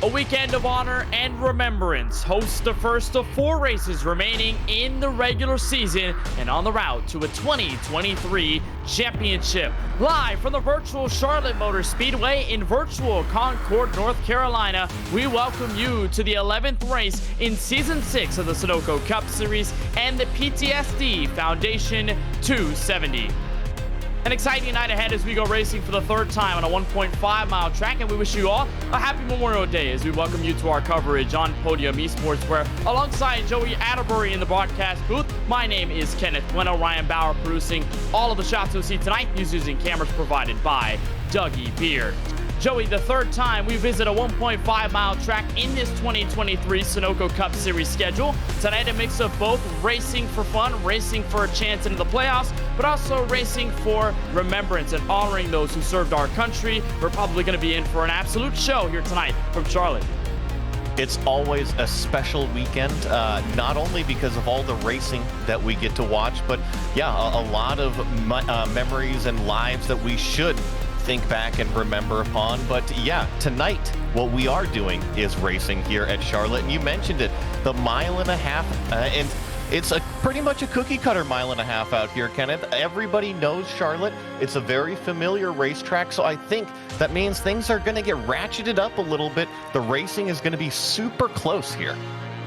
A weekend of honor and remembrance hosts the first of 4 races remaining in the regular season and on the route to a 2023 championship. Live from the virtual Charlotte Motor Speedway in virtual Concord, North Carolina, we welcome you to the 11th race in Season 6 of the Sunoco Cup Series and the PTSD Foundation 270. An exciting night ahead as we go racing for the 3rd time on a 1.5-mile track, and we wish you all a happy Memorial Day as we welcome you to our coverage on Podium Esports, where alongside Joey Atterbury in the broadcast booth, my name is Kenneth Bueno. Ryan Bauer producing all of the shots you'll see tonight. He's using cameras provided by Dougie Beard. Joey, the 3rd time we visit a 1.5-mile track in this 2023 Sunoco Cup Series schedule. Tonight, a mix of both racing for fun, racing for a chance into the playoffs, but also racing for remembrance and honoring those who served our country. We're probably going to be in for an absolute show here tonight from Charlotte. It's always a special weekend, not only because of all the racing that we get to watch, but yeah, a lot of memories and lives that we should think back and remember upon. But yeah, tonight what we are doing is racing here at Charlotte, and you mentioned it, the 1.5 miles, and it's pretty much a cookie cutter 1.5 miles out here, Kenneth. Everybody knows Charlotte. It's a very familiar racetrack, so I think that means things are going to get ratcheted up a little bit. The racing is going to be super close here.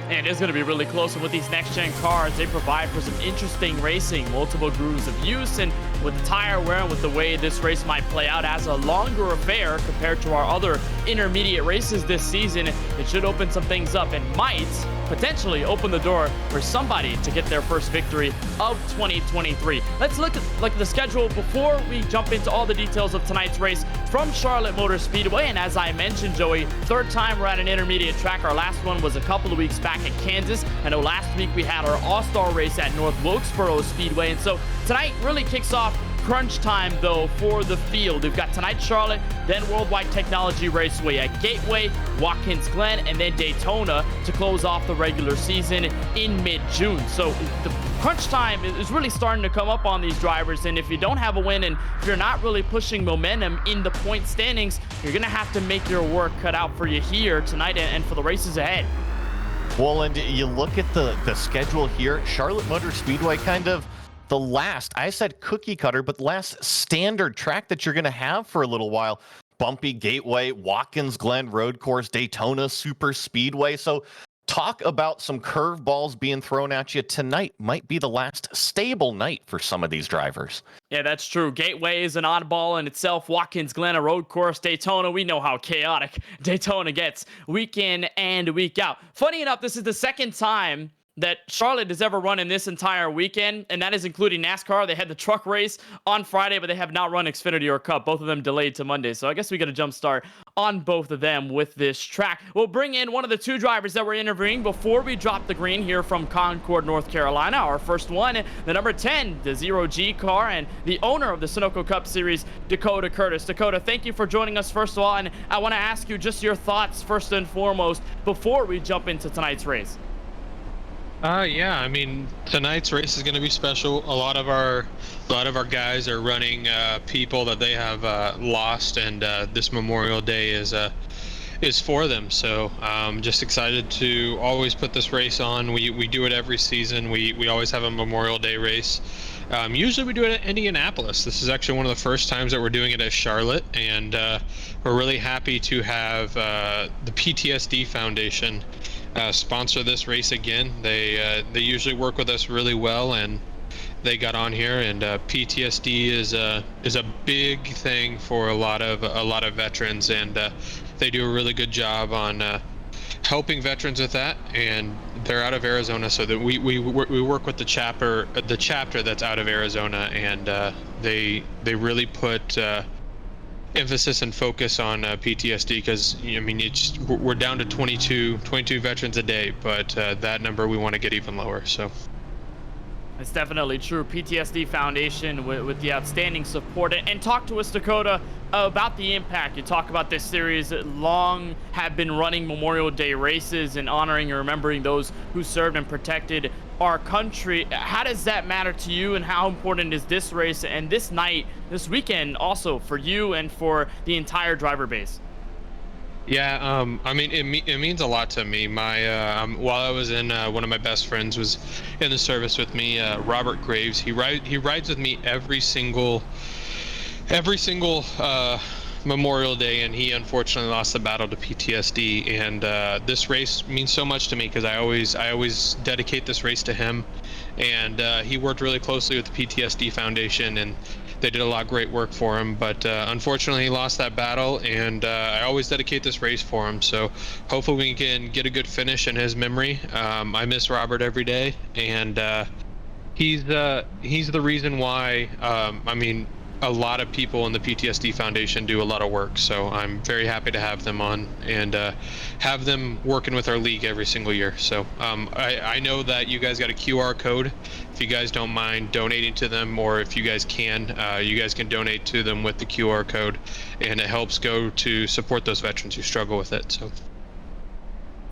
And it's going to be really close, and with these next-gen cars, they provide for some interesting racing, multiple grooves of use, and with the tire wear and with the way this race might play out as a longer affair compared to our other intermediate races this season, it should open some things up and might potentially open the door for somebody to get their first victory of 2023. Let's look at the schedule before we jump into all the details of tonight's race from Charlotte Motor Speedway. And as I mentioned, Joey, 3rd time we're at an intermediate track. Our last one was a couple of weeks back in Kansas. I know last week we had our All-Star race at North Wilkesboro Speedway. And so tonight really kicks off crunch time, though, for the field. We've got tonight Charlotte, then Worldwide Technology Raceway at Gateway, Watkins Glen, and then Daytona to close off the regular season in mid-June. So the crunch time is really starting to come up on these drivers, and if you don't have a win and if you're not really pushing momentum in the point standings, you're going to have to make your work cut out for you here tonight and for the races ahead. Well, and you look at the schedule here, Charlotte Motor Speedway kind of the last, I said cookie cutter, but the last standard track that you're going to have for a little while. Bumpy Gateway, Watkins Glen Road Course, Daytona Super Speedway. So talk about some curveballs being thrown at you tonight. Might be the last stable night for some of these drivers. Yeah, that's true. Gateway is an oddball in itself. Watkins Glen, a road course. Daytona, we know how chaotic Daytona gets week in and week out. Funny enough, this is the 2nd time that Charlotte has ever run in this entire weekend, and that is including NASCAR. They had the truck race on Friday, but they have not run Xfinity or Cup, both of them delayed to Monday. So I guess we got a jump start on both of them with this track. We'll bring in one of the 2 drivers that we're interviewing before we drop the green here from Concord, North Carolina. Our first one, the number 10, the 0G car, and the owner of the Sunoco Cup Series, Dakota Curtis. Dakota, thank you for joining us first of all, and I want to ask you just your thoughts first and foremost before we jump into tonight's race. Yeah, I mean, tonight's race is going to be special. A lot of our guys are running people that they have lost, and this Memorial Day is for them. So just excited to always put this race on. We do it every season. We always have a Memorial Day race. Usually we do it at Indianapolis. This is actually one of the first times that we're doing it at Charlotte, and we're really happy to have the PTSD Foundation sponsor this race again. They usually work with us really well, and they got on here, and PTSD is a big thing for a lot of veterans, and they do a really good job on helping veterans with that. And they're out of Arizona, so that we work with the chapter that's out of Arizona, and they really put emphasis and focus on PTSD, because I mean, we're down to 22 veterans a day, but that number we want to get even lower. So it's definitely true. PTSD Foundation with the outstanding support. And talk to us, Dakota, about the impact. You talk about this series that long have been running Memorial Day races and honoring and remembering those who served and protected our country. How does that matter to you, and how important is this race and this night, this weekend also for you and for the entire driver base? Yeah, I mean, it means a lot to me. While I was in, one of my best friends was in the service with me, Robert Graves. He rides with me every single Memorial Day, and he unfortunately lost the battle to PTSD. And this race means so much to me because I always dedicate this race to him. And he worked really closely with the PTSD Foundation, and they did a lot of great work for him. But unfortunately, he lost that battle, and I always dedicate this race for him. So hopefully, we can get a good finish in his memory. I miss Robert every day, and he's the reason why. I mean, a lot of people in the PTSD Foundation do a lot of work, so I'm very happy to have them on and have them working with our league every single year. So I know that you guys got a QR code. If you guys don't mind donating to them, or if you guys can donate to them with the QR code, and it helps go to support those veterans who struggle with it. So.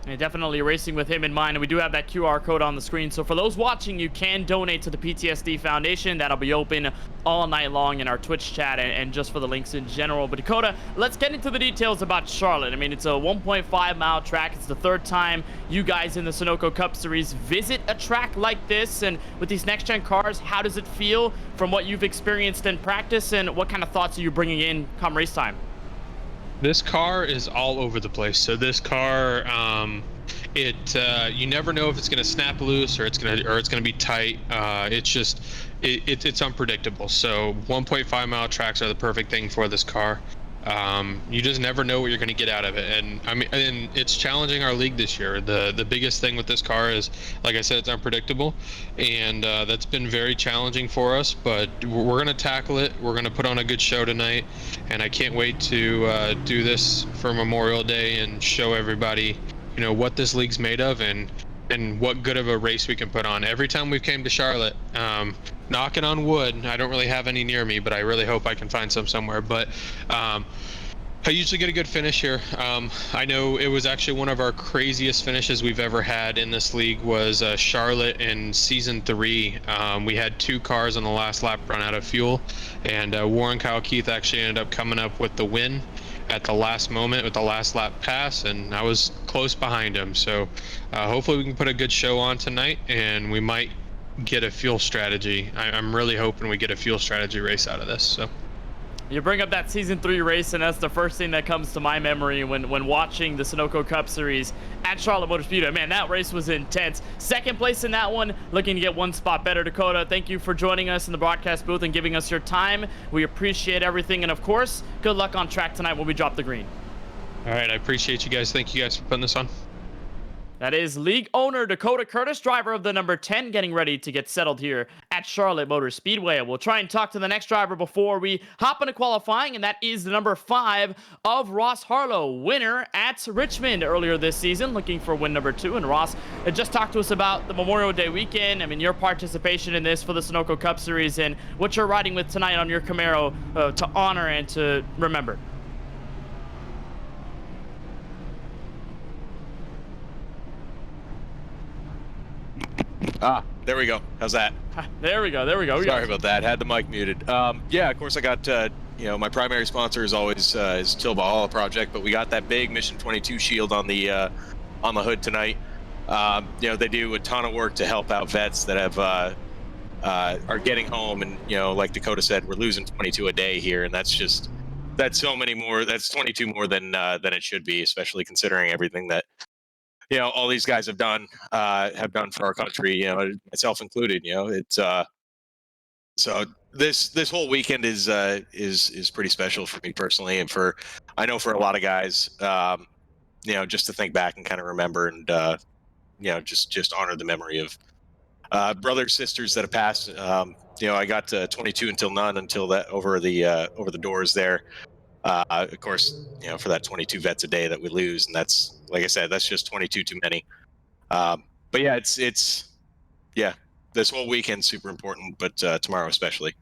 Yeah, definitely racing with him in mind, and we do have that QR code on the screen. So for those watching, you can donate to the PTSD Foundation. That'll be open all night long in our Twitch chat, and just for the links in general. But Dakota, let's get into the details about Charlotte. I mean, it's a 1.5-mile track. It's the third time you guys in the Sunoco Cup Series visit a track like this. And with these next-gen cars, how does it feel from what you've experienced in practice, and what kind of thoughts are you bringing in come race time? This car is all over the place. So this car, you never know if it's gonna snap loose or it's gonna be tight. It's unpredictable. So 1.5-mile tracks are the perfect thing for this car. You just never know what you're gonna get out of it, and I mean, and it's challenging our league this year. The biggest thing with this car is, like I said, it's unpredictable, and that's been very challenging for us. But we're gonna tackle it. We're gonna put on a good show tonight, and I can't wait to do this for Memorial Day and show everybody, what this league's made of, and what good of a race we can put on. Every time we came to Charlotte, knocking on wood, I don't really have any near me, but I really hope I can find some somewhere. But I usually get a good finish here. I know it was actually one of our craziest finishes we've ever had in this league was Charlotte in season 3. We had 2 cars on the last lap run out of fuel, and Warren Kyle Keith actually ended up coming up with the win at the last moment with the last lap pass, and I was close behind him. So hopefully we can put a good show on tonight, and we might get a fuel strategy. I'm really hoping we get a fuel strategy race out of this. So. You bring up that season 3 race, and that's the first thing that comes to my memory when watching the Sunoco Cup Series at Charlotte Motor Speedway. Man, that race was intense. Second place in that one, looking to get one spot better. Dakota, thank you for joining us in the broadcast booth and giving us your time. We appreciate everything, and of course, good luck on track tonight when we drop the green. All right, I appreciate you guys. Thank you guys for putting this on. That is league owner Dakota Curtis, driver of the number 10, getting ready to get settled here at Charlotte Motor Speedway. We'll try and talk to the next driver before we hop into qualifying, and that is the number 5 of Ross Harlow, winner at Richmond earlier this season, looking for win number 2. And Ross just talked to us about the Memorial Day weekend. I mean, your participation in this for the Sunoco Cup Series and what you're riding with tonight on your Camaro to honor and to remember. There we go. How's that? There we go. Sorry about that. Had the mic muted. Yeah, of course I got, my primary sponsor is always is Till Valhalla Project, but we got that big Mission 22 shield on the hood tonight. They do a ton of work to help out vets that have are getting home, and like Dakota said, we're losing 22 a day here, and that's so many more. That's 22 more than it should be, especially considering everything that all these guys have done for our country, myself included. It's so this whole weekend is pretty special for me personally, and I know for a lot of guys, just to think back and kind of remember, and just honor the memory of brothers, sisters that have passed. I got 22 until none until that over the doors there. Of course, for that 22 vets a day that we lose, and that's, like I said, that's just 22 too many. But yeah, it's this whole weekend's super important, but tomorrow especially.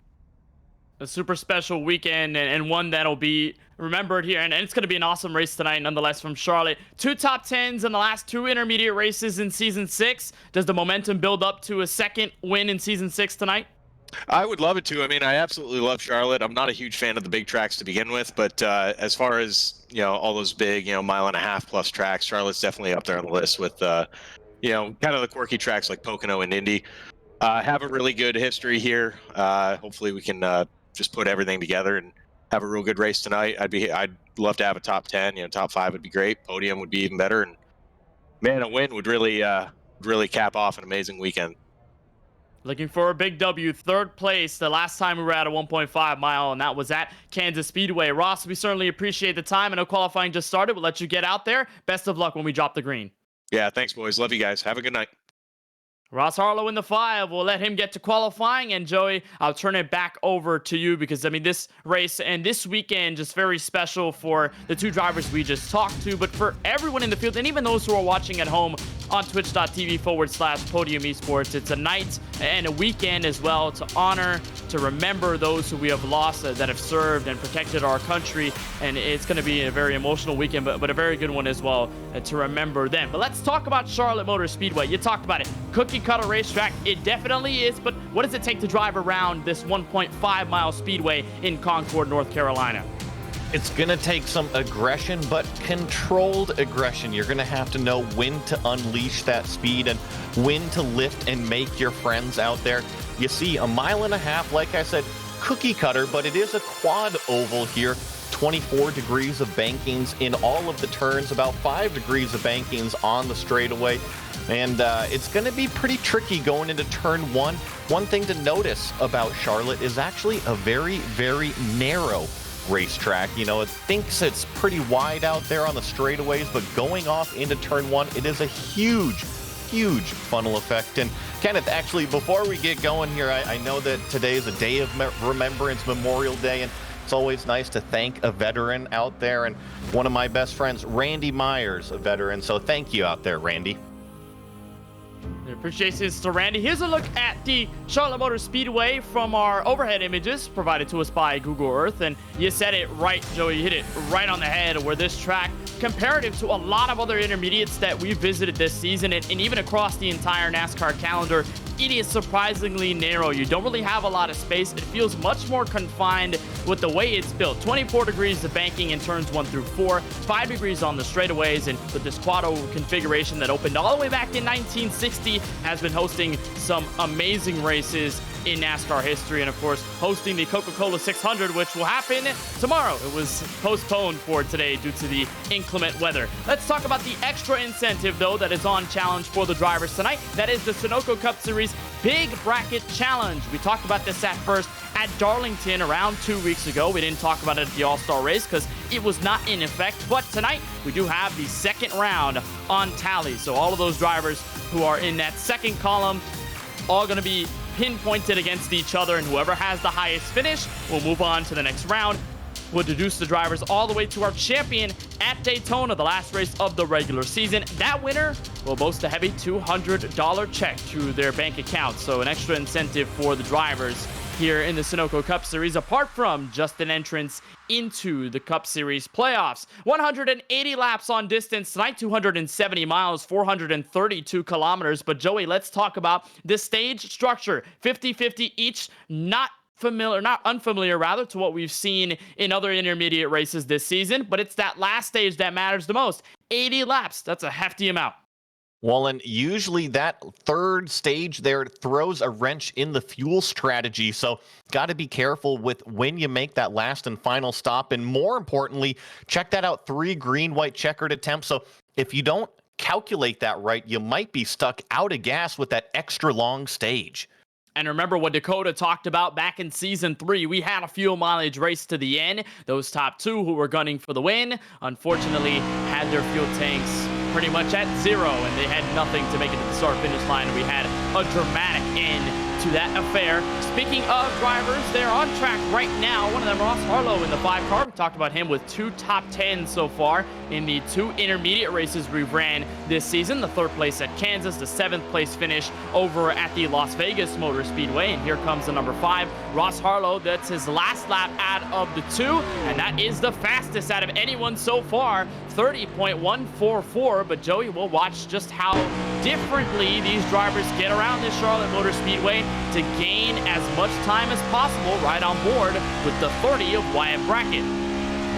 A super special weekend, and one that'll be remembered here, and it's going to be an awesome race tonight nonetheless from Charlotte. 2 top 10s in the last 2 intermediate races in season 6. Does the momentum build up to a second win in season 6 tonight? I would love it to. I mean, I absolutely love Charlotte. I'm not a huge fan of the big tracks to begin with, but as far as all those big, mile and a half plus tracks, Charlotte's definitely up there on the list with kind of the quirky tracks like Pocono and Indy. Have a really good history here. Hopefully, we can just put everything together and have a real good race tonight. I'd love to have a top 10. Top 5 would be great. Podium would be even better. And man, a win would really cap off an amazing weekend. Looking for a big W, third place. The last time we were at a 1.5 mile, and that was at Kansas Speedway. Ross, we certainly appreciate the time. I know qualifying just started. We'll let you get out there. Best of luck when we drop the green. Yeah, thanks, boys. Love you guys. Have a good night. Ross Harlow in the 5. We'll let him get to qualifying. And Joey, I'll turn it back over to you because, I mean, this race and this weekend just very special for the two drivers we just talked to, but for everyone in the field and even those who are watching at home on twitch.tv/Podium Esports. It's a night and a weekend as well to honor, to remember those who we have lost that have served and protected our country. And it's going to be a very emotional weekend, but a very good one as well to remember them. But let's talk about Charlotte Motor Speedway. You talked about it. Cookie cutter racetrack. It definitely is, but what does it take to drive around this 1.5 mile speedway in Concord, North Carolina? It's going to take some aggression, but controlled aggression. You're going to have to know when to unleash that speed and when to lift and make your friends out there. You see, a mile and a half, like I said, cookie cutter, but it is a quad oval here. 24 degrees of bankings in all of the turns, about 5 degrees of bankings on the straightaway. And it's going to be pretty tricky going into turn 1. One thing to notice about Charlotte is actually a very, very narrow racetrack. It thinks it's pretty wide out there on the straightaways, but going off into turn 1, it is a huge funnel effect. And Kenneth, actually, before we get going here, I know that today is a day of remembrance, Memorial Day, and it's always nice to thank a veteran out there. And one of my best friends, Randy Myers, a veteran. So thank you out there, Randy. Appreciations to Randy. Here's a look at the Charlotte Motor Speedway from our overhead images provided to us by Google Earth. And you said it right, Joey. You hit it right on the head where this track, comparative to a lot of other intermediates that we've visited this season and even across the entire NASCAR calendar, it is surprisingly narrow. You don't really have a lot of space. It feels much more confined with the way it's built. 24 degrees of banking in turns 1 through 4, 5 degrees on the straightaways, and with this quad configuration that opened all the way back in 1960, has been hosting some amazing races in NASCAR history, and of course hosting the Coca-Cola 600, which will happen tomorrow. It was postponed for today due to the inclement weather. Let's talk about the extra incentive though that is on challenge for the drivers tonight. That is the Sunoco Cup Series Big Bracket Challenge. We talked about this at first at Darlington around 2 weeks ago. We didn't talk about it at the All-Star race because it was not in effect, but tonight we do have the second round on tally. So all of those drivers who are in that second column all going to be pinpointed against each other, and whoever has the highest finish will move on to the next round. We'll introduce the drivers all the way to our champion at Daytona, the last race of the regular season. That winner will boast a heavy $200 check to their bank account. So an extra incentive for the drivers here in the Sunoco Cup Series, apart from just an entrance into the Cup Series playoffs. 180 laps on distance tonight, 270 miles, 432 kilometers. But Joey, let's talk about the stage structure. 50-50 each, not unfamiliar rather to what we've seen in other intermediate races this season, but it's that last stage that matters the most. 80 laps, that's a hefty amount. Well, and usually that third stage there throws a wrench in the fuel strategy. So got to be careful with when you make that last and final stop. And more importantly, check that out, 3 green, white checkered attempts. So if you don't calculate that right, you might be stuck out of gas with that extra long stage. And remember what Dakota talked about back in Season 3. We had a fuel mileage race to the end. Those top 2 who were gunning for the win, unfortunately, had their fuel tanks pretty much at 0, and they had nothing to make it to the start-finish line. We had a dramatic end to that affair. Speaking of drivers, they're on track right now. One of them, Ross Harlow, in the 5 car. We talked about him with 2 top 10s so far in the 2 intermediate races we've ran this season. The 3rd place at Kansas, the 7th place finish over at the Las Vegas Motor Speedway. And here comes the number 5, Ross Harlow. That's his last lap out of the 2, and that is the fastest out of anyone so far, 30.144. But Joey, we'll watch just how differently these drivers get around this Charlotte Motor Speedway to gain as much time as possible right on board with the 30 of Wyatt Brackett.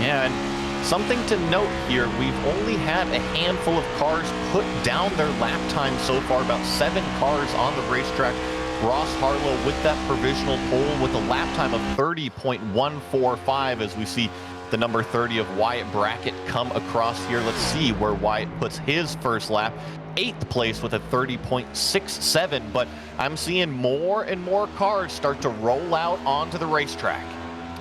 Yeah, and something to note here, we've only had a handful of cars put down their lap time so far, about 7 cars on the racetrack. Ross Harlow with that provisional pole with a lap time of 30.145 as we see the number 30 of Wyatt Brackett come across here. Let's see where Wyatt puts his first lap. 8th place with a 30.67, but I'm seeing more and more cars start to roll out onto the racetrack.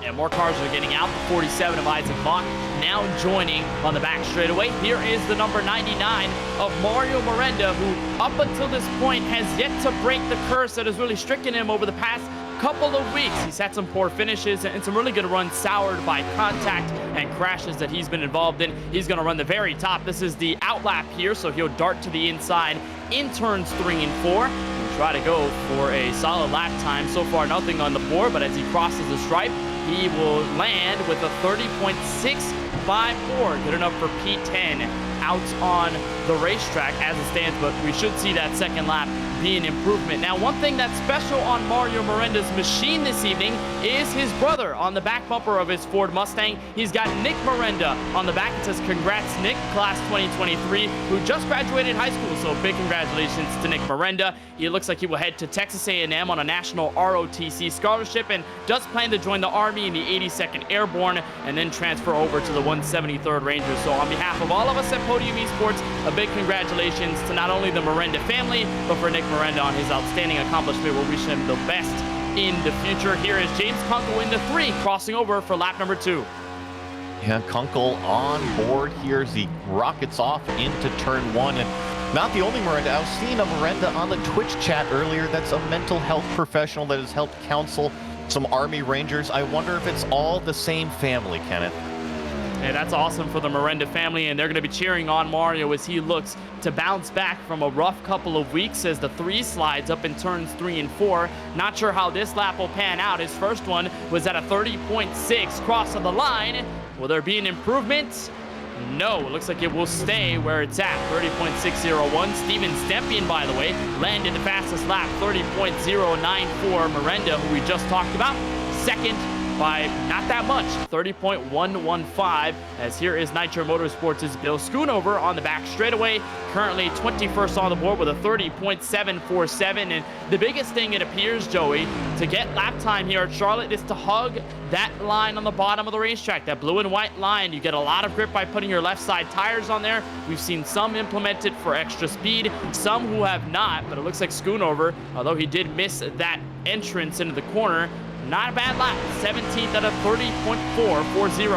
Yeah, more cars are getting out. The 47 of Isaac Mock now joining on the back straightaway. Here is the number 99 of Mario Miranda, who up until this point has yet to break the curse that has really stricken him over the past couple of weeks. He's had some poor finishes and some really good runs soured by contact and crashes that he's been involved in. He's going to run the very top. This is the outlap here, so he'll dart to the inside in turns 3 and 4. Try to go for a solid lap time. So far, nothing on the board, but as he crosses the stripe, he will land with a 30.654. Good enough for P10 out on the racetrack as it stands, but we should see that second lap be an improvement. Now, one thing that's special on Mario Miranda's machine this evening is his brother on the back bumper of his Ford Mustang. He's got Nick Miranda on the back. It says, congrats, Nick, class 2023, who just graduated high school, so big congratulations to Nick Miranda. He looks like he will head to Texas A&M on a national ROTC scholarship and does plan to join the Army in the 82nd Airborne and then transfer over to the 173rd Rangers. So on behalf of all of us at Podium Esports, a big congratulations to not only the Miranda family, but for Nick Miranda on his outstanding accomplishment. We'll wish him the best in the future. Here is James Kunkel in the 3, crossing over for lap number 2. Yeah, Kunkel on board here as he rockets off into turn 1. And not the only Miranda. I was seeing a Miranda on the Twitch chat earlier that's a mental health professional that has helped counsel some Army Rangers. I wonder if it's all the same family, Kenneth. Hey, that's awesome for the Miranda family, and they're going to be cheering on Mario as he looks to bounce back from a rough couple of weeks as the 3 slides up in turns 3 and 4. Not sure how this lap will pan out. His first one was at a 30.6 cross of the line. Will there be an improvement? No, it looks like it will stay where it's at, 30.601. Steven Stempian, by the way, landed the fastest lap, 30.094. Miranda, who we just talked about, second by not that much, 30.115, as here is Nitro Motorsports' Bill Schoonover on the back straightaway, currently 21st on the board with a 30.747. And the biggest thing, it appears, Joey, to get lap time here at Charlotte is to hug that line on the bottom of the racetrack, that blue and white line. You get a lot of grip by putting your left side tires on there. We've seen some implemented for extra speed, some who have not, but it looks like Schoonover, although he did miss that entrance into the corner, not a bad lap, 17th out of 30.440.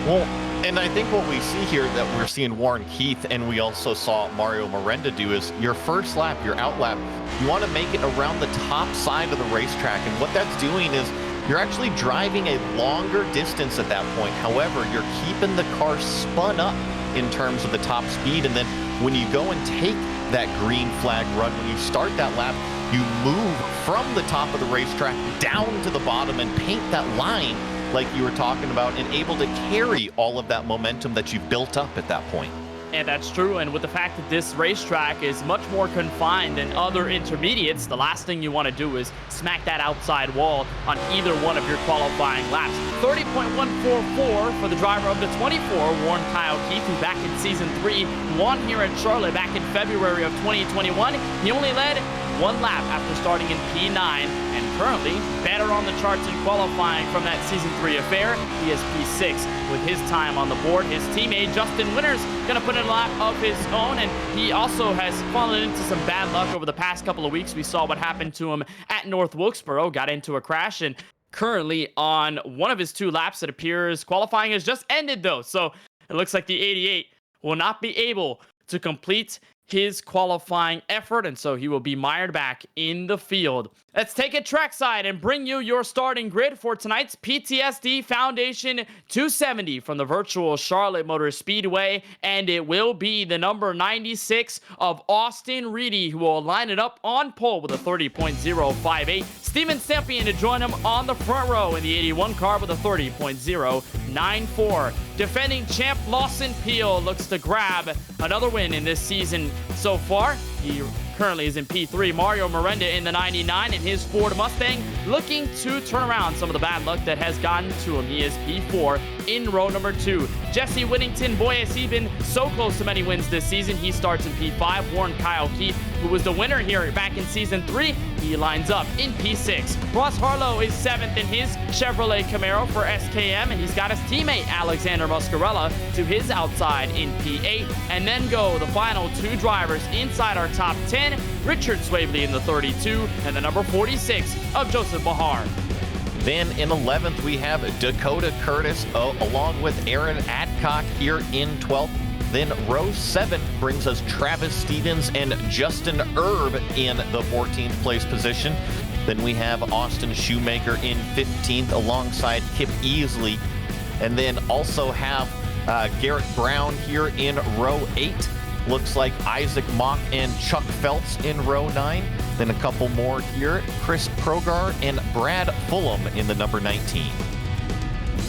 Well, and I think what we see here that we're seeing Warren Keith and we also saw Mario Miranda do is your first lap, your out lap, you want to make it around the top side of the racetrack. And what that's doing is you're actually driving a longer distance at that point. However, you're keeping the car spun up in terms of the top speed. And then when you go and take that green flag run, when you start that lap, you move from the top of the racetrack down to the bottom and paint that line like you were talking about and able to carry all of that momentum that you've built up at that point. And that's true, and with the fact that this racetrack is much more confined than other intermediates, the last thing you want to do is smack that outside wall on either one of your qualifying laps. 30.144 for the driver of the 24, Warren Kyle Keith, who's back in Season 3, won here at Charlotte back in February of 2021. He only led 1 lap after starting in P9, and currently better on the charts in qualifying from that Season 3 affair. He is P6 with his time on the board. His teammate Justin Winters going to put in a lap of his own, and he also has fallen into some bad luck over the past couple of weeks. We saw what happened to him at North Wilkesboro, got into a crash, and currently on one of his 2 laps, it appears qualifying has just ended though. So it looks like the 88 will not be able to complete his qualifying effort, and so he will be mired back in the field. Let's take it trackside and bring you your starting grid for tonight's PTSD Foundation 270 from the virtual Charlotte Motor Speedway, and it will be the number 96 of Austin Reedy, who will line it up on pole with a 30.058. Steven Stempian to join him on the front row in the 81 car with a 30.094. Defending champ Lawson Peel looks to grab another win in this season so far. He currently is in P3. Mario Miranda in the 99 in his Ford Mustang, looking to turn around some of the bad luck that has gotten to him. He is P4 in row number 2. Jesse Whittington, boy, has he been so close to many wins this season. He starts in P5. Warren Kyle Keith, who was the winner here back in Season 3, he lines up in P6. Ross Harlow is 7th in his Chevrolet Camaro for SKM, and he's got his teammate Alexander Muscarella to his outside in P8. And then go the final 2 drivers inside our top 10, Richard Swavely in the 32 and the number 46 of Joseph Bahar. Then in 11th, we have Dakota Curtis along with Aaron Adcock here in 12th. Then row 7 brings us Travis Stevens and Justin Erb in the 14th place position. Then we have Austin Shoemaker in 15th alongside Kip Easley. And then also have Garrett Brown here in row 8. Looks like Isaac Mock and Chuck Phelps in row 9. Then a couple more here, Chris Progar and Brad Fulham in the number 19.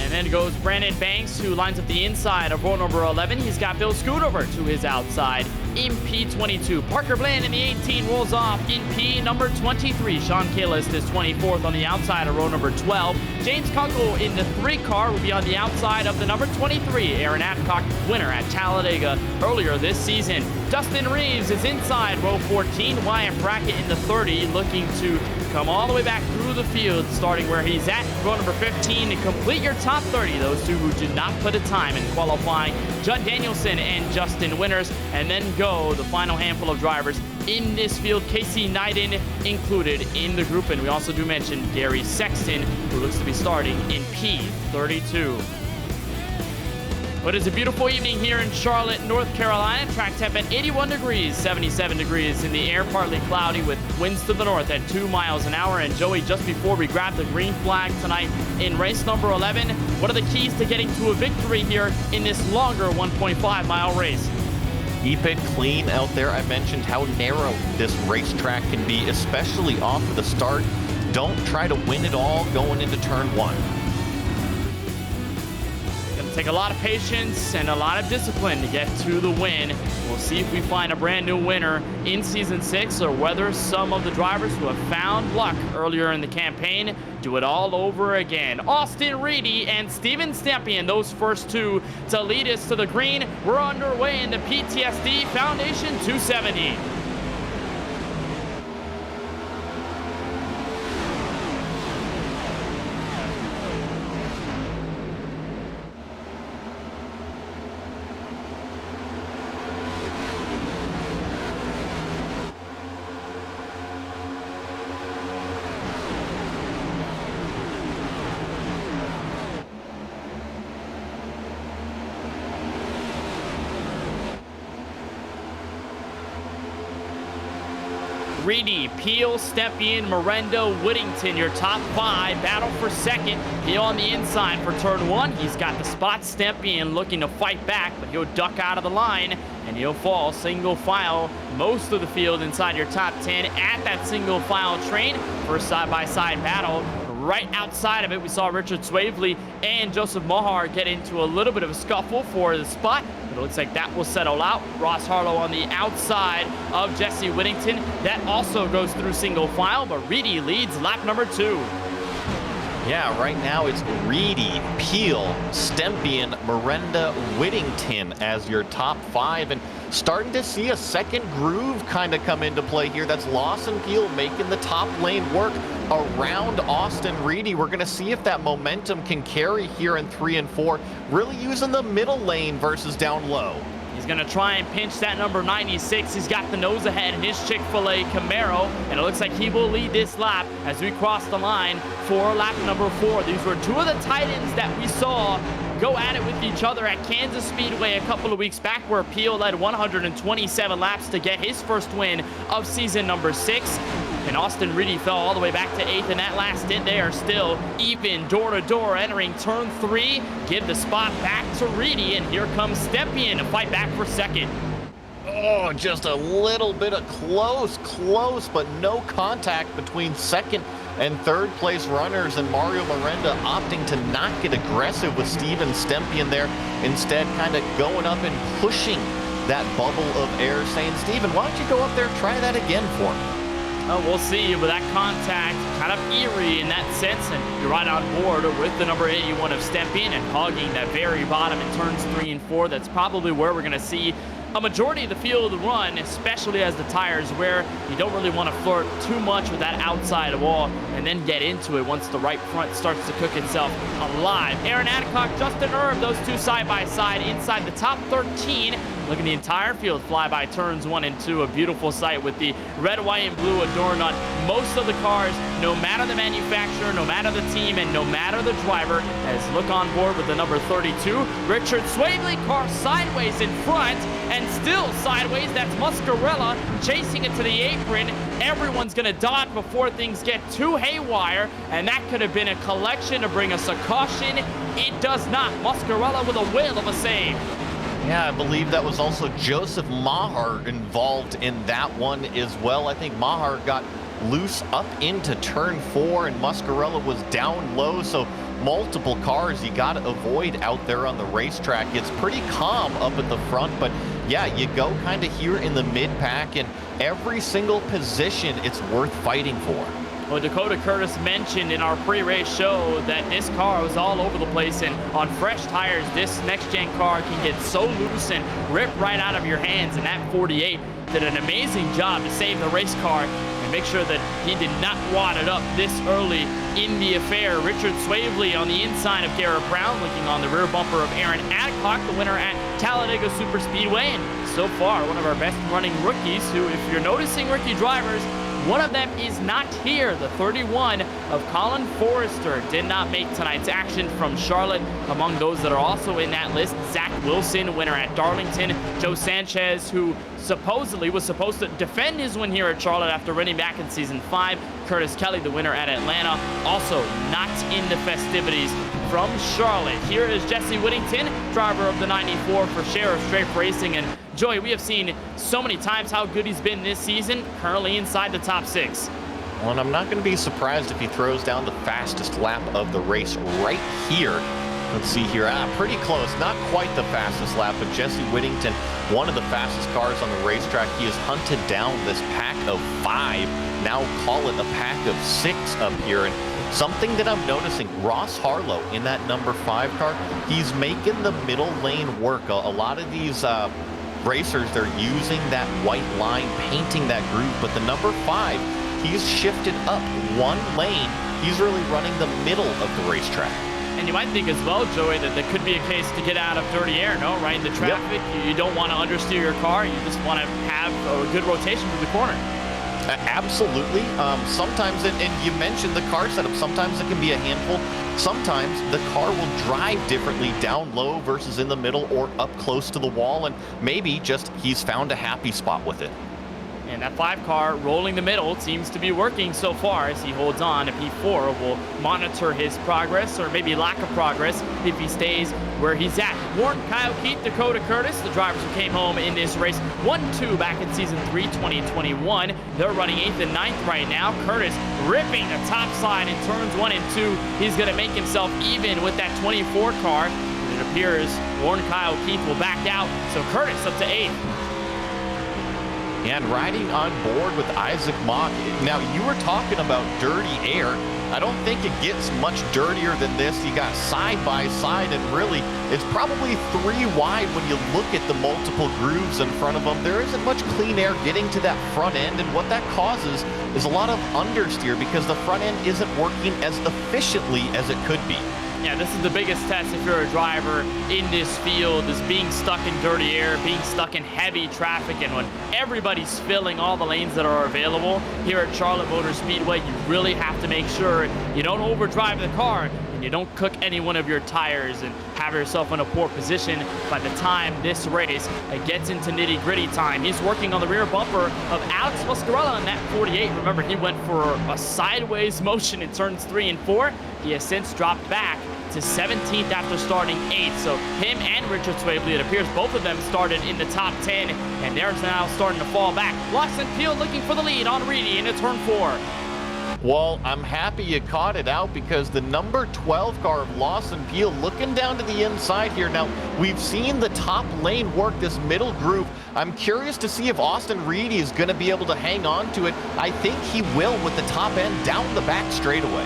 And then goes Brandon Banks, who lines up the inside of row number 11. He's got Bill Scootover to his outside in P22. Parker Bland in the 18 rolls off in P number 23. Sean Kalist is 24th on the outside of row number 12. James Kunkel in the 3 car will be on the outside of the number 23. Aaron Adcock, winner at Talladega earlier this season. Dustin Reeves is inside row 14. Wyatt Brackett in the 30, looking to come all the way back through the field, starting where he's at row number 15 to complete your top 30. Those 2 who did not put a time in qualifying, Judd Danielson and Justin Winters. And then go the final handful of drivers in this field, Casey Knighton included in the group. And we also do mention Gary Sexton, who looks to be starting in P32. But it's a beautiful evening here in Charlotte, North Carolina. Track temp at 81 degrees, 77 degrees in the air, partly cloudy with winds to the north at 2 miles an hour. And Joey, just before we grab the green flag tonight in race number 11, what are the keys to getting to a victory here in this longer 1.5 mile race? Keep it clean out there. I mentioned how narrow this racetrack can be, especially off of the start. Don't try to win it all going into turn 1. Take a lot of patience and a lot of discipline to get to the win. We'll see if we find a brand new winner in Season 6 or whether some of the drivers who have found luck earlier in the campaign do it all over again. Austin Reedy and Steven Stempian, those first 2 to lead us to the green. We're underway in the PTSD Foundation 270. Reedy, Peel, Stempian, Miranda, Whittington, your top 5. Battle for second. Peel on the inside for turn 1. He's got the spot. Stempian looking to fight back, but he'll duck out of the line, and he'll fall single file most of the field inside your top 10 at that single file train. First side-by-side battle. Right outside of it, we saw Richard Swavely and Joseph Mohar get into a little bit of a scuffle for the spot, but it looks like that will settle out. Ross Harlow on the outside of Jesse Whittington. That also goes through single file, but Reedy leads lap number 2. Yeah, right now it's Reedy, Peel, Stempian, Miranda, Whittington as your top 5, and starting to see a second groove kind of come into play here. That's Lawson Peel making the top lane work around Austin Reedy. We're going to see if that momentum can carry here in 3 and 4, really using the middle lane versus down low. He's going to try and pinch that number 96. He's got the nose ahead in his Chick-fil-A Camaro, and it looks like he will lead this lap as we cross the line for lap number 4. These were 2 of the Titans that we saw go at it with each other at Kansas Speedway a couple of weeks back, where Peel led 127 laps to get his first win of season number 6. And Austin Reedy fell all the way back to 8th in that last stint. They are still even door-to-door entering turn 3. Give the spot back to Reedy, and here comes Stempian to fight back for second. Oh, just a little bit of close, but no contact between second and third place runners, and Mario Miranda opting to not get aggressive with Steven Stempian there, instead kind of going up and pushing that bubble of air, saying, Steven, why don't you go up there and try that again for me? Oh, we'll see. With that contact, kind of eerie in that sense, and you're right on board with the number 81 of Stempin and hogging that very bottom in turns 3 and 4. That's probably where we're going to see a majority of the field run, especially as the tires wear. You don't really want to flirt too much with that outside wall and then get into it once the right front starts to cook itself alive. Aaron Adcock, Justin Erb, those two side by side inside the top 13. Look at the entire field fly by turns 1 and 2. A beautiful sight with the red, white, and blue adorned on most of the cars, no matter the manufacturer, no matter the team, and no matter the driver. As look on board with the number 32, Richard Swavely, car sideways in front, and still sideways, that's Muscarella chasing it to the apron. Everyone's gonna dodge before things get too haywire, and that could have been a collection to bring us a caution. It does not. Muscarella with a whale of a save. Yeah, I believe that was also Joseph Maher involved in that one as well. I think Maher got loose up into turn 4, and Muscarella was down low, so multiple cars you got to avoid out there on the racetrack. It's pretty calm up at the front, but yeah, you go kind of here in the mid-pack, and every single position it's worth fighting for. Well, Dakota Curtis mentioned in our pre-race show that this car was all over the place, and on fresh tires, this next-gen car can get so loose and rip right out of your hands, and that 48 did an amazing job to save the race car and make sure that he did not wad it up this early in the affair. Richard Swavely on the inside of Garrett Brown, looking on the rear bumper of Aaron Adcock, the winner at Talladega Superspeedway, and so far one of our best running rookies who, if you're noticing rookie drivers, one of them is not here. The 31 of Colin Forrester did not make tonight's action from Charlotte. Among those that are also in that list, Zach Wilson, winner at Darlington. Joe Sanchez, who supposedly was supposed to defend his win here at Charlotte after running back in season 5. Curtis Kelly, the winner at Atlanta, also not in the festivities from Charlotte. Here is Jesse Whittington, driver of the 94 for Sheriff Strafe Racing. And Joey, we have seen so many times how good he's been this season, currently inside the top 6. Well, and I'm not going to be surprised if he throws down the fastest lap of the race right here. Let's see here. Pretty close. Not quite the fastest lap, but Jesse Whittington, one of the fastest cars on the racetrack. He has hunted down this pack of 5. Now call it a pack of 6 up here. And something that I'm noticing, Ross Harlow in that number 5 car, he's making the middle lane work. A lot of these racers, they're using that white line, painting that groove, but the number 5, he's shifted up 1 lane. He's really running the middle of the racetrack. And you might think as well, Joey, that there could be a case to get out of dirty air, no? Right in the traffic, yep. You don't want to understeer your car. You just want to have a good rotation through the corner. Absolutely. Sometimes, and you mentioned the car setup, sometimes it can be a handful. Sometimes the car will drive differently down low versus in the middle or up close to the wall, and maybe just he's found a happy spot with it. And that 5 car rolling the middle seems to be working so far as he holds on to P4. We'll monitor his progress, or maybe lack of progress, if he stays where he's at. Warren, Kyle Keith, Dakota Curtis, the drivers who came home in this race 1-2 back in season 3 2021. They're running 8th and 9th right now. Curtis ripping the top side in turns 1 and 2. He's going to make himself even with that 24 car. It appears Warren, Kyle Keith will back out, so Curtis up to 8th. And riding on board with Isaac Mock. Now, you were talking about dirty air. I don't think it gets much dirtier than this. You got side by side, and really, it's probably 3 wide when you look at the multiple grooves in front of them. There isn't much clean air getting to that front end, and what that causes is a lot of understeer because the front end isn't working as efficiently as it could be. Yeah, this is the biggest test if you're a driver in this field, is being stuck in dirty air, being stuck in heavy traffic, and when everybody's filling all the lanes that are available here at Charlotte Motor Speedway, you really have to make sure you don't overdrive the car and you don't cook any one of your tires and have yourself in a poor position by the time this race gets into nitty-gritty time. He's working on the rear bumper of Alex Muscarella in that 48. Remember, he went for a sideways motion in turns 3 and 4. He has since dropped back to 17th after starting 8th. So him and Richard Swavely, it appears both of them started in the top 10, and they're now starting to fall back. Lawson Field looking for the lead on Reedy into turn 4. Well, I'm happy you caught it out because the number 12 car of Lawson Peel looking down to the inside here. Now, we've seen the top lane work this middle groove. I'm curious to see if Austin Reedy is going to be able to hang on to it. I think he will with the top end down the back straightaway.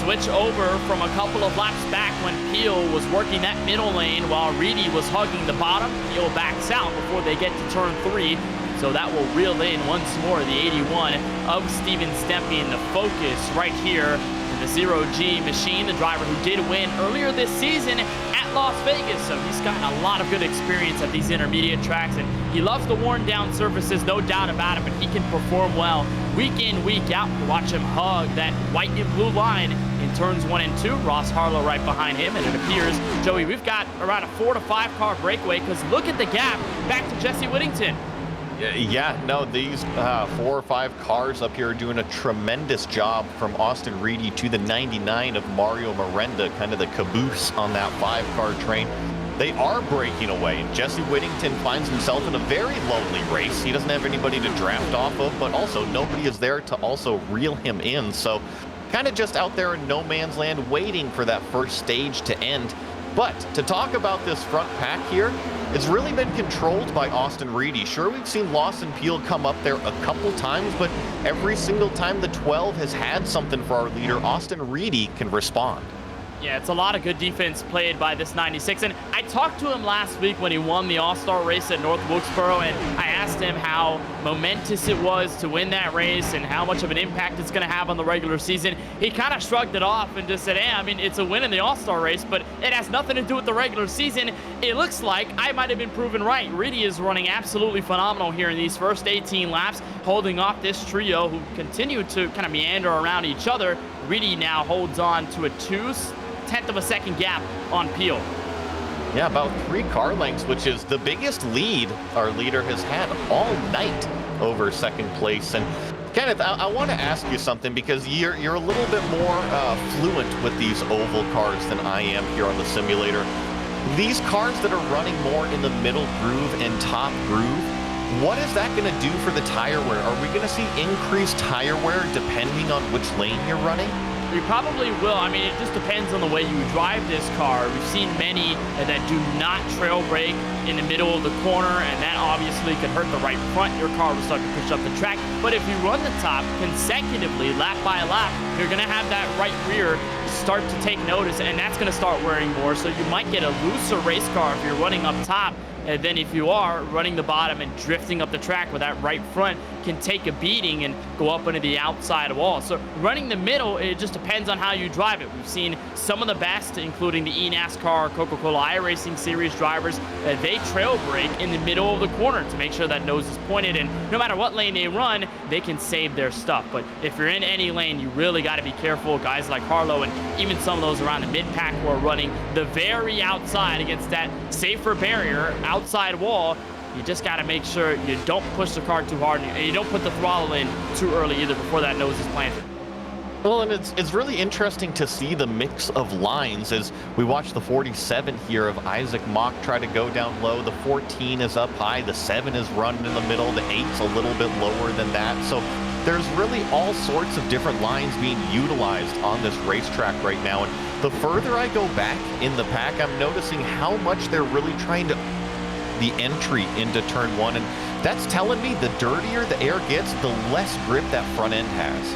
Switch over from a couple of laps back when Peel was working that middle lane while Reedy was hugging the bottom. Peel backs out before they get to turn 3. So that will reel in once more the 81 of Steven Stempien, the focus right here in the 0G machine, the driver who did win earlier this season at Las Vegas. So he's gotten a lot of good experience at these intermediate tracks, and he loves the worn down surfaces, no doubt about it, but he can perform well week in, week out. Watch him hug that white and blue line in turns 1 and 2. Ross Harlow right behind him, and it appears, Joey, we've got around a 4 to 5 car breakaway because look at the gap back to Jesse Whittington. Yeah, no, these 4 or 5 cars up here are doing a tremendous job from Austin Reedy to the 99 of Mario Miranda, kind of the caboose on that 5-car train. They are breaking away, and Jesse Whittington finds himself in a very lonely race. He doesn't have anybody to draft off of, but also nobody is there to also reel him in. So kind of just out there in no man's land waiting for that first stage to end. But to talk about this front pack here, it's really been controlled by Austin Reedy. Sure, we've seen Lawson Peel come up there a couple times, but every single time the 12 has had something for our leader, Austin Reedy can respond. Yeah, it's a lot of good defense played by this 96. And I talked to him last week when he won the All-Star race at North Wilkesboro, and I asked him how momentous it was to win that race and how much of an impact it's going to have on the regular season. He kind of shrugged it off and just said, hey, I mean, it's a win in the All-Star race, but it has nothing to do with the regular season. It looks like I might have been proven right. Reedy is running absolutely phenomenal here in these first 18 laps, holding off this trio who continue to kind of meander around each other. Reedy now holds on to a 0.2 of a second gap on Peel. Yeah, about 3 car lengths, which is the biggest lead our leader has had all night over second place. And Kenneth, I want to ask you something because you're a little bit more fluent with these oval cars than I am here on the simulator. These cars that are running more in the middle groove and top groove, what is that going to do for the tire wear? Are we going to see increased tire wear depending on which lane you're running? We probably will. I mean, it just depends on the way you drive this car. We've seen many that do not trail brake in the middle of the corner, and that obviously could hurt the right front. Your car will start to push up the track. But if you run the top consecutively, lap by lap, you're going to have that right rear start to take notice, and that's going to start wearing more. So you might get a looser race car if you're running up top. And then if you are running the bottom and drifting up the track with that right front can take a beating and go up into the outside wall. So running the middle, it just depends on how you drive it. We've seen some of the best, including the eNASCAR, Coca-Cola iRacing Series drivers, they trail brake in the middle of the corner to make sure that nose is pointed, and no matter what lane they run, they can save their stuff. But if you're in any lane, you really got to be careful. Guys like Harlow and even some of those around the mid-pack who are running the very outside against that safer barrier, outside wall, you just got to make sure you don't push the car too hard and you don't put the throttle in too early either before that nose is planted. Well, and it's really interesting to see the mix of lines as we watch the 47 here of Isaac Mock try to go down low. The 14 is up high. The 7 is running in the middle. The 8's a little bit lower than that. So there's really all sorts of different lines being utilized on this racetrack right now. And the further I go back in the pack, I'm noticing how much they're really trying to the entry into turn 1, and that's telling me the dirtier the air gets, the less grip that front end has.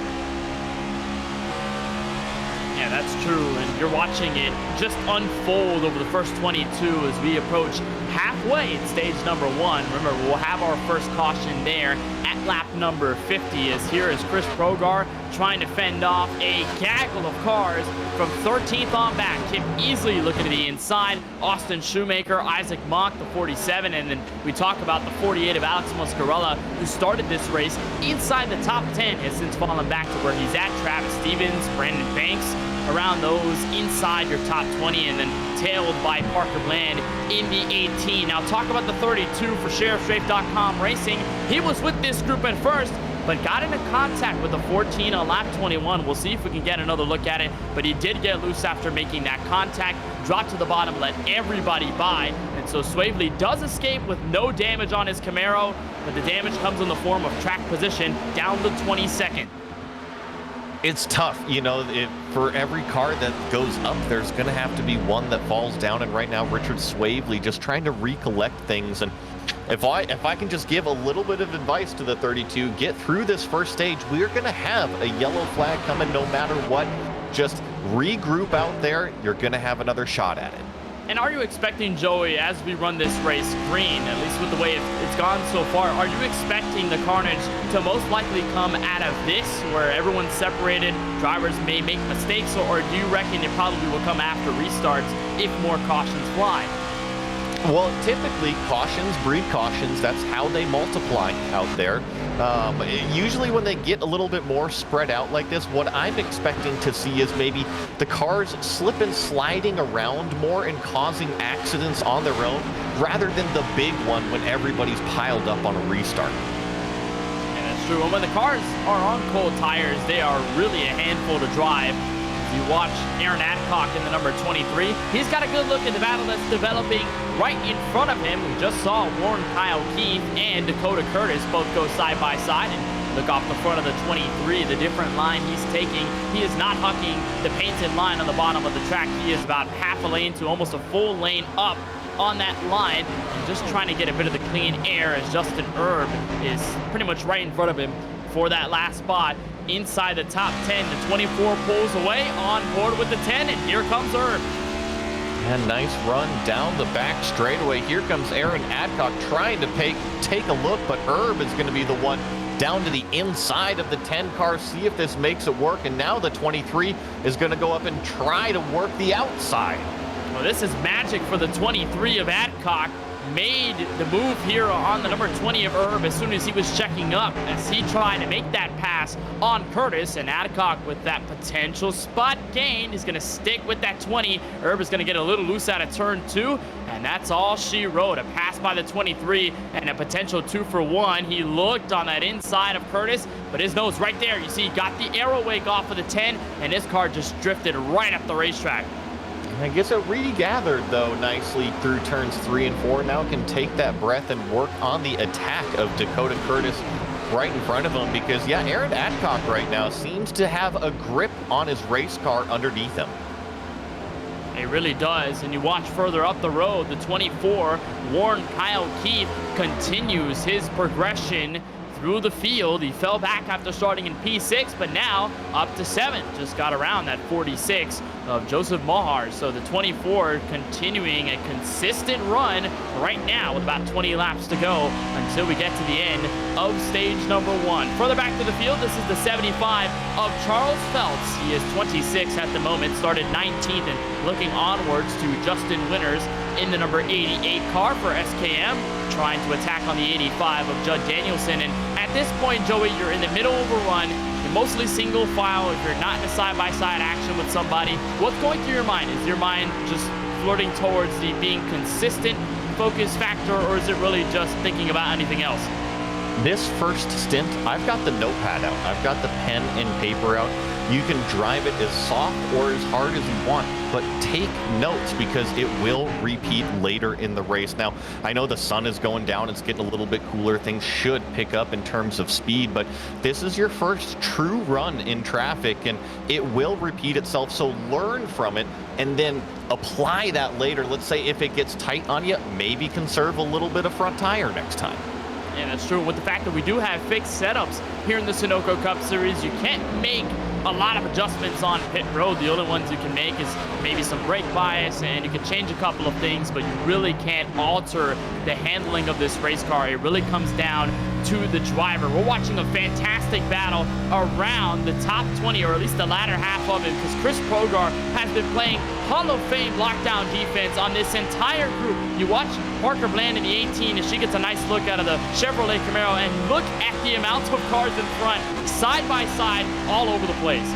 Yeah, that's true, and you're watching it just unfold over the first 22 as we approach halfway in stage number 1. Remember, we'll have our first caution there at lap number 50, as here is Chris Progar trying to fend off a gaggle of cars from 13th on back. Kip easily looking to the inside. Austin Shoemaker, Isaac Mock, the 47, and then we talk about the 48 of Alex Moscarella, who started this race inside the top 10, has since fallen back to where he's at. Travis Stevens, Brandon Banks, around those inside your top 20, and then tailed by Parker Bland in the 18. Now talk about the 32 for SheriffStrafe.com Racing. He was with this group at first, but got into contact with the 14 on lap 21. We'll see if we can get another look at it, but he did get loose after making that contact, dropped to the bottom, let everybody by, and so Swavely does escape with no damage on his Camaro, but the damage comes in the form of track position down to 22nd. It's tough, you know, for every car that goes up, there's going to have to be one that falls down. And right now, Richard Swavely just trying to recollect things. And if I can just give a little bit of advice to the 32, get through this first stage, we're going to have a yellow flag coming no matter what. Just regroup out there. You're going to have another shot at it. And are you expecting, Joey, as we run this race green, at least with the way it's gone so far, are you expecting the carnage to most likely come out of this, where everyone's separated, drivers may make mistakes, or do you reckon it probably will come after restarts if more cautions fly? Well, typically, cautions breed cautions. That's how they multiply out there. Usually when they get a little bit more spread out like this, what I'm expecting to see is maybe the cars slip and sliding around more and causing accidents on their own, rather than the big one when everybody's piled up on a restart. And that's true. And when the cars are on cold tires, they are really a handful to drive. You watch Aaron Adcock in the number 23. He's got a good look at the battle that's developing right in front of him. We just saw Warren Kyle Keith and Dakota Curtis both go side by side, and look off the front of the 23, the different line he's taking. He is not hucking the painted line on the bottom of the track. He is about half a lane to almost a full lane up on that line, and just trying to get a bit of the clean air as Justin Erb is pretty much right in front of him for that last spot. Inside the top 10, the 24 pulls away, on board with the 10, and here comes Erb. And nice run down the back straightaway. Here comes Aaron Adcock trying to take a look, but Erb is going to be the one down to the inside of the 10 car, see if this makes it work. And now the 23 is going to go up and try to work the outside. Well, this is magic for the 23 of Adcock. Made the move here on the number 20 of Erb as soon as he was checking up, as he tried to make that pass on Curtis, and Adcock with that potential spot gain is going to stick with that 20. Erb is going to get a little loose out of turn 2, and that's all she wrote. A pass by the 23 and a potential 2 for 1. He looked on that inside of Curtis, but his nose right there. You see, he got the arrow wake off of the 10, and his car just drifted right up the racetrack. I guess it regathered, though, nicely through turns 3 and 4. Now can take that breath and work on the attack of Dakota Curtis right in front of him, because, yeah, Aaron Adcock right now seems to have a grip on his race car underneath him. It really does. And you watch further up the road, the 24, Warren Kyle Keith, continues his progression through the field. He fell back after starting in P6, but now up to 7. Just got around that 46 of Joseph Mohar. So the 24 continuing a consistent run right now with about 20 laps to go until we get to the end of stage number 1. Further back to the field, this is the 75 of Charles Phelps. He is 26 at the moment, started 19th, and looking onwards to Justin Winters in the number 88 car for SKM, trying to attack on the 85 of Judd Danielson. And at this point, Joey, you're in the middle of a run. You're mostly single file. If you're not in a side-by-side action with somebody, what's going through your mind? Is your mind just flirting towards the being consistent focus factor, or is it really just thinking about anything else? This first stint, I've got the notepad out. I've got the pen and paper out. You can drive it as soft or as hard as you want, but take notes, because it will repeat later in the race. Now, I know the sun is going down. It's getting a little bit cooler. Things should pick up in terms of speed, but this is your first true run in traffic, and it will repeat itself. So learn from it and then apply that later. Let's say if it gets tight on you, maybe conserve a little bit of front tire next time. Yeah, that's true. With the fact that we do have fixed setups here in the Sunoco Cup Series, you can't make a lot of adjustments on pit road. The only ones you can make is maybe some brake bias, and you can change a couple of things, but you really can't alter the handling of this race car. It really comes down to the driver. We're watching a fantastic battle around the top 20, or at least the latter half of it, because Chris Progar has been playing Hall of Fame lockdown defense on this entire group. You watch Parker Bland in the 18 as she gets a nice look out of the Chevrolet Camaro, and look at the amount of cars in front, side by side, all over the place.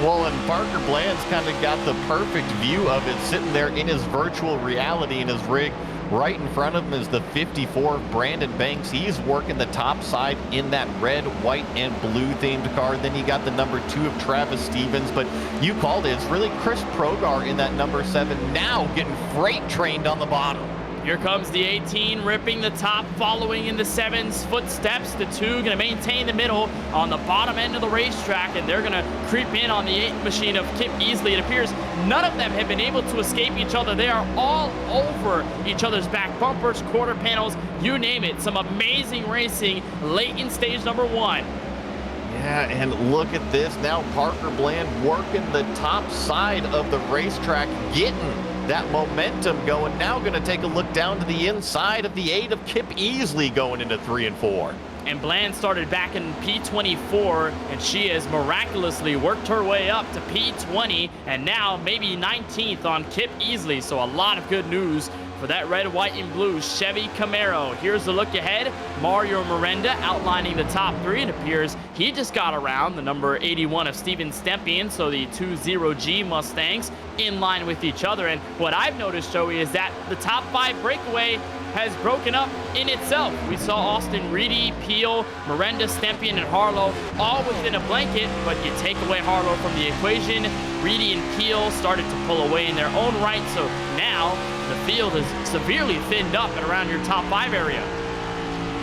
Well, and Parker Bland's kind of got the perfect view of it, sitting there in his virtual reality in his rig. Right in front of him is the 54 of Brandon Banks. He's working the top side in that red, white, and blue themed car. Then you got the number 2 of Travis Stevens, but you called it. It's really Chris Progar in that number 7, now getting freight trained on the bottom. Here comes the 18 ripping the top, following in the 7's footsteps. The 2 going to maintain the middle on the bottom end of the racetrack, and they're going to creep in on the 8 machine of Kip Easley. It appears none of them have been able to escape each other. They are all over each other's back bumpers, quarter panels, you name it. Some amazing racing late in stage number 1. Yeah, and look at this. Now Parker Bland working the top side of the racetrack, getting that momentum going. Now going to take a look down to the inside of the 8 of Kip Easley going into 3 and 4. And Bland started back in P24, and she has miraculously worked her way up to P20, and now maybe 19th on Kip Easley. So a lot of good news for that red, white, and blue Chevy Camaro. Here's the look ahead. Mario Miranda outlining the top 3. It appears he just got around the number 81 of Steven Stempian, so the 20G Mustangs in line with each other. And what I've noticed, Joey, is that the top 5 breakaway has broken up in itself. We saw Austin Reedy, Peel, Miranda, Stempian, and Harlow all within a blanket, but you take away Harlow from the equation. Reedy and Peel started to pull away in their own right, so now the field is severely thinned up and around your top 5 area.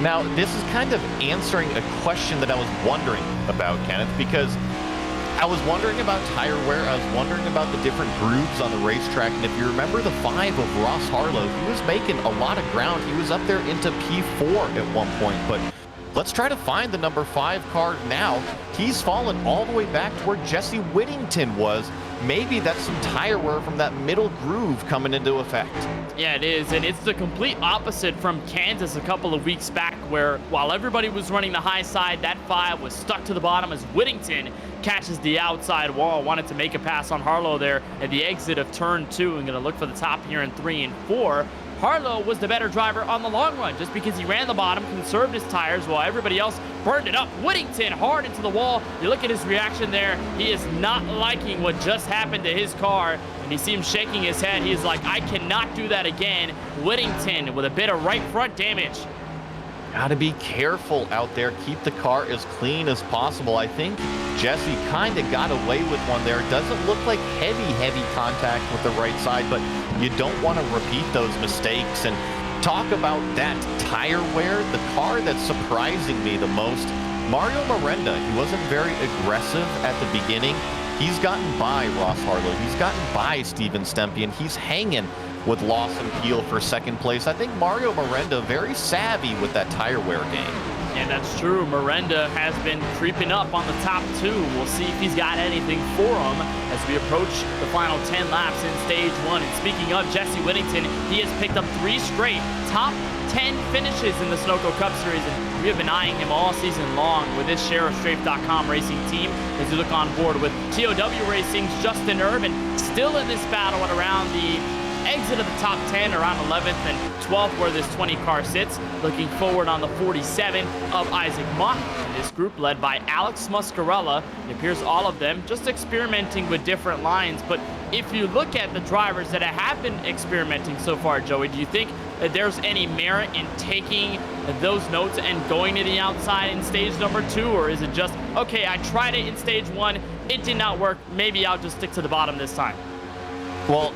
Now, this is kind of answering a question that I was wondering about, Kenneth, because I was wondering about tire wear. I was wondering about the different grooves on the racetrack. And if you remember the 5 of Ross Harlow, he was making a lot of ground. He was up there into P4 at one point. But let's try to find the number 5 car now. He's fallen all the way back to where Jesse Whittington was. Maybe that's some tire wear from that middle groove coming into effect. Yeah, it is, and it's the complete opposite from Kansas a couple of weeks back, where while everybody was running the high side, that 5 was stuck to the bottom as Whittington catches the outside wall. Wanted to make a pass on Harlow there at the exit of turn 2, and going to look for the top here in 3 and 4. Harlow was the better driver on the long run just because he ran the bottom, conserved his tires while everybody else burned it up. Whittington hard into the wall. You look at his reaction there. He is not liking what just happened to his car, and you see him shaking his head. He's like, I cannot do that again. Whittington with a bit of right front damage. Gotta be careful out there. Keep the car as clean as possible. I think Jesse kind of got away with one there. It doesn't look like heavy contact with the right side, but you don't want to repeat those mistakes. And talk about that tire wear, the car that's surprising me the most, Mario Miranda. He wasn't very aggressive at the beginning. He's gotten by Ross Harlow. He's gotten by Steven Stempian. He's hanging with Lawson Peel for second place. I think Mario Miranda very savvy with that tire wear game. And that's true. Miranda has been creeping up on the top 2. We'll see if he's got anything for him as we approach the final 10 laps in stage 1. And speaking of Jesse Whittington, he has picked up 3 straight top 10 finishes in the Sunoco Cup Series, and we have been eyeing him all season long with this SheriffStrafe.com racing team as we look on board with TOW Racing's Justin Irvin still in this battle at around the exit of the top 10, around 11th and 12th where this 20 car sits. Looking forward on the 47 of Isaac Mott. And this group led by Alex Muscarella. It appears all of them just experimenting with different lines. But if you look at the drivers that have been experimenting so far, Joey, do you think that there's any merit in taking those notes and going to the outside in stage number 2? Or is it just, okay, I tried it in stage 1, it did not work, maybe I'll just stick to the bottom this time? Well,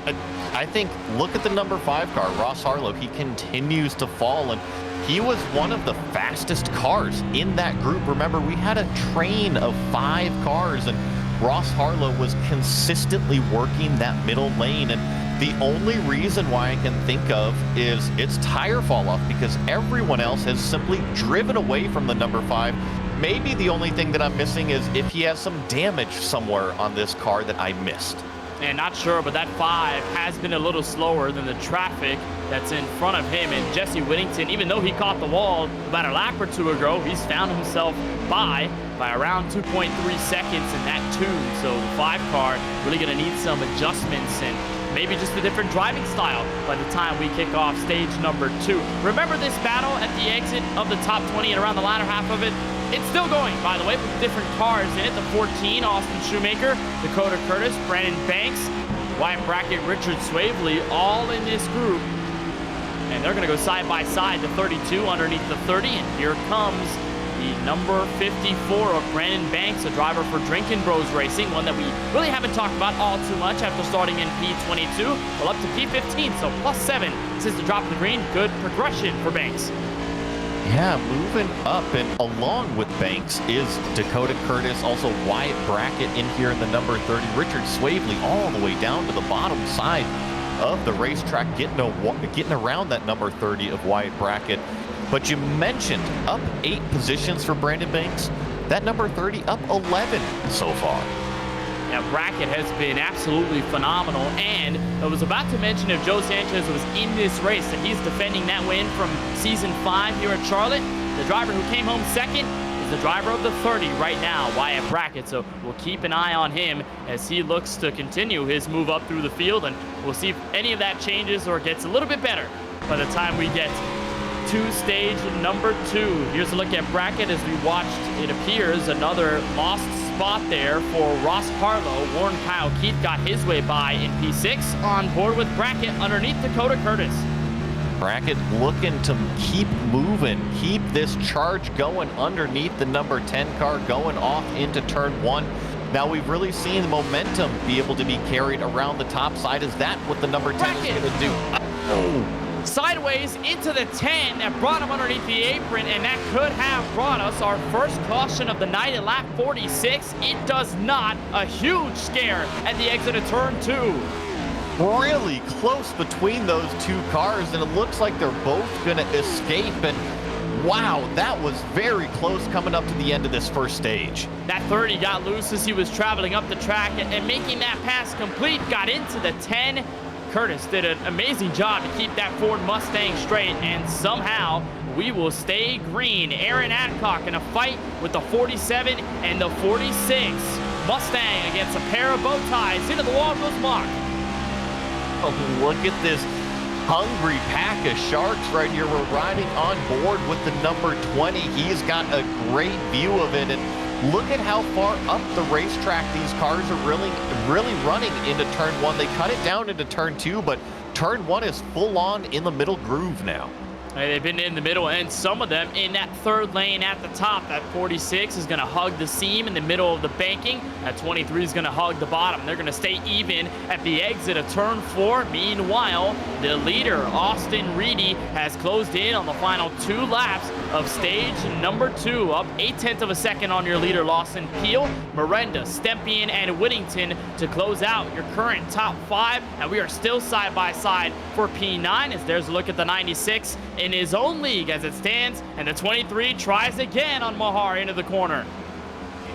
I think, look at the number 5 car, Ross Harlow. He continues to fall, and he was one of the fastest cars in that group. Remember, we had a train of 5 cars, and Ross Harlow was consistently working that middle lane. And the only reason why I can think of is it's tire fall off, because everyone else has simply driven away from the number 5. Maybe the only thing that I'm missing is if he has some damage somewhere on this car that I missed. And not sure, but that 5 has been a little slower than the traffic that's in front of him. And Jesse Whittington, even though he caught the wall about a lap or 2 ago, he's found himself by around 2.3 seconds in that tune. So the 5 car really going to need some adjustments and maybe just a different driving style by the time we kick off stage number 2. Remember this battle at the exit of the top 20 and around the latter half of it? It's still going, by the way, with different cars in it. The 14, Austin Shoemaker, Dakota Curtis, Brandon Banks, Wyatt Brackett, Richard Swavely, all in this group. And they're going to go side by side, the 32 underneath the 30. And here comes the number 54 of Brandon Banks, a driver for Drinkin' Bros Racing, one that we really haven't talked about all too much after starting in P22. Well, up to P15, so +7 since the drop of the green. Good progression for Banks. Yeah, moving up, and along with Banks is Dakota Curtis, also Wyatt Brackett in here in the number 30. Richard Swavely all the way down to the bottom side of the racetrack, getting around that number 30 of Wyatt Brackett. But you mentioned up 8 positions for Brandon Banks. That number 30 up 11 so far. Yeah, Brackett has been absolutely phenomenal, and I was about to mention if Joe Sanchez was in this race and he's defending that win from season 5 here at Charlotte. The driver who came home second is the driver of the 30 right now, Wyatt Brackett, so we'll keep an eye on him as he looks to continue his move up through the field, and we'll see if any of that changes or gets a little bit better by the time we get to stage number 2. Here's a look at Brackett as we watched, it appears, another lost spot there for Ross Harlow. Warren Kyle Keith got his way by in P6 on board with Brackett underneath Dakota Curtis. Brackett looking to keep moving, keep this charge going underneath the number 10 car, going off into turn 1. Now we've really seen the momentum be able to be carried around the top side. Is that what the number 10 Brackett is going to do? Oh. Sideways into the 10 that brought him underneath the apron, and that could have brought us our first caution of the night at lap 46. It does not. A huge scare at the exit of turn 2. Really close between those 2 cars, and it looks like they're both going to escape. And wow, that was very close coming up to the end of this first stage. That 30 got loose as he was traveling up the track, and making that pass complete, got into the 10. Curtis did an amazing job to keep that Ford Mustang straight, and somehow we will stay green. Aaron Adcock in a fight with the 47 and the 46. Mustang against a pair of bow ties. Into the wall goes Mark. Oh, look at this hungry pack of sharks right here. We're riding on board with the number 20. He's got a great view of it, and look at how far up the racetrack these cars are really running into turn 1. They cut it down into turn 2, but turn 1 is full on in the middle groove now. They've been in the middle, and some of them in that 3rd lane at the top. That 46 is going to hug the seam in the middle of the banking. That 23 is going to hug the bottom. They're going to stay even at the exit of turn 4. Meanwhile, the leader, Austin Reedy, has closed in on the final 2 laps of stage number 2. Up 0.8 of a second on your leader, Lawson Peel, Miranda, Stempien, and Whittington to close out your current top 5. And we are still side by side for P9 as there's a look at the 96 in his own league as it stands, and the 23 tries again on Mahar into the corner.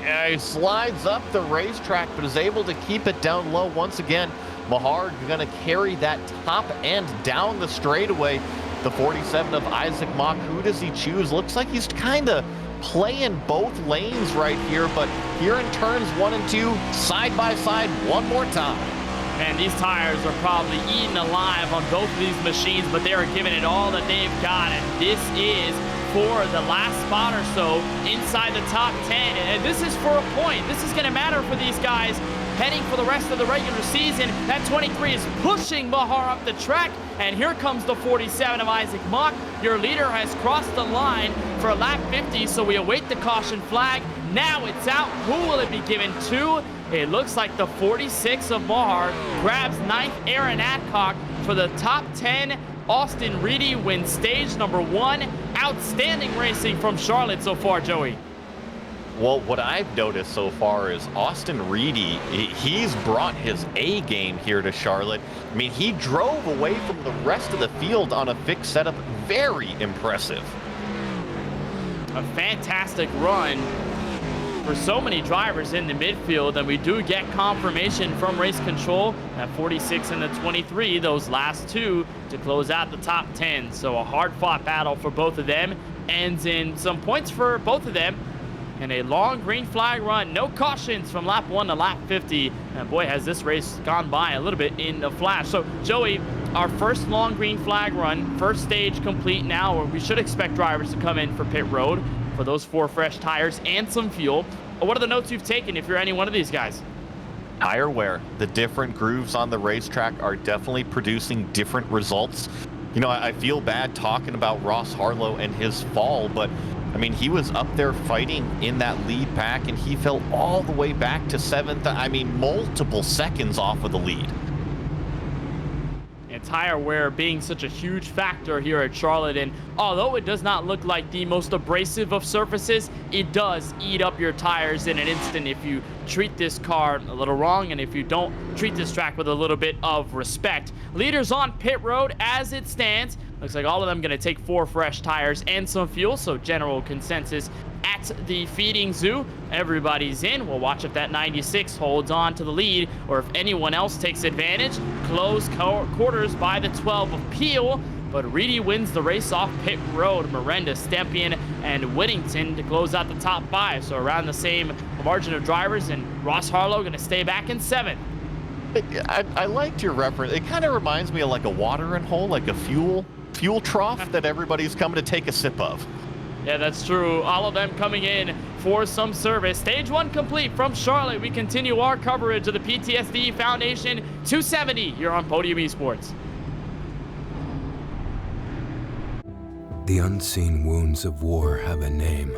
Yeah, he slides up the racetrack, but is able to keep it down low once again. Mahar going to carry that top end down the straightaway. The 47 of Isaac Mock, who does he choose? Looks like he's kind of playing both lanes right here, but here in turns 1 and 2, side by side one more time. Man, these tires are probably eaten alive on both of these machines, but they are giving it all that they've got, and this is for the last spot or so inside the top 10, and this is for a point. This is going to matter for these guys heading for the rest of the regular season. That 23 is pushing Mahar up the track, and here comes the 47 of Isaac Mock. Your leader has crossed the line for lap 50, so we await the caution flag. Now it's out. Who will it be given to? It looks like the 46 of Mahar grabs 9th Aaron Adcock for the top 10. Austin Reedy wins stage number 1. Outstanding racing from Charlotte so far, Joey. Well, what I've noticed so far is Austin Reedy, he's brought his A game here to Charlotte. I mean, he drove away from the rest of the field on a fixed setup. Very impressive. A fantastic run for so many drivers in the midfield, and we do get confirmation from race control at 46 and the 23, those last 2 to close out the top 10. So a hard-fought battle for both of them, ends in some points for both of them, and a long green flag run. No cautions from lap 1 to lap 50, and boy, has this race gone by a little bit in a flash. So Joey, our first long green flag run, first stage complete now, where we should expect drivers to come in for pit road for those 4 fresh tires and some fuel. What are the notes you've taken if you're any one of these guys? Tire wear. The different grooves on the racetrack are definitely producing different results. You know, I feel bad talking about Ross Harlow and his fall, but I mean, he was up there fighting in that lead pack, and he fell all the way back to 7th. I mean, multiple seconds off of the lead. And tire wear being such a huge factor here at Charlotte, and although it does not look like the most abrasive of surfaces, it does eat up your tires in an instant if you treat this car a little wrong and if you don't treat this track with a little bit of respect. Leaders on pit road as it stands. Looks like all of them going to take 4 fresh tires and some fuel, so general consensus at the feeding zoo. Everybody's in. We'll watch if that 96 holds on to the lead or if anyone else takes advantage. Close quarters by the 12 of Peel, but Reedy wins the race off pit road. Miranda, Stempian, and Whittington to close out the top 5, so around the same margin of drivers, and Ross Harlow going to stay back in 7th. I liked your reference. It kind of reminds me of like a watering hole, like a fuel trough that everybody's coming to take a sip of. Yeah, that's true. All of them coming in for some service. Stage 1 complete from Charlotte. We continue our coverage of the PTSD Foundation 270 here on Podium Esports. The unseen wounds of war have a name: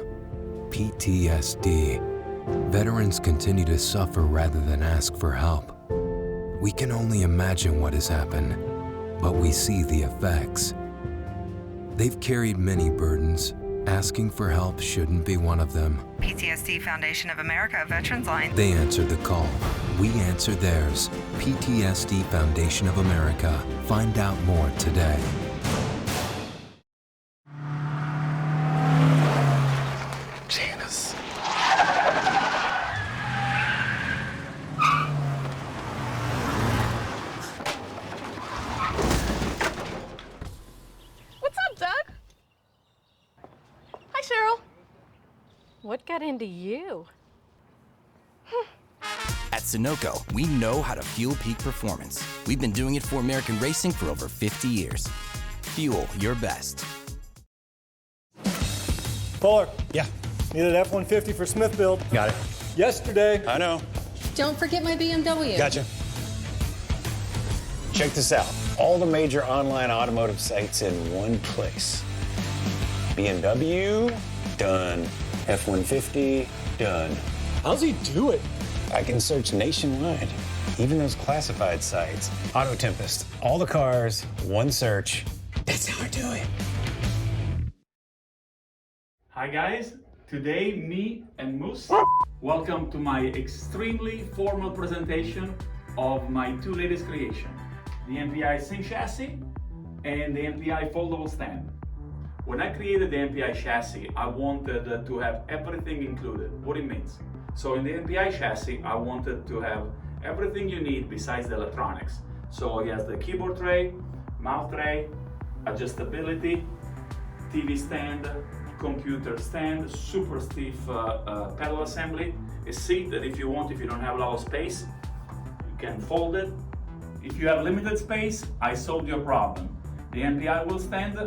PTSD. Veterans continue to suffer rather than ask for help. We can only imagine what has happened, but we see the effects. They've carried many burdens. Asking for help shouldn't be one of them. PTSD Foundation of America Veterans Line. They answered the call. We answer theirs. PTSD Foundation of America. Find out more today. Janice. What's up, Doug? Hi, Cheryl. What got into you? At Sunoco, we know how to fuel peak performance. We've been doing it for American racing for over 50 years. Fuel your best. Fuller. Yeah. Needed F-150 for Smith build. Got it. Yesterday. I know. Don't forget my BMW. Gotcha. Check this out. All the major online automotive sites in one place. BMW, done. F-150, done. How's he do it? I can search nationwide, even those classified sites. Auto Tempest, all the cars, one search. That's how I do it. Hi guys, today me and Moose welcome to my extremely formal presentation of my 2 latest creations, the MPI Sync Chassis and the MPI Foldable Stand. When I created the MPI chassis, I wanted to have everything included. What it means. So in the MPI chassis, I wanted to have everything you need besides the electronics. So it has the keyboard tray, mouse tray, adjustability, TV stand, computer stand, super stiff pedal assembly, a seat that if you want, if you don't have a lot of space, you can fold it. If you have limited space, I solved your problem. The MPI wheel stand,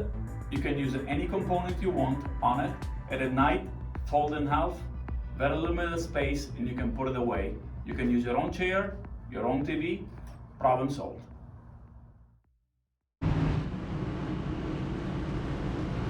you can use any component you want on it, and at night, fold in half, very limited space, and you can put it away. You can use your own chair, your own TV, problem solved.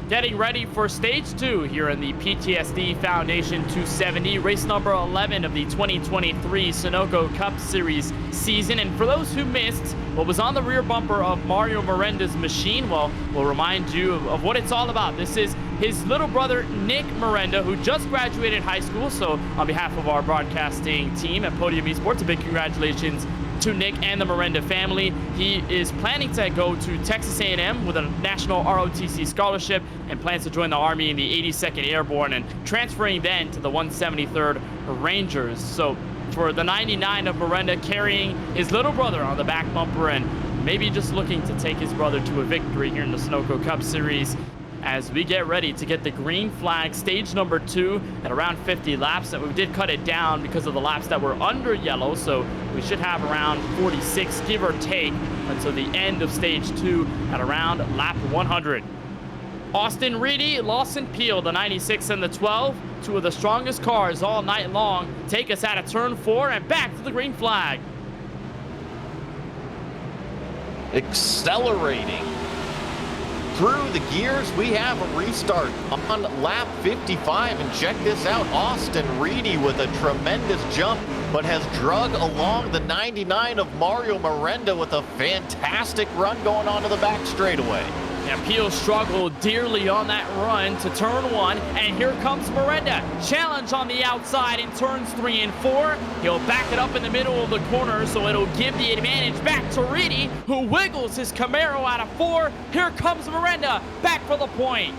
Getting ready for stage 2 here in the PTSD Foundation 270, race number 11 of the 2023 Sunoco Cup Series season. And for those who missed what was on the rear bumper of Mario Miranda's machine, well, we'll remind you of what it's all about. This is his little brother, Nick Miranda, who just graduated high school. So on behalf of our broadcasting team at Podium Esports, a big congratulations to Nick and the Miranda family. He is planning to go to Texas A&M with a national ROTC scholarship and plans to join the Army in the 82nd Airborne and transferring then to the 173rd Rangers. So for the 99 of Miranda carrying his little brother on the back bumper and maybe just looking to take his brother to a victory here in the Sunoco Cup Series as we get ready to get the green flag, stage number 2 at around 50 laps. And we did cut it down because of the laps that were under yellow, so we should have around 46, give or take, until the end of stage 2 at around lap 100. Austin Reedy, Lawson Peel, the 96 and the 12, 2 of the strongest cars all night long, take us out of turn 4 and back to the green flag. Accelerating through the gears. We have a restart on lap 55, and check this out. Austin Reedy with a tremendous jump, but has drug along the 99 of Mario Miranda with a fantastic run going on to the back straightaway. And Peel struggled dearly on that run to turn 1, and here comes Miranda. Challenge on the outside in turns 3 and 4. He'll back it up in the middle of the corner, so it'll give the advantage back to Reedy, who wiggles his Camaro out of 4. Here comes Miranda, back for the point.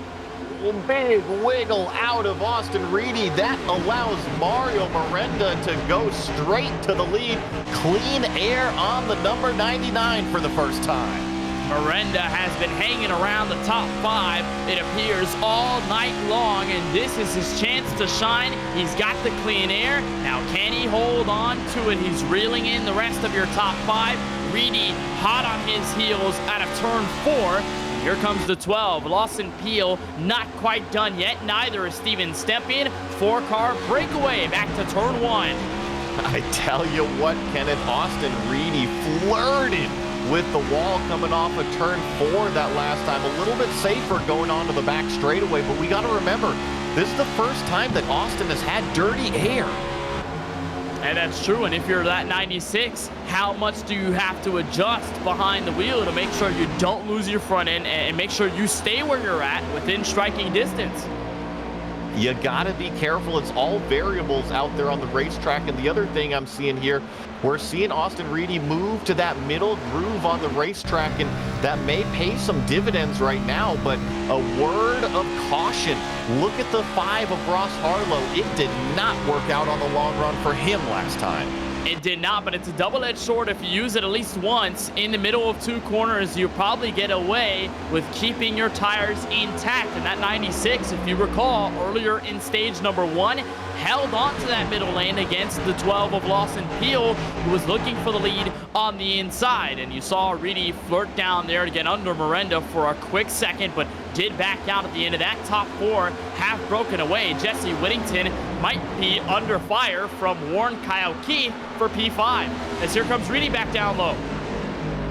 Big wiggle out of Austin Reedy. That allows Mario Miranda to go straight to the lead. Clean air on the number 99 for the first time. Miranda has been hanging around the top 5, it appears, all night long, and this is his chance to shine. He's got the clean air. Now, can he hold on to it? He's reeling in the rest of your top 5. Reedy hot on his heels out of turn 4. Here comes the 12. Lawson Peel not quite done yet. Neither is Steven Stepien. 4-car breakaway back to turn 1. I tell you what, Kenneth, Austin Reedy flirted with the wall coming off of turn 4 that last time. A little bit safer going on to the back straightaway, but we got to remember, this is the first time that Austin has had dirty air. And that's true, and if you're that 96, how much do you have to adjust behind the wheel to make sure you don't lose your front end and make sure you stay where you're at within striking distance? You gotta be careful. It's all variables out there on the racetrack. And the other thing I'm seeing here, we're seeing Austin Reedy move to that middle groove on the racetrack, and that may pay some dividends right now, but a word of caution. Look at the 5 of Ross Harlow. It did not work out on the long run for him last time. It did not, but it's a double-edged sword. If you use it at least once in the middle of 2 corners, you probably get away with keeping your tires intact. And that 96, if you recall, earlier in stage number 1, held on to that middle lane against the 12 of Lawson Peel, who was looking for the lead on the inside. And you saw Reedy flirt down there to get under Miranda for a quick second, but did back out at the end of that top 4, half broken away. Jesse Whittington might be under fire from Warren Kyle Keith for P5. As here comes Reedy back down low.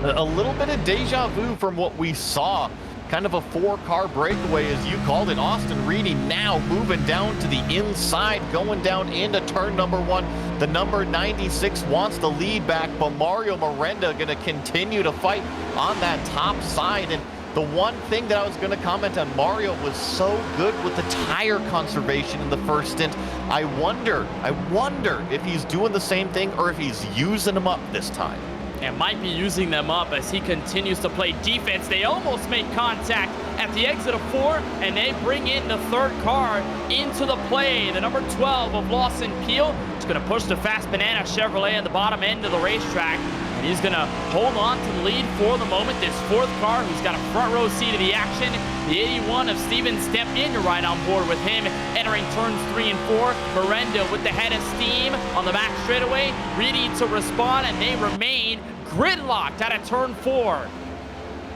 A little bit of deja vu from what we saw. Kind of a 4-car breakaway, as you called it. Austin Reedy now moving down to the inside, going down into turn number 1. The number 96 wants the lead back, but Mario Miranda going to continue to fight on that top side. And the one thing that I was going to comment on, Mario was so good with the tire conservation in the first stint. I wonder if he's doing the same thing or if he's using them up this time. And might be using them up as he continues to play defense. They almost make contact at the exit of 4, and they bring in the 3rd car into the play. The number 12 of Lawson Peel is going to push the Fast Banana Chevrolet on the bottom end of the racetrack. And he's going to hold on to the lead for the moment. This 4th car, who's got a front row seat of the action, the 81 of Steven Stepien, you're right on board with him, entering turns 3 and 4. Miranda with the head of steam on the back straightaway, ready to respond, and they remain gridlocked out of turn 4.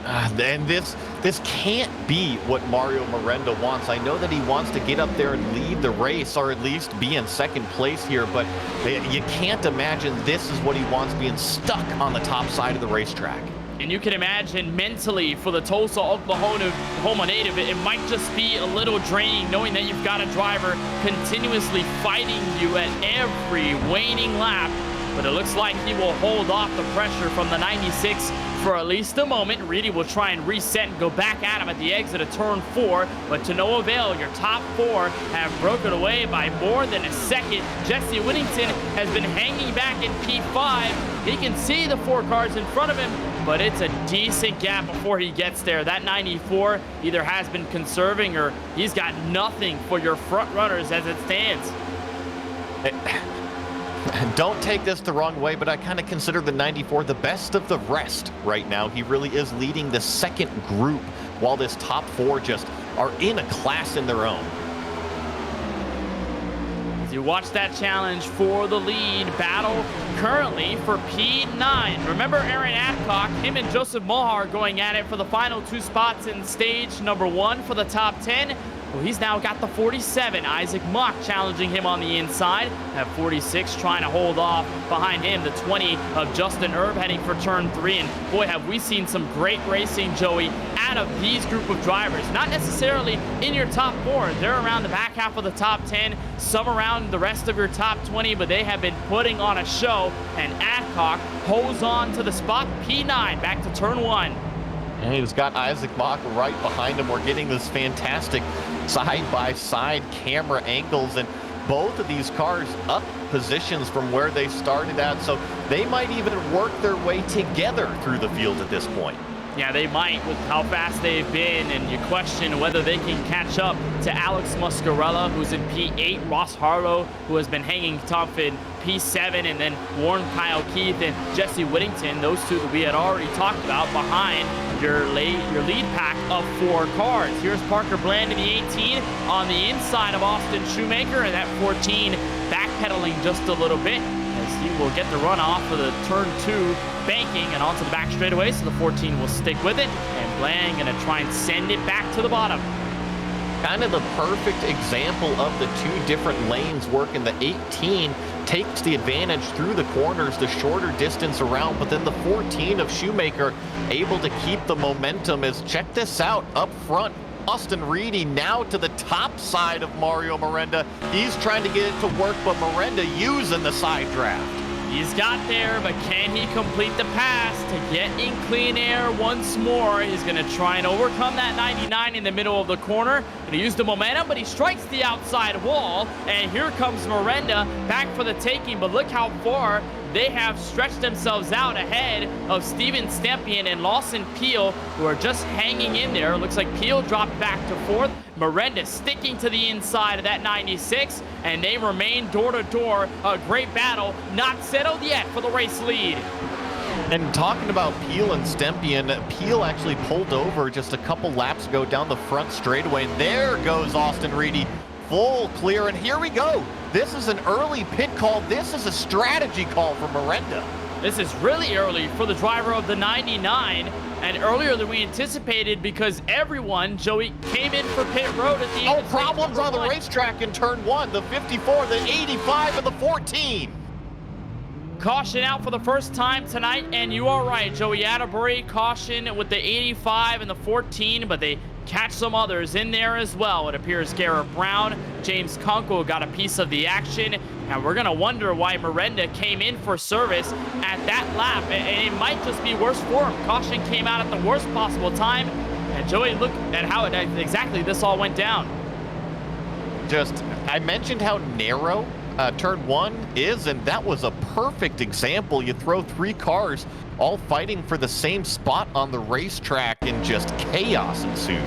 And this can't be what Mario Miranda wants. I know that he wants to get up there and lead the race, or at least be in 2nd place here, but you can't imagine this is what he wants, being stuck on the top side of the racetrack. And you can imagine mentally for the Tulsa, Oklahoma native, it might just be a little draining knowing that you've got a driver continuously fighting you at every waning lap. But it looks like he will hold off the pressure from the 96 for at least a moment. Reedy will try and reset and go back at him at the exit of turn 4, but to no avail. Your top 4 have broken away by more than a second. Jesse Whittington has been hanging back in P5. He can see the 4 cars in front of him, but it's a decent gap before he gets there. That 94 either has been conserving or he's got nothing for your front runners as it stands. Don't take this the wrong way, but I kind of consider the 94 the best of the rest right now. He really is leading the 2nd group, while this top 4 just are in a class in their own. As you watch that challenge for the lead battle currently for P9. Remember Aaron Adcock, him and Joseph Mohar going at it for the final 2 spots in stage number 1 for the top 10. Well, he's now got the 47. Isaac Mock challenging him on the inside. At 46, trying to hold off behind him. The 20 of Justin Erb heading for turn 3. And boy, have we seen some great racing, Joey, out of these group of drivers. Not necessarily in your top 4. They're around the back half of the top 10. Some around the rest of your top 20, but they have been putting on a show. And Adcock holds on to the spot. P9 back to turn 1. And he's got Isaac Mock right behind him. We're getting this fantastic side-by-side camera angles, and both of these cars up positions from where they started at, so they might even work their way together through the field at this point. Yeah, they might with how fast they've been, and you question whether they can catch up to Alex Muscarella, who's in P8, Ross Harlow, who has been hanging tough in P7, and then Warren Kyle Keith and Jesse Whittington, those two that we had already talked about behind your lead pack of 4 cars. Here's Parker Bland in the 18 on the inside of Austin Shoemaker, and that 14 backpedaling just a little bit as he will get the runoff for the turn 2 banking and onto the back straightaway, so the 14 will stick with it, and Bland gonna try and send it back to the bottom. Kind of the perfect example of the 2 different lanes working. The 18 takes the advantage through the corners, the shorter distance around, but then the 14 of Shoemaker able to keep the momentum. As check this out up front, Austin Reedy now to the top side of Mario Miranda. He's trying to get it to work, but Miranda using the side draft. He's got there, but can he complete the pass to get in clean air once more? He's going to try and overcome that 99 in the middle of the corner. Going to use the momentum, but he strikes the outside wall. And here comes Miranda back for the taking, but look how far they have stretched themselves out ahead of Steven Stempian and Lawson Peel, who are just hanging in there. It looks like Peel dropped back to 4th. Miranda sticking to the inside of that 96, and they remain door to door. A great battle, not settled yet for the race lead. And talking about Peel and Stempian, Peel actually pulled over just a couple laps ago down the front straightaway. There goes Austin Reedy, full clear, and here we go. This is an early pit call. This is a strategy call for Miranda. This is really early for the driver of the 99, and earlier than we anticipated because everyone, Joey, came in for pit road at the end. Problems on the racetrack in turn 1. The 54, the 85, and the 14. Caution out for the first time tonight, and you are right, Joey Atterbury. Caution with the 85 and the 14, but they catch some others in there as well. It appears Garrett Brown, James Kunkel got a piece of the action, and we're gonna wonder why Miranda came in for service at that lap, and it might just be worse for him. Caution came out at the worst possible time, and Joey, look at how exactly this all went down. I mentioned how narrow turn 1 is, and that was a perfect example. You throw 3 cars all fighting for the same spot on the racetrack, and just chaos ensued.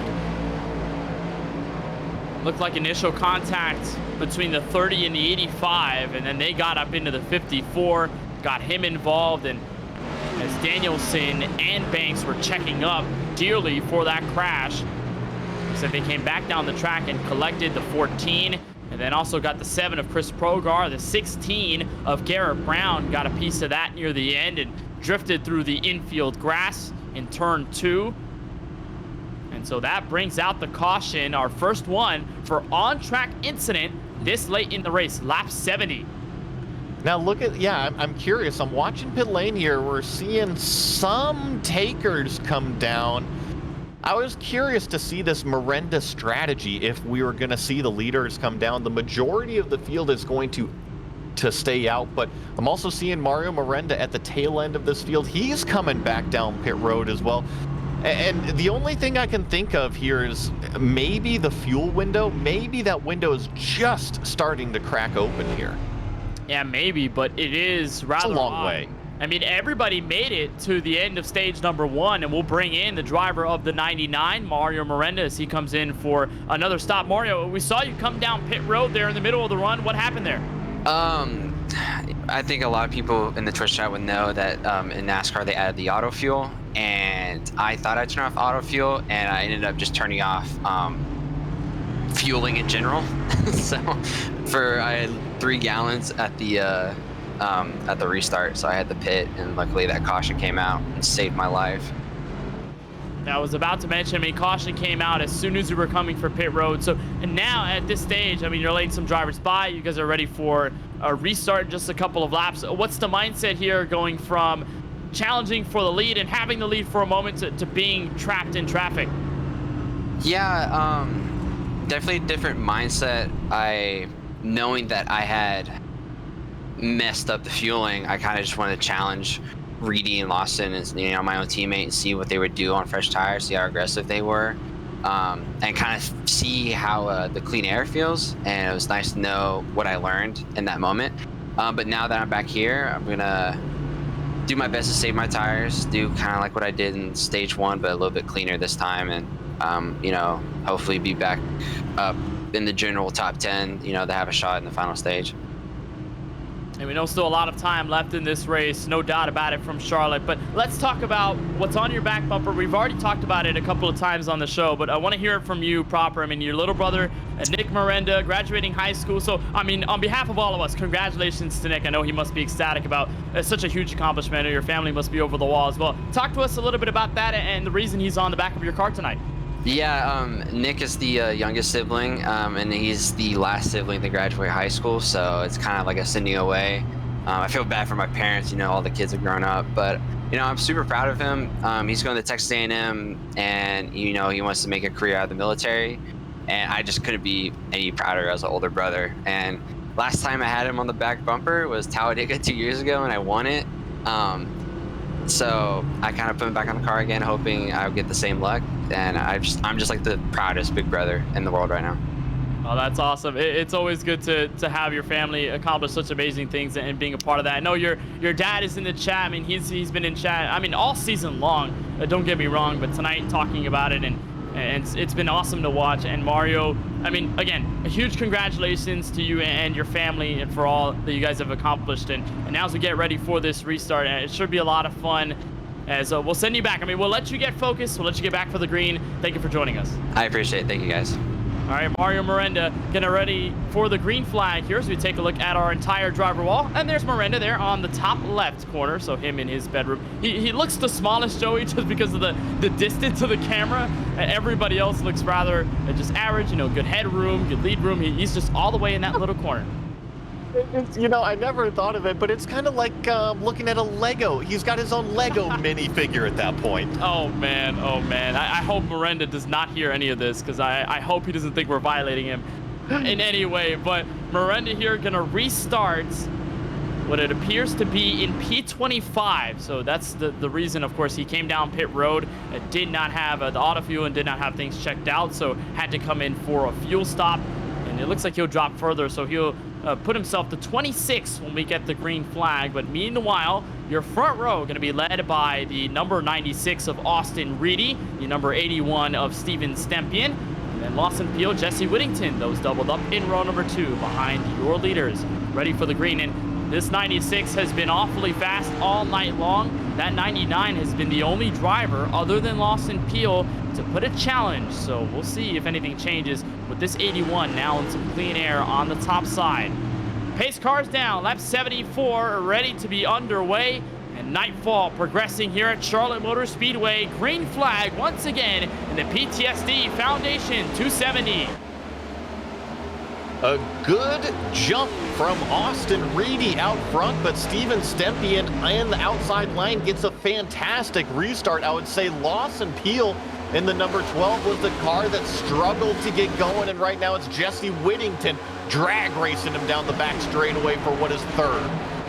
Looked like initial contact between the 30 and the 85, and then they got up into the 54, got him involved, and as Danielson and Banks were checking up dearly for that crash, so they came back down the track and collected the 14, and then also got the 7 of Chris Progar. The 16 of Garrett Brown got a piece of that near the end and drifted through the infield grass in turn 2. And so that brings out the caution, our first one for on-track incident this late in the race, lap 70. Now look at, I'm curious. I'm watching pit lane here. We're seeing some takers come down. I was curious to see this Miranda strategy if we were going to see the leaders come down. The majority of the field is going to stay out, but I'm also seeing Mario Miranda at the tail end of this field. He's coming back down pit road as well. And the only thing I can think of here is maybe the fuel window. Maybe that window is just starting to crack open here. Yeah, maybe, but it is rather It's a long odd. way. I mean, everybody made it to the end of stage number 1, and we'll bring in the driver of the 99, Mario Miranda, as he comes in for another stop. Mario, we saw you come down pit road there in the middle of the run. What happened there? I think a lot of people in the Twitch chat would know that in NASCAR they added the auto fuel, and I thought I'd turn off auto fuel, and I ended up just turning off fueling in general. So I had 3 gallons at the restart, so I had to pit, and luckily that caution came out and saved my life. I was about to mention, I mean, caution came out as soon as we were coming for pit road. So, and now at this stage, I mean, you're letting some drivers by. You guys are ready for a restart in just a couple of laps. What's the mindset here going from challenging for the lead and having the lead for a moment to being trapped in traffic? Yeah, definitely a different mindset. Knowing that I had messed up the fueling, I kind of just wanted to challenge Reedy and Lawson and, you know, my own teammate, and see what they would do on fresh tires, see how aggressive they were, and kind of see how the clean air feels. And it was nice to know what I learned in that moment. But now that I'm back here, I'm gonna do my best to save my tires, do kind of like what I did in stage 1, but a little bit cleaner this time, and you know, hopefully be back up in the general top 10, you know, to have a shot in the final stage. And we know still a lot of time left in this race, no doubt about it, from Charlotte. But let's talk about what's on your back bumper. We've already talked about it a couple of times on the show, but I want to hear it from you proper. I mean, your little brother, Nick Miranda, graduating high school. So, I mean, on behalf of all of us, congratulations to Nick. I know he must be ecstatic about such a huge accomplishment, and your family must be over the wall as well. Talk to us a little bit about that and the reason he's on the back of your car tonight. Yeah, Nick is the youngest sibling, and he's the last sibling to graduate high school, so it's kind of like a sending away. I feel bad for my parents, you know, all the kids have grown up, but, you know, I'm super proud of him. He's going to Texas A&M, and, you know, he wants to make a career out of the military, and I just couldn't be any prouder as an older brother. And last time I had him on the back bumper was Talladega 2 years ago, and I won it. So I kind of put him back on the car again, hoping I would get the same luck. And I'm just like the proudest big brother in the world right now. Oh, that's awesome. It's always good to have your family accomplish such amazing things and being a part of that. I know your dad is in the chat. I mean, he's been in chat, I mean, all season long. Don't get me wrong, but tonight talking about it, and it's been awesome to watch. And Mario, I mean, again, a huge congratulations to you and your family and for all that you guys have accomplished. And now as we get ready for this restart, it should be a lot of fun. As we'll send you back. I mean, we'll let you get focused. We'll let you get back for the green. Thank you for joining us. I appreciate it. Thank you, guys. All right, Mario Miranda getting ready for the green flag here as we take a look at our entire driver wall. And there's Miranda there on the top left corner, so him in his bedroom. He looks the smallest, Joey, just because of the distance of the camera. Everybody else looks rather just average, you know, good headroom, good lead room. He's just all the way in that little corner. You know, I never thought of it, but it's kind of like looking at a Lego. He's got his own Lego minifigure at that point. Oh, man. Oh, man. I hope Miranda does not hear any of this, because I hope he doesn't think we're violating him in any way. But Miranda here going to restart what it appears to be in P25. So that's the reason, of course, he came down pit road, did not have the auto fuel and did not have things checked out, so had to come in for a fuel stop. And it looks like he'll drop further, so he'll put himself to 26 when we get the green flag. But meanwhile, your front row going to be led by the number 96 of Austin Reedy, the number 81 of Steven Stempian, and then Lawson Peel, Jesse Whittington, those doubled up in row number 2 behind your leaders, ready for the green. And this 96 has been awfully fast all night long. That 99 has been the only driver other than Lawson Peel to put a challenge, so we'll see if anything changes with this 81 now in some clean air on the top side. Pace cars down, lap 74 ready to be underway, and nightfall progressing here at Charlotte Motor Speedway. Green flag once again in the PTSD Foundation 270. A good jump from Austin Reedy out front, but Steven Stempian in the outside line gets a fantastic restart. I would say Lawson Peel in the number 12 was the car that struggled to get going, and right now it's Jesse Whittington drag racing him down the back straightaway for what is third.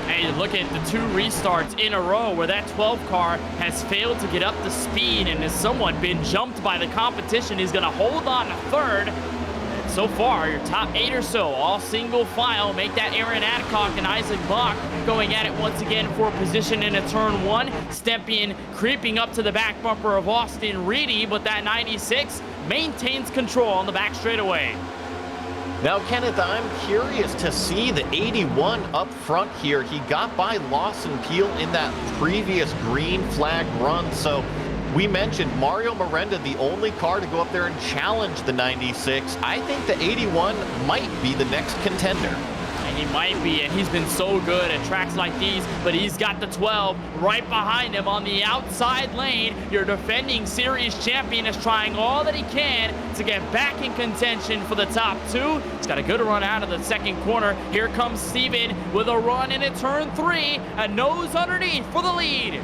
Hey, look at the 2 restarts in a row where that 12 car has failed to get up to speed and has somewhat been jumped by the competition. He's going to hold on to third. So far, your top 8 or so, all single file, make that Aaron Adcock and Isaac Bach going at it once again for position in a turn 1. Stempian creeping up to the back bumper of Austin Reedy, but that 96 maintains control on the back straightaway. Now, Kenneth, I'm curious to see the 81 up front here. He got by Lawson Peel in that previous green flag run, so we mentioned Mario Miranda, the only car to go up there and challenge the 96. I think the 81 might be the next contender. he might be, and he's been so good at tracks like these, but he's got the 12 right behind him on the outside lane. Your defending series champion is trying all that he can to get back in contention for the top 2. He's got a good run out of the second corner. Here comes Steven with a run into turn 3, a nose underneath for the lead.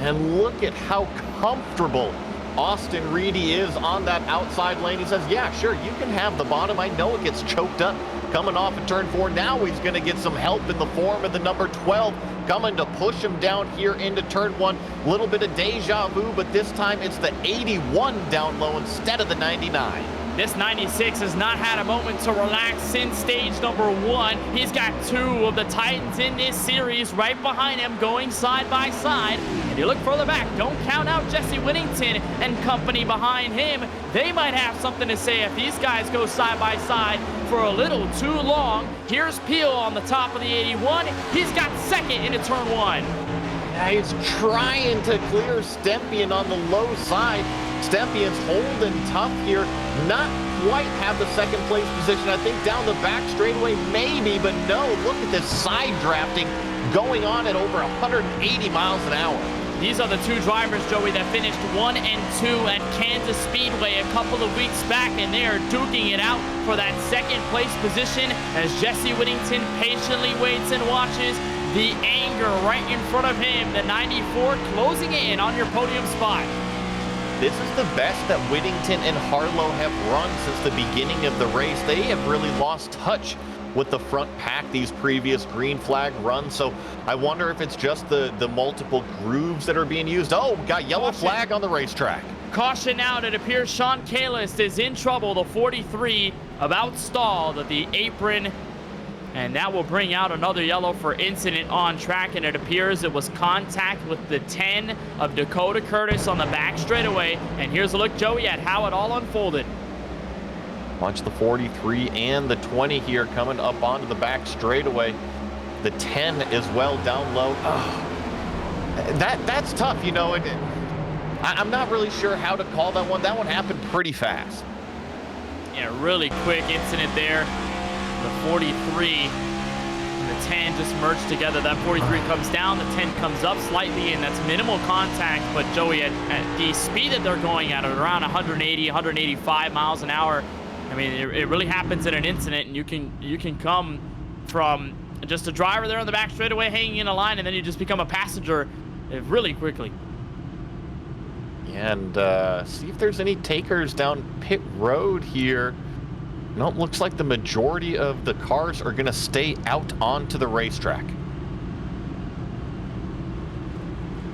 And look at how comfortable Austin Reedy is on that outside lane. He says, yeah, sure, you can have the bottom. I know it gets choked up coming off of turn 4. Now he's going to get some help in the form of the number 12 coming to push him down here into turn 1. A little bit of deja vu, but this time it's the 81 down low instead of the 99. This 96 has not had a moment to relax since stage number 1. He's got 2 of the Titans in this series right behind him going side by side. And you look further back, don't count out Jesse Whittington and company behind him. They might have something to say if these guys go side by side for a little too long. Here's Peel on the top of the 81. He's got second into turn 1. Yeah, he's trying to clear Stempion on the low side. Stempion's holding tough here. Not quite have the second place position. I think down the back straightaway maybe, but no. Look at this side drafting going on at over 180 miles an hour. These are the 2 drivers, Joey, that finished 1 and 2 at Kansas Speedway a couple of weeks back, and they are duking it out for that second place position as Jesse Whittington patiently waits and watches. The anger right in front of him, the 94 closing in on your podium spot. This is the best that Whittington and Harlow have run since the beginning of the race. They have really lost touch with the front pack these previous green flag runs. So I wonder if it's just the multiple grooves that are being used. Oh, got yellow flag on the racetrack. Caution out. It appears Sean Kalis is in trouble. The 43 about stalled at the apron. And that will bring out another yellow for incident on track, and it appears it was contact with the 10 of Dakota Curtis on the back straightaway. And here's a look, Joey, at how it all unfolded. Watch the 43 and the 20 here coming up onto the back straightaway. The 10 as well down low. Oh, that's tough, you know. I'm not really sure how to call that one. That one happened pretty fast. Yeah, really quick incident there. The 43 and the 10 just merged together. That 43 comes down, the 10 comes up slightly, and that's minimal contact. But Joey, at the speed that they're going at around 180, 185 miles an hour, I mean, it really happens in an incident, and you can come from just a driver there on the back straightaway hanging in a line, and then you just become a passenger really quickly. And see if there's any takers down pit road here. No, it looks like the majority of the cars are going to stay out onto the racetrack.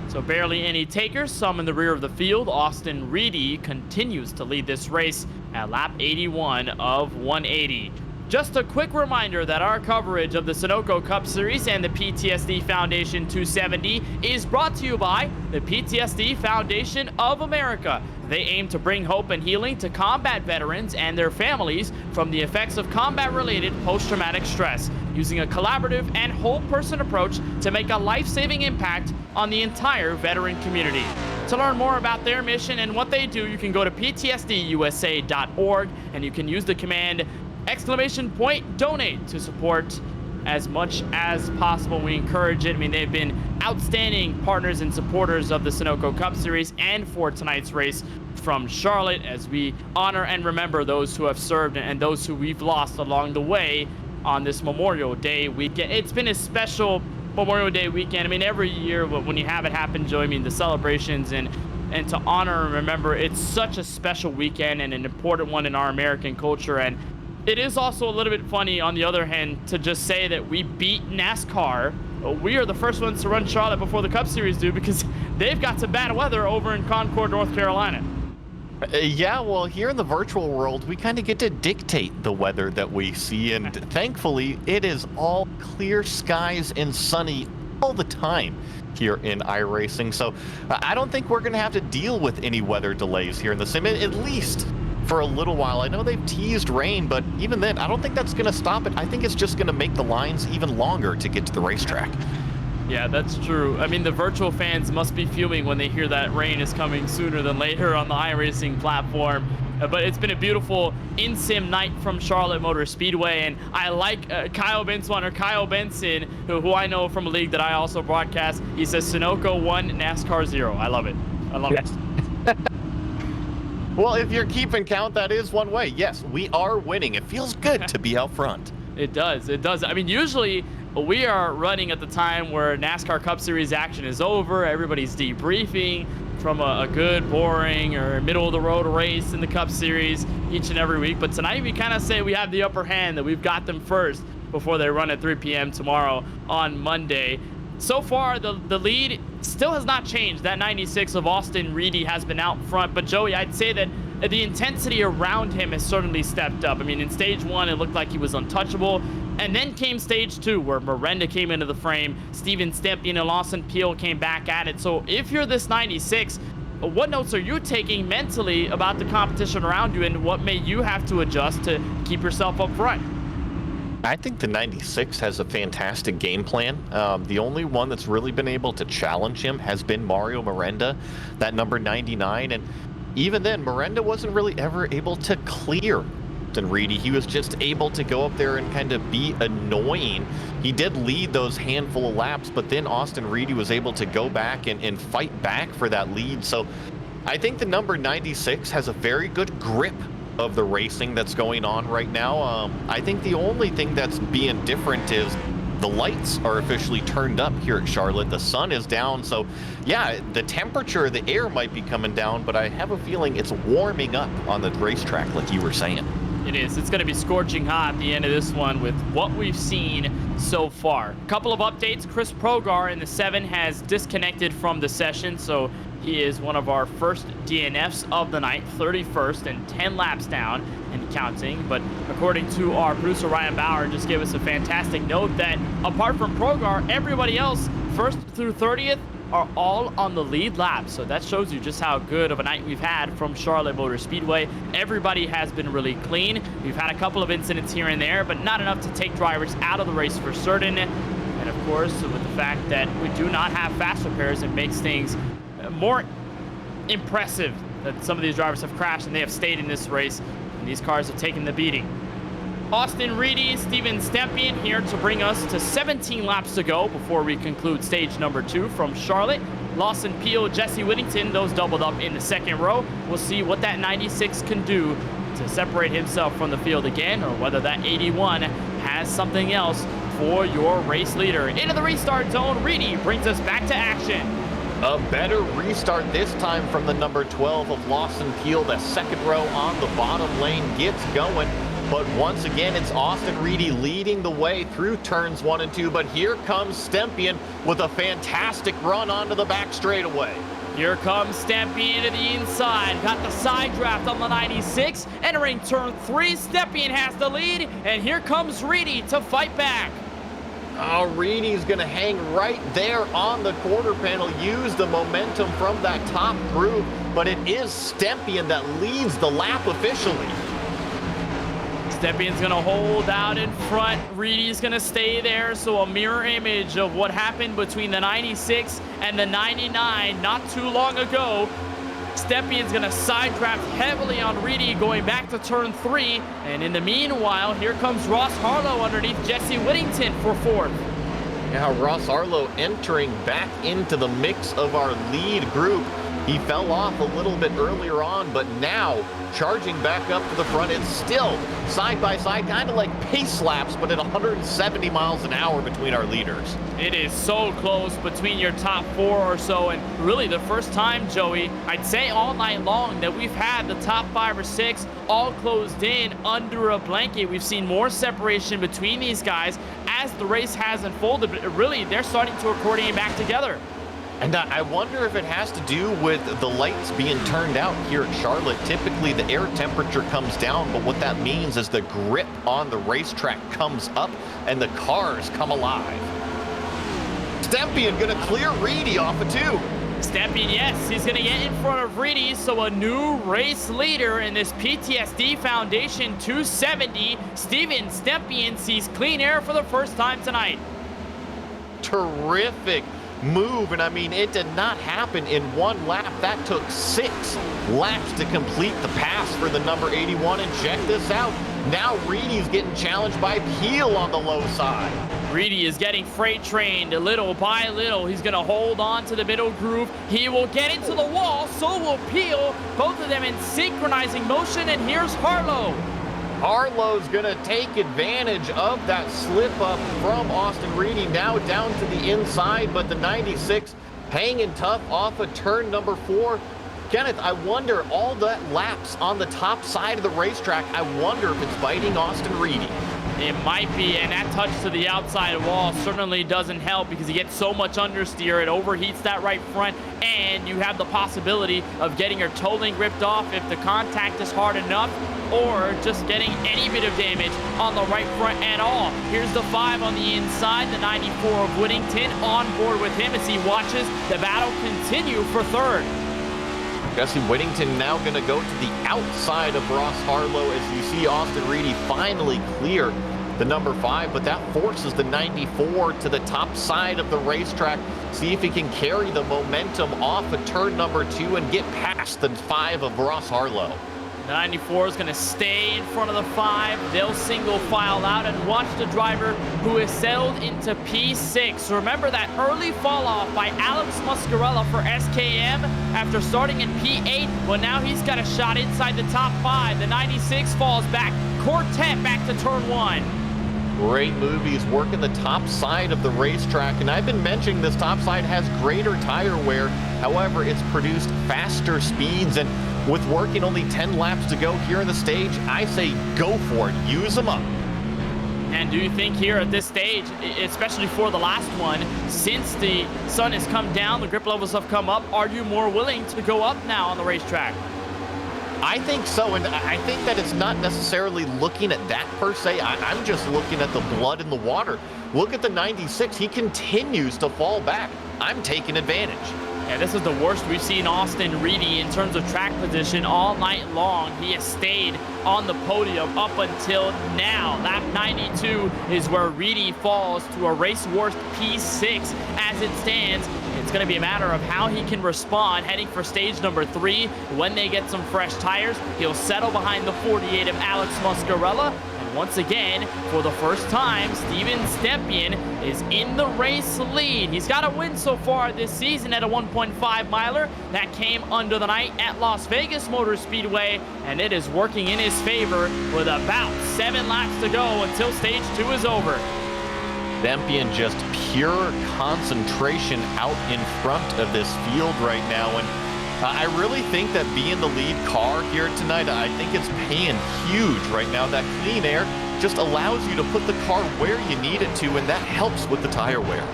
So barely any takers, some in the rear of the field. Austin Reedy continues to lead this race at lap 81 of 180. Just a quick reminder that our coverage of the Sunoco Cup Series and the PTSD Foundation 270 is brought to you by the PTSD Foundation of America. They aim to bring hope and healing to combat veterans and their families from the effects of combat-related post-traumatic stress, using a collaborative and whole-person approach to make a life-saving impact on the entire veteran community. To learn more about their mission and what they do, you can go to ptsdusa.org, and you can use the command !donate to support as much as possible. We encourage it. I mean, they've been outstanding partners and supporters of the Sunoco Cup Series and for tonight's race from Charlotte, as we honor and remember those who have served and those who we've lost along the way on this Memorial Day weekend. It's been a special Memorial Day weekend. I mean, every year when you have it happen, Joe, I mean, the celebrations and to honor and remember, it's such a special weekend and an important one in our American culture. And it is also a little bit funny, on the other hand, to just say that we beat NASCAR. We are the first ones to run Charlotte before the Cup Series do, because they've got some bad weather over in Concord, North Carolina. Yeah, well, here in the virtual world, we kind of get to dictate the weather that we see, and thankfully, it is all clear skies and sunny all the time here in iRacing. So I don't think we're going to have to deal with any weather delays here in the sim, at least for a little while. I know they've teased rain, but even then, I don't think that's going to stop it. I think it's just going to make the lines even longer to get to the racetrack. Yeah, that's true. I mean, the virtual fans must be fuming when they hear that rain is coming sooner than later on the iRacing platform. But it's been a beautiful in-sim night from Charlotte Motor Speedway, and I like Kyle Benson, who I know from a league that I also broadcast. He says Sunoco 1, NASCAR 0. I love it. I love it. Well, if you're keeping count, that is one way. Yes, we are winning. It feels good to be out front. It does. It does. I mean, usually we are running at the time where NASCAR Cup Series action is over. Everybody's debriefing from a good, boring, or middle-of-the-road race in the Cup Series each and every week. But tonight we kind of say we have the upper hand, that we've got them first before they run at 3 p.m. tomorrow on Monday. So far, the lead still has not changed. That 96 of Austin Reedy has been out front. But Joey, I'd say that the intensity around him has certainly stepped up. I mean, in stage 1, it looked like he was untouchable. And then came stage 2, where Miranda came into the frame. Steven Stempien and Lawson Peel came back at it. So if you're this 96, what notes are you taking mentally about the competition around you, and what may you have to adjust to keep yourself up front? I think the 96 has a fantastic game plan. The only one that's really been able to challenge him has been Mario Miranda, that number 99. And even then, Miranda wasn't really ever able to clear Reedy. He was just able to go up there and kind of be annoying. He did lead those handful of laps, but then Austin Reedy was able to go back and fight back for that lead. So I think the number 96 has a very good grip of the racing that's going on right now. I think the only thing that's being different is the lights are officially turned up here at Charlotte. The sun is down, so yeah, the temperature, the air might be coming down, but I have a feeling it's warming up on the racetrack, like you were saying. It is. It's going to be scorching hot at the end of this one with what we've seen so far. A couple of updates. Chris Progar in the 7 has disconnected from the session, so he is one of our first DNFs of the night, 31st and 10 laps down and counting. But according to our producer Ryan Bauer, just gave us a fantastic note that apart from Progar, everybody else, 1st through 30th, are all on the lead lap. So that shows you just how good of a night we've had from Charlotte Motor Speedway. Everybody has been really clean. We've had a couple of incidents here and there, but not enough to take drivers out of the race for certain. And of course, with the fact that we do not have fast repairs, it makes things more impressive that some of these drivers have crashed and they have stayed in this race, and these cars have taken the beating. Austin Reedy, Steven Stempien here to bring us to 17 laps to go before we conclude stage number 2 from Charlotte. Lawson Peel, Jesse Whittington, those doubled up in the second row. We'll see what that 96 can do to separate himself from the field again, or whether that 81 has something else for your race leader. Into the restart zone, Reedy brings us back to action. A better restart this time from the number 12 of Lawson Peel. The second row on the bottom lane gets going. But once again, it's Austin Reedy leading the way through turns 1 and 2. But here comes Stempien with a fantastic run onto the back straightaway. Here comes Stempien to the inside. Got the side draft on the 96. Entering turn 3, Stempien has the lead. And here comes Reedy to fight back. Oh, Reedy's going to hang right there on the quarter panel, use the momentum from that top groove. But it is Stempien that leads the lap officially. Stempien's gonna hold out in front. Reedy's gonna stay there, so a mirror image of what happened between the 96 and the 99 not too long ago. Stempien's gonna side draft heavily on Reedy going back to turn 3, and in the meanwhile, here comes Ross Harlow underneath Jesse Whittington for 4th. Now Ross Harlow entering back into the mix of our lead group. He fell off a little bit earlier on, but now charging back up to the front. It's still side by side, kind of like pace laps, but at 170 miles an hour between our leaders. It is so close between your top 4 or so, and really the first time, Joey, I'd say all night long, that we've had the top 5 or 6 all closed in under a blanket. We've seen more separation between these guys as the race has unfolded, but really they're starting to coordinate back together. And I wonder if it has to do with the lights being turned out here at Charlotte. Typically, the air temperature comes down, but what that means is the grip on the racetrack comes up and the cars come alive. Stempien gonna clear Reedy off of 2. Stempien, yes, he's gonna get in front of Reedy, so a new race leader in this PTSD Foundation 270. Steven Stempien sees clean air for the first time tonight. Terrific move. And I mean, it did not happen in one lap. That took 6 laps to complete the pass for the number 81. And check this out. Now Reedy's getting challenged by Peel on the low side. Reedy is getting freight trained little by little. He's going to hold on to the middle groove. He will get into the wall. So will Peel. Both of them in synchronizing motion. And here's Harlow. Harlow's going to take advantage of that slip up from Austin Reedy, now down to the inside, but the 96 hanging tough off of turn number 4. Kenneth, I wonder, all that laps on the top side of the racetrack, I wonder if it's biting Austin Reedy. It might be, and that touch to the outside wall certainly doesn't help because he gets so much understeer. It overheats that right front, and you have the possibility of getting your toe link ripped off if the contact is hard enough, or just getting any bit of damage on the right front at all. Here's the 5 on the inside, the 94 of Whittington on board with him as he watches the battle continue for third. Jesse Whittington now going to go to the outside of Ross Harlow as you see Austin Reedy finally clear the number 5, but that forces the 94 to the top side of the racetrack. See if he can carry the momentum off of turn number 2 and get past the 5 of Ross Harlow. The 94 is going to stay in front of the 5. They'll single file out and watch the driver who is settled into P6. Remember that early fall off by Alex Muscarella for SKM after starting in P8. Well, now he's got a shot inside the top 5. The 96 falls back. Quartet back to turn 1. Great move. He's working the top side of the racetrack, and I've been mentioning this top side has greater tire wear. However, it's produced faster speeds, and with working only 10 laps to go here on the stage, I say go for it. Use them up. And do you think here at this stage, especially for the last one, since the sun has come down, the grip levels have come up, are you more willing to go up now on the racetrack? I think so, and I think that it's not necessarily looking at that per se. I'm just looking at the blood in the water. Look at the 96. He continues to fall back. I'm taking advantage. Yeah, this is the worst we've seen Austin Reedy in terms of track position all night long. He has stayed on the podium up until now. Lap 92 is where Reedy falls to a race worst P6 as it stands. It's going to be a matter of how he can respond heading for stage number 3. When they get some fresh tires, he'll settle behind the 48 of Alex Muscarella. Once again, for the first time, Steven Stepien is in the race lead. He's got a win so far this season at a 1.5 miler. That came under the night at Las Vegas Motor Speedway, and it is working in his favor with about 7 laps to go until stage 2 is over. Stepien just pure concentration out in front of this field right now, and I really think that being the lead car here tonight, I think it's paying huge right now. That clean air just allows you to put the car where you need it to, and that helps with the tire wear.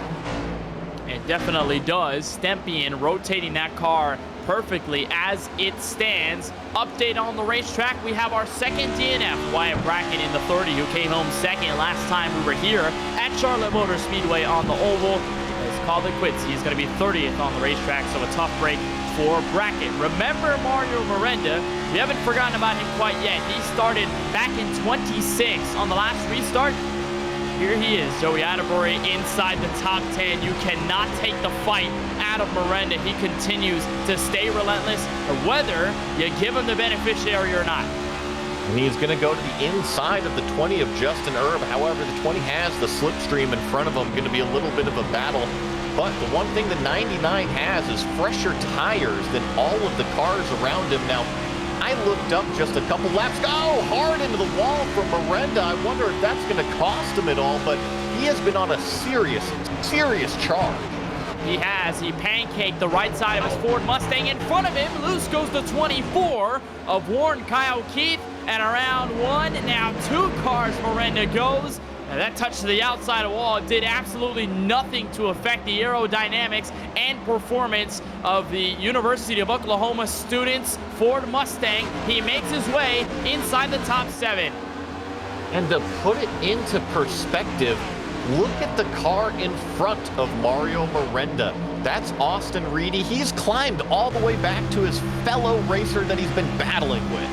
It definitely does. Stepien rotating that car perfectly as it stands. Update on the racetrack, we have our second DNF, Wyatt Bracken in the 30, who came home second last time we were here at Charlotte Motor Speedway on the oval. Has called it quits. He's going to be 30th on the racetrack, so a tough break for Brackett. Remember Mario Miranda? We haven't forgotten about him quite yet. He started back in 26 on the last restart. Here he is, Joey Atterbury inside the top 10. You cannot take the fight out of Miranda. He continues to stay relentless, whether you give him the beneficiary or not. And he's going to go to the inside of the 20 of Justin Erb. However, the 20 has the slipstream in front of him. Going to be a little bit of a battle. But the one thing the 99 has is fresher tires than all of the cars around him. Now, I looked up just a couple laps ago. Oh, hard into the wall from Miranda. I wonder if that's going to cost him at all, but he has been on a serious charge. He has. He pancaked the right side of his Ford Mustang in front of him. Loose goes the 24 of Warren Kyle Keith. And around 1, now 2 cars Miranda goes. And that touch to the outside wall did absolutely nothing to affect the aerodynamics and performance of the University of Oklahoma students' Ford Mustang. He makes his way inside the top 7. And to put it into perspective, look at the car in front of Mario Miranda. That's Austin Reedy. He's climbed all the way back to his fellow racer that he's been battling with.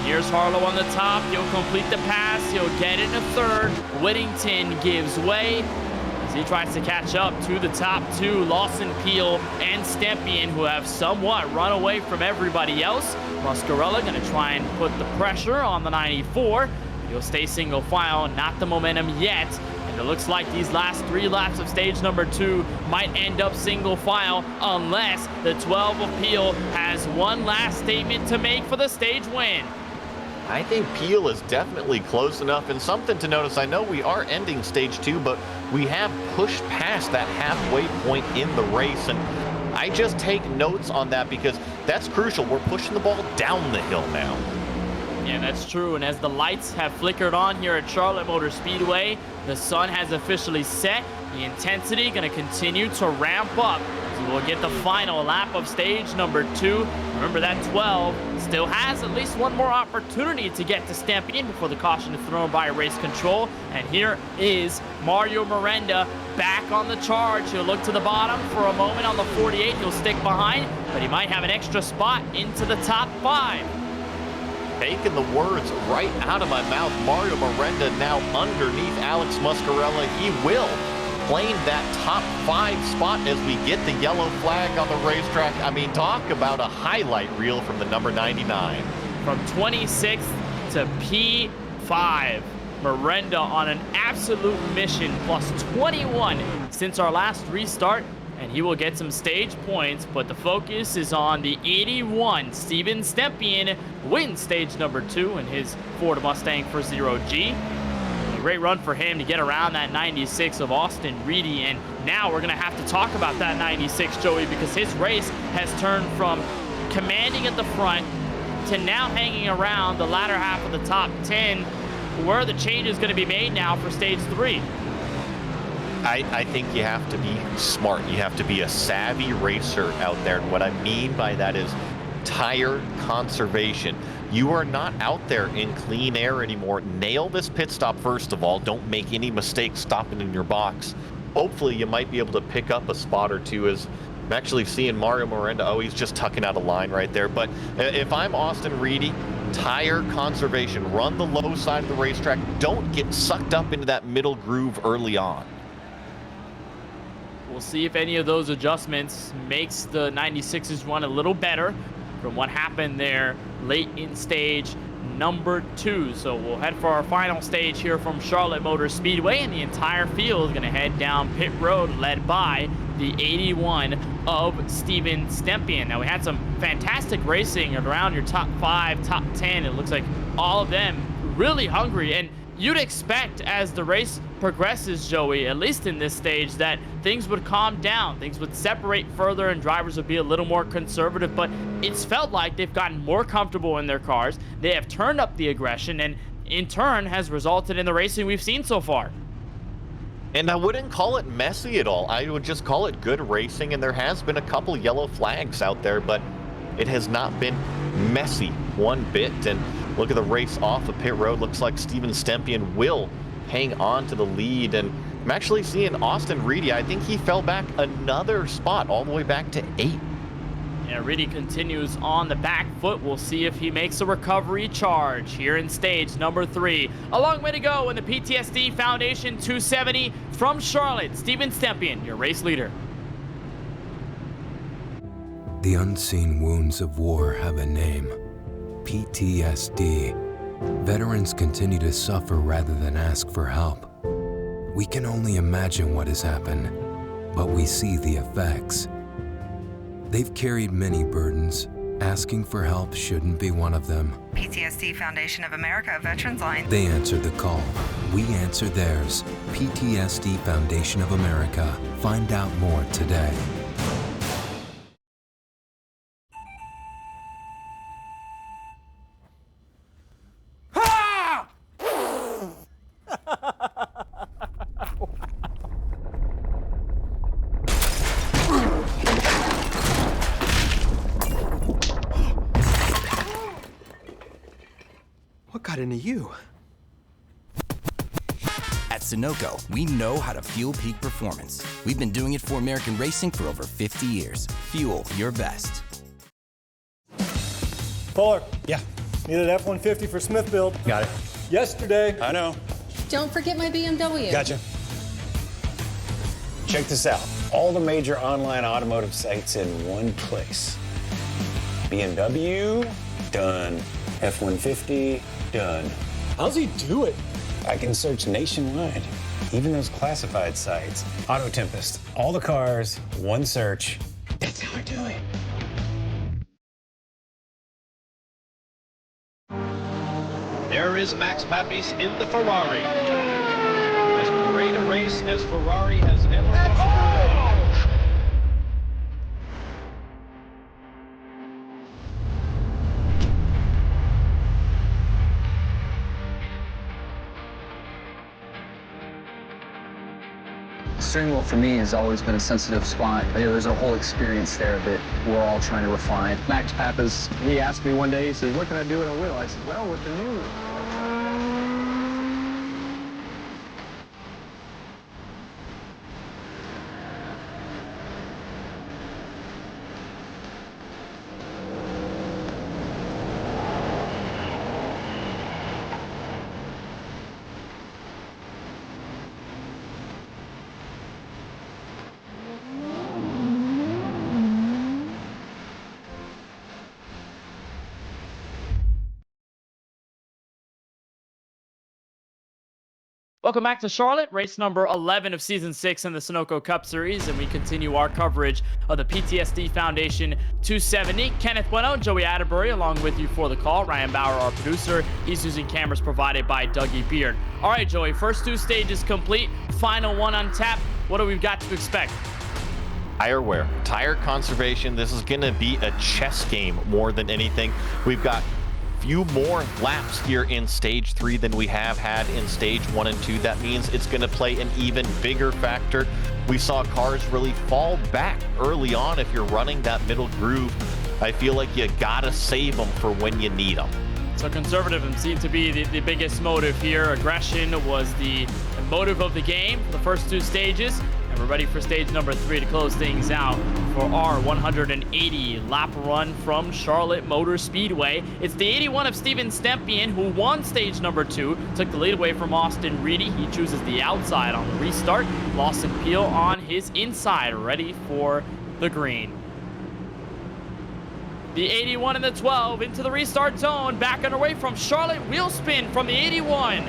Here's Harlow on the top. He'll complete the pass. He'll get into third. Whittington gives way as he tries to catch up to the top two, Lawson Peel and Stempien, who have somewhat run away from everybody else. Muscarella going to try and put the pressure on the 94. He'll stay single file, not the momentum yet. And it looks like these last 3 laps of stage number 2 might end up single file unless the 12 of Peel has one last statement to make for the stage win. I think Peel is definitely close enough. And something to notice, I know we are ending stage 2, but we have pushed past that halfway point in the race. And I just take notes on that because that's crucial. We're pushing the ball down the hill now. Yeah, that's true. And as the lights have flickered on here at Charlotte Motor Speedway, the sun has officially set. The intensity going to continue to ramp up. So we'll get the final lap of stage number 2. Remember that 12 still has at least one more opportunity to get to Stempien before the caution is thrown by race control. And here is Mario Miranda back on the charge. He'll look to the bottom for a moment on the 48. He'll stick behind, but he might have an extra spot into the top 5. Taking the words right out of my mouth, Mario Miranda now underneath Alex Muscarella. He will claim that top 5 spot as we get the yellow flag on the racetrack. I mean, talk about a highlight reel from the number 99. From 26th to P5. Miranda on an absolute mission, plus 21 since our last restart. And he will get some stage points, but the focus is on the 81. Steven Stempien wins stage number 2 in his Ford Mustang for 0G. A great run for him to get around that 96 of Austin Reedy. And now we're going to have to talk about that 96, Joey, because his race has turned from commanding at the front to now hanging around the latter half of the top 10. Where are the changes going to be made now for stage 3? I think you have to be smart. You have to be a savvy racer out there. And what I mean by that is tire conservation. You are not out there in clean air anymore. Nail this pit stop first of all. Don't make any mistakes stopping in your box. Hopefully you might be able to pick up a spot or two. As I'm actually seeing Mario Miranda. Oh, he's just tucking out a line right there. But if I'm Austin Reedy, tire conservation. Run the low side of the racetrack. Don't get sucked up into that middle groove early on. We'll see if any of those adjustments makes the 96s run a little better from what happened there late in stage number 2. So we'll head for our final stage here from Charlotte Motor Speedway, and the entire field is going to head down pit road led by the 81 of Steven Stempien. Now we had some fantastic racing around your top 5, top 10. It looks like all of them really hungry, and you'd expect as the race progresses, Joey, at least in this stage, that things would calm down, things would separate further, and drivers would be a little more conservative. But it's felt like they've gotten more comfortable in their cars. They have turned up the aggression, and in turn has resulted in the racing we've seen so far. And I wouldn't call it messy at all. I would just call it good racing, and there has been a couple yellow flags out there, but it has not been messy one bit. And look at the race off of pit road. Looks like Steven Stempien will hang on to the lead. And I'm actually seeing Austin Reedy. I think he fell back another spot all the way back to 8. Yeah, Reedy continues on the back foot. We'll see if he makes a recovery charge here in stage number 3. A long way to go in the PTSD Foundation 270 from Charlotte. Steven Stempien, your race leader. The unseen wounds of war have a name. PTSD. Veterans continue to suffer rather than ask for help. We can only imagine what has happened, but we see the effects. They've carried many burdens. Asking for help shouldn't be one of them. PTSD Foundation of America Veterans Line. They answered the call. We answer theirs. PTSD Foundation of America. Find out more today. What got into you? At Sunoco, we know how to fuel peak performance. We've been doing it for American racing for over 50 years. Fuel your best. Fuller. Yeah. Needed F-150 for Smith build. Got it. Yesterday. I know. Don't forget my BMW. Gotcha. Check this out. All the major online automotive sites in one place. BMW, done. F-150, done. How's he do it? I can search nationwide, even those classified sites. Auto Tempest, all the cars, one search. That's how I do it. There is Max Papis in the Ferrari. As great a race as Ferrari has ever performed. Steering wheel for me has always been a sensitive spot. There's a whole experience there that we're all trying to refine. Max Pappas, he asked me one day, he said, what can I do with a wheel? I said, well, with the new. Welcome back to Charlotte, race number 11 of Season 6 in the Sunoco Cup Series, and we continue our coverage of the PTSD Foundation 270. Kenneth Bueno, Joey Atterbury, along with you for the call. Ryan Bauer, our producer. He's using cameras provided by Dougie Beard. All right, Joey, first two stages complete. Final one on tap. What do we got to expect? Tire wear, tire conservation. This is going to be a chess game more than anything. We've got few more laps here in stage 3 than we have had in stage 1 and 2. That means it's going to play an even bigger factor. We saw cars really fall back early on. If you're running that middle groove, I feel like you gotta save them for when you need them. So conservatism seemed to be the biggest motive here. Aggression was the motive of the game for the first two stages. And we're ready for stage number 3 to close things out for our 180 lap run from Charlotte Motor Speedway. It's the 81 of Steven Stempien, who won stage number 2, took the lead away from Austin Reedy. He chooses the outside on the restart. Lawson Peel on his inside, ready for the green. The 81 and the 12 into the restart zone, back underway from Charlotte. Wheel spin from the 81.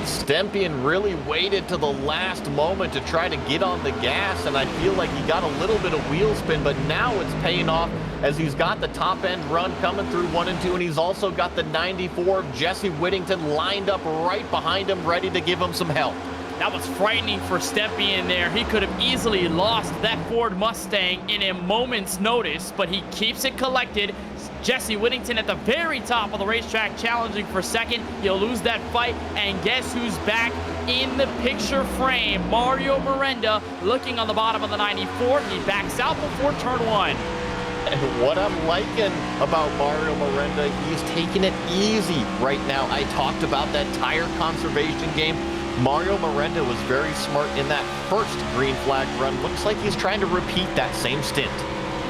Stempien really waited to the last moment to try to get on the gas, and I feel like he got a little bit of wheel spin, but now it's paying off as he's got the top end run coming through 1 and 2, and he's also got the 94 of Jesse Whittington lined up right behind him, ready to give him some help. That was frightening for Stempien there. He could have easily lost that Ford Mustang in a moment's notice, but he keeps it collected. Jesse Whittington at the very top of the racetrack challenging for second. He'll lose that fight, and guess who's back in the picture frame? Mario Miranda looking on the bottom of the 94. He backs out before turn 1. And what I'm liking about Mario Miranda, he's taking it easy right now. I talked about that tire conservation game. Mario Miranda was very smart in that first green flag run. Looks like he's trying to repeat that same stint.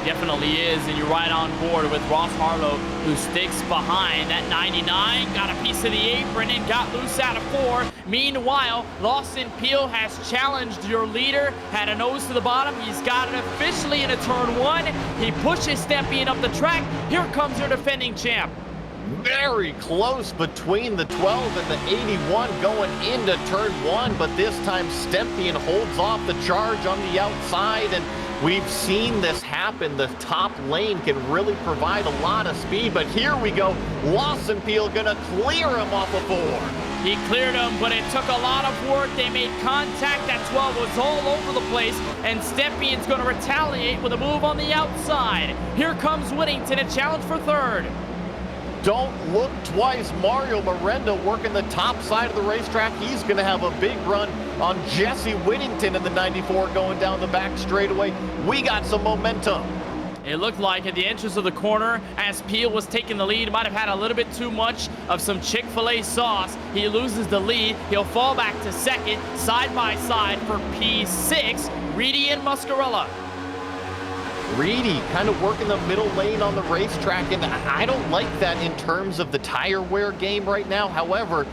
He definitely is, and you're right on board with Ross Harlow, who sticks behind that 99, got a piece of the apron and got loose out of 4. Meanwhile, Lawson Peel has challenged your leader, had a nose to the bottom. He's got it officially into turn 1. He pushes Stempien up the track. Here comes your defending champ. Very close between the 12 and the 81 going into turn 1, but this time Stempien holds off the charge on the outside, and we've seen this happen. The top lane can really provide a lot of speed, but here we go. Lawson Peel gonna clear him off of 4. He cleared him, but it took a lot of work. They made contact. That 12 was all over the place, and Stempien's going to retaliate with a move on the outside. Here comes Whittington, a challenge for 3rd. Don't look twice. Mario Miranda working the top side of the racetrack. He's going to have a big run on Jesse Whittington in the 94 going down the back straightaway. We got some momentum. It looked like at the entrance of the corner, as Peel was taking the lead, might have had a little bit too much of some Chick-fil-A sauce. He loses the lead. He'll fall back to second, side by side for P6, Reedy and Muscarella. Reedy kind of working the middle lane on the racetrack, and I don't like that in terms of the tire wear game right now. However,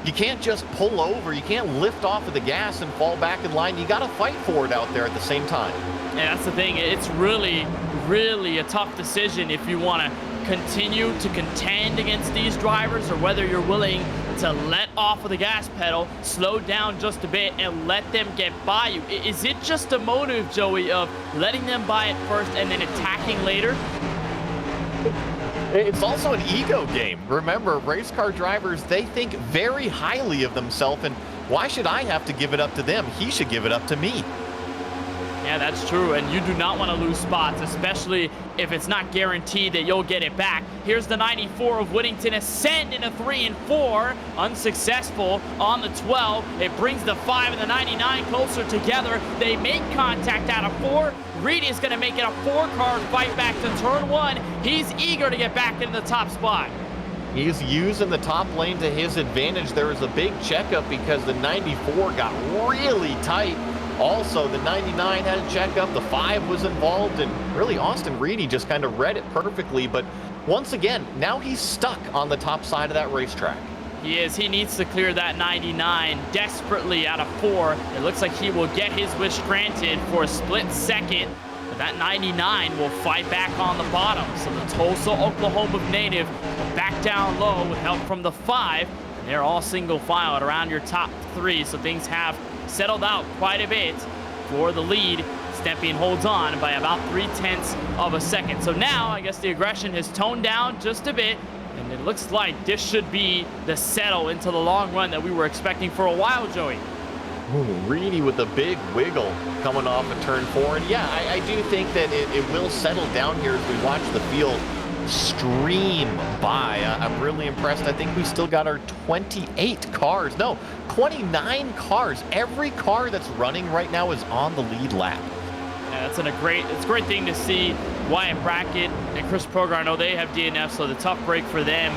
you can't just pull over. You can't lift off of the gas and fall back in line. You got to fight for it out there at the same time. And that's the thing. It's really, really a tough decision if you want to continue to contend against these drivers, or whether you're willing to let off of the gas pedal, slow down just a bit, and let them get by you. Is it just a motive, Joey, of letting them by it first and then attacking later? It's also an ego game. Remember, race car drivers, they think very highly of themselves, and why should I have to give it up to them? He should give it up to me. Yeah, that's true, and you do not want to lose spots, especially if it's not guaranteed that you'll get it back. Here's the 94 of Whittington ascend into 3 and 4, unsuccessful on the 12. It brings the 5 and the 99 closer together. They make contact out of 4. Reed is going to make it a 4-car fight back to turn 1. He's eager to get back in the top spot. He's using the top lane to his advantage. There was a big checkup because the 94 got really tight. Also, the 99 had a checkup, the 5 was involved, and really Austin Reedy just kind of read it perfectly. But once again, now he's stuck on the top side of that racetrack. He is. He needs to clear that 99 desperately out of 4. It looks like he will get his wish granted for a split second. But that 99 will fight back on the bottom. So the Tulsa, Oklahoma native will back down low with help from the 5. And they're all single file at around your top 3. So things have settled out quite a bit for the lead. Stempien holds on by about 0.3 of a second. So now I guess the aggression has toned down just a bit, and it looks like this should be the settle into the long run that we were expecting for a while, Joey. Ooh, Reedy with a big wiggle coming off of turn 4. And yeah, I do think that it will settle down here as we watch the field stream by. I'm really impressed. I think we still got our 28 cars. No, 29 cars. Every car that's running right now is on the lead lap. Yeah, it's a great thing to see. Wyatt Brackett and Chris Proger, I know they have DNF, so the tough break for them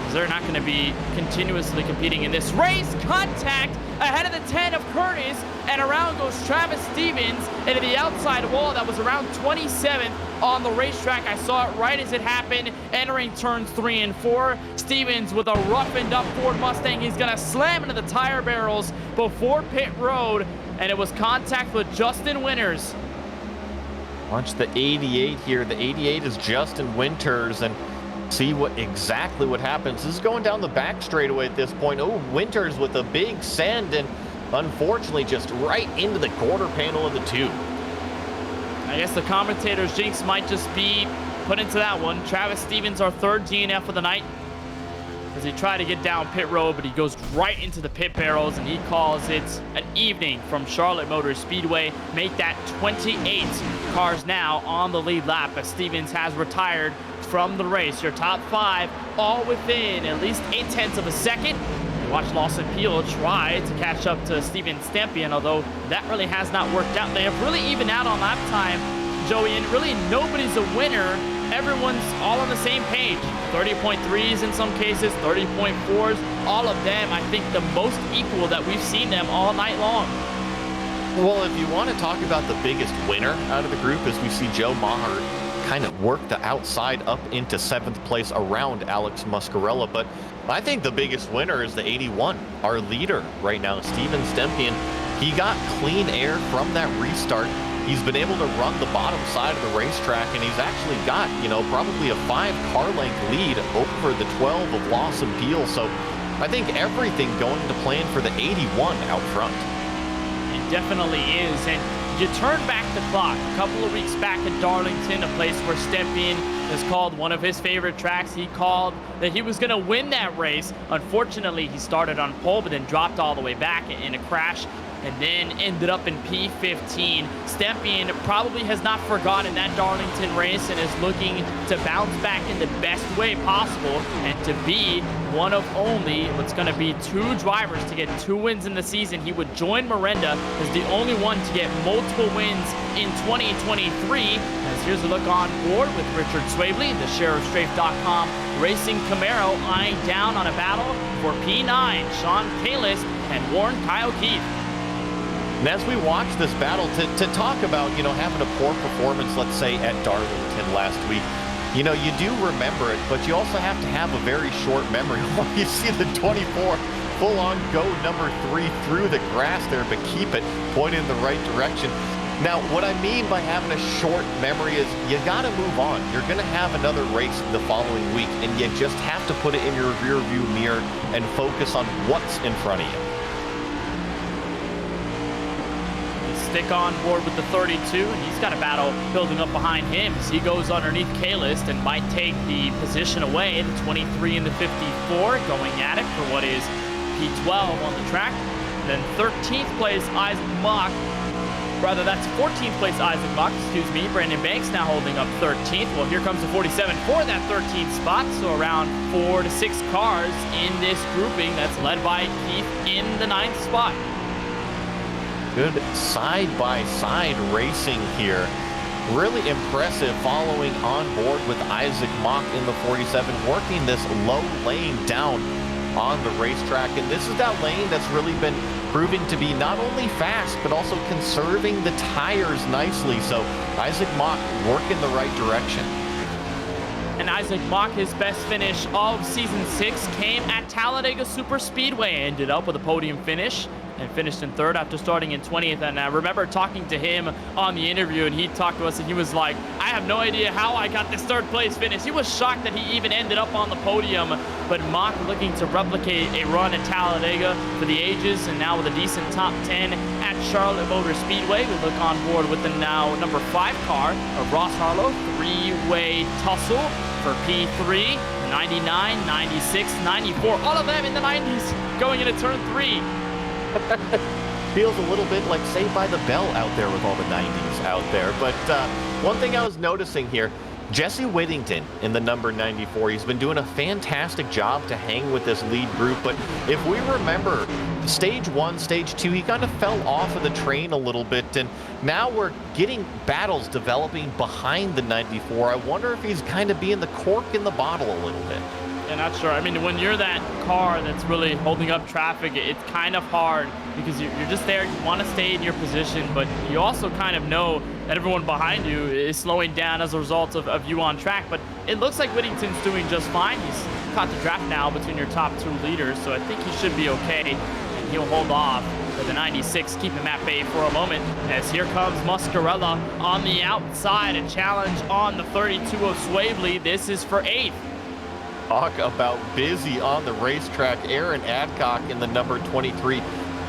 is they're not going to be continuously competing in this race. Contact ahead of the 10 of Curtis, and around goes Travis Stevens into the outside wall. That was around 27th on the racetrack. I saw it right as it happened, entering turns 3 and 4. Stevens with a roughened up Ford Mustang. He's going to slam into the tire barrels before pit road, and it was contact with Justin Winters. Watch the 88 here. The 88 is Justin Winters, and see exactly what happens. This is going down the back straightaway at this point. Oh, Winters with a big send, and unfortunately just right into the quarter panel of the 2. I guess the commentator's jinx might just be put into that one. Travis Stevens, our 3rd DNF of the night, as he tried to get down pit road, but he goes right into the pit barrels, and he calls it an evening from Charlotte Motor Speedway. Make that 28 cars now on the lead lap as Stevens has retired from the race. Your top 5 all within at least 0.8 of a second. You watch Lawson Peel try to catch up to Steven Stempien, although that really has not worked out. They have really evened out on lap time, Joey, and really nobody's a winner. Everyone's all on the same page. 30.3s in some cases, 30.4s, all of them, I think, the most equal that we've seen them all night long. Well, if you want to talk about the biggest winner out of the group, as we see Joe Maher kind of work the outside up into 7th place around Alex Muscarella, but I think the biggest winner is the 81, our leader right now, Steven Stempien. He got clean air from that restart. He's been able to run the bottom side of the racetrack, and he's actually got, probably a 5-car length lead over the 12 of Lawson Peel. So I think everything going to plan for the 81 out front. It definitely is, and you turn back the clock a couple of weeks back at Darlington, a place where Stempien has called one of his favorite tracks. He called that he was going to win that race. Unfortunately, he started on pole, but then dropped all the way back in a crash, and then ended up in P15. Stempien probably has not forgotten that Darlington race and is looking to bounce back in the best way possible and to be one of only what's going to be 2 drivers to get 2 wins in the season. He would join Miranda as the only one to get multiple wins in 2023. As here's a look on board with Richard Swavely, the SheriffStrafe.com Racing Camaro, eyeing down on a battle for P9, Sean Kalis and Warren Kyle Keith. And as we watch this battle, to talk about, having a poor performance, let's say, at Darlington last week, you do remember it, but you also have to have a very short memory. You see the 24 full-on go number 3 through the grass there, but keep it pointed in the right direction. Now, what I mean by having a short memory is you got to move on. You're going to have another race the following week, and you just have to put it in your rear view mirror and focus on what's in front of you. Stick on board with the 32, and he's got a battle building up behind him as he goes underneath K-List and might take the position away. The 23 and the 54 going at it for what is P12 on the track. And then 13th place Isaac Mock. Rather, that's 14th place Isaac Mock, excuse me. Brandon Banks now holding up 13th. Well, here comes the 47 for that 13th spot. So around 4 to 6 cars in this grouping that's led by Keith in the 9th spot. Good side-by-side racing here. Really impressive following on board with Isaac Mock in the 47, working this low lane down on the racetrack. And this is that lane that's really been proving to be not only fast, but also conserving the tires nicely. So Isaac Mock working the right direction. And Isaac Mock, his best finish of season 6 came at Talladega Superspeedway. Ended up with a podium finish and finished in 3rd after starting in 20th. And I remember talking to him on the interview, and he talked to us, and he was like, I have no idea how I got this 3rd place finish. He was shocked that he even ended up on the podium. But Mock looking to replicate a run at Talladega for the ages, and now with a decent top 10 at Charlotte Motor Speedway. We look on board with the now number 5 car of Ross Harlow, 3-way tussle for P3, 99, 96, 94, all of them in the 90s going into turn 3. Feels a little bit like Saved by the Bell out there with all the 90s out there. But one thing I was noticing here, Jesse Whittington in the number 94, he's been doing a fantastic job to hang with this lead group. But if we remember, stage 1, stage 2, he kind of fell off of the train a little bit. And now we're getting battles developing behind the 94. I wonder if he's kind of being the cork in the bottle a little bit. Yeah, not sure. I mean, when you're that car that's really holding up traffic, it's kind of hard because you're just there. You want to stay in your position, but you also kind of know that everyone behind you is slowing down as a result of you on track. But it looks like Whittington's doing just fine. He's caught the draft now between your top 2 leaders, so I think he should be okay. And he'll hold off for the 96, keep him at bay for a moment, as here comes Muscarella on the outside. A challenge on the 32 of Swavely. This is for 8th. Talk about busy on the racetrack. Aaron Adcock in the number 23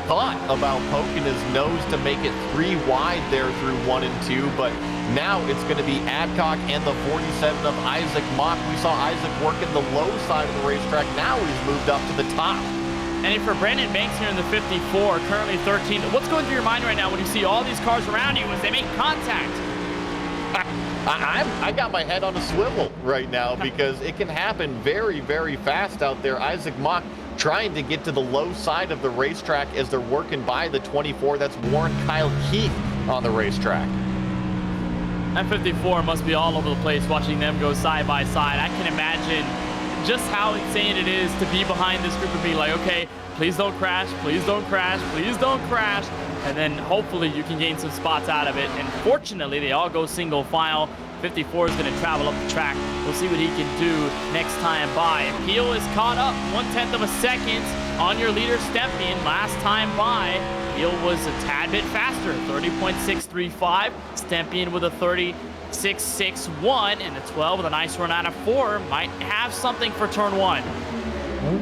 thought about poking his nose to make it 3 wide there through 1 and 2, but now it's going to be Adcock and the 47 of Isaac Mock. We saw Isaac working the low side of the racetrack. Now he's moved up to the top. And for Brandon Banks here in the 54, currently 13, what's going through your mind right now when you see all these cars around you as they make contact? I got my head on a swivel right now because it can happen very, very fast out there. Isaac Mock trying to get to the low side of the racetrack as they're working by the 24. That's Warren Kyle Keith on the racetrack. That 54 must be all over the place watching them go side by side. I can imagine just how insane it is to be behind this group and be like, okay, please don't crash, please don't crash, please don't crash. And then hopefully you can gain some spots out of it. And fortunately, they all go single file. 54 is going to travel up the track. We'll see what he can do next time by. Peel is caught up 1/10 of a second on your leader, Stepien. Last time by, Peel was a tad bit faster, 30.635. Stepien with a 36.61, and the 12 with a nice run out of 4 might have something for turn 1.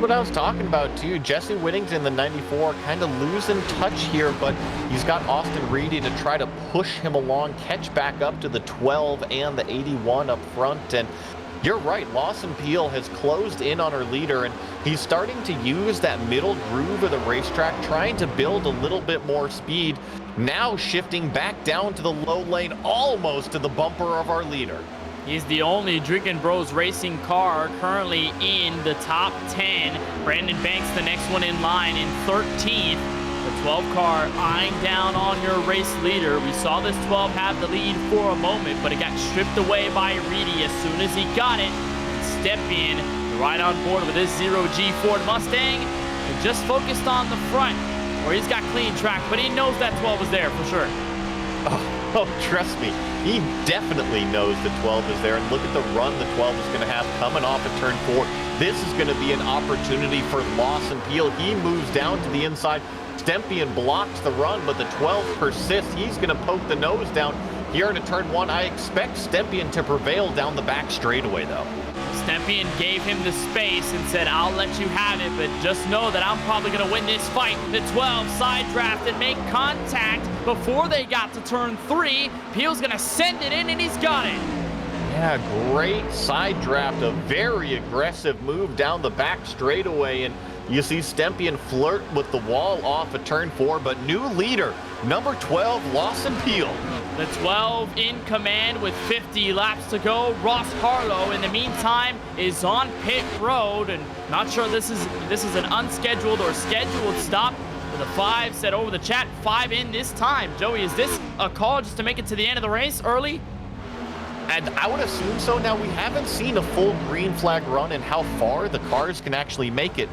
What I was talking about too, Jesse Whittington, the 94, kind of losing touch here, but he's got Austin Reedy to try to push him along, catch back up to the 12 and the 81 up front. And you're right, Lawson Peel has closed in on our leader, and he's starting to use that middle groove of the racetrack, trying to build a little bit more speed, now shifting back down to the low lane, almost to the bumper of our leader. He's the only Drinkin' Bros Racing car currently in the top 10. Brandon Banks, the next one in line, in 13th. The 12 car eyeing down on your race leader. We saw this 12 have the lead for a moment, but it got stripped away by Reedy as soon as he got it. Stepien right on board with his 0G Ford Mustang, and just focused on the front, where he's got clean track, but he knows that 12 is there for sure. Oh, trust me, he definitely knows the 12 is there. And look at the run the 12 is going to have coming off at turn 4. This is going to be an opportunity for Lawson Peel. He moves down to the inside. Stempien blocks the run, but the 12 persists. He's going to poke the nose down here into turn 1. I expect Stempien to prevail down the back straightaway, though. Stempien gave him the space and said, I'll let you have it, but just know that I'm probably going to win this fight. The 12 side draft and make contact before they got to turn 3. Peel's going to send it in, and he's got it. Yeah, great side draft. A very aggressive move down the back straightaway, and you see Stempien flirt with the wall off at turn 4, but new leader, number 12, Lawson Peel. The 12 in command with 50 laps to go. Ross Harlow, in the meantime, is on pit road, and not sure this is an unscheduled or scheduled stop. For the 5 said over the chat, 5 in this time. Joey, is this a call just to make it to the end of the race early? And I would assume so. Now, we haven't seen a full green flag run and how far the cars can actually make it.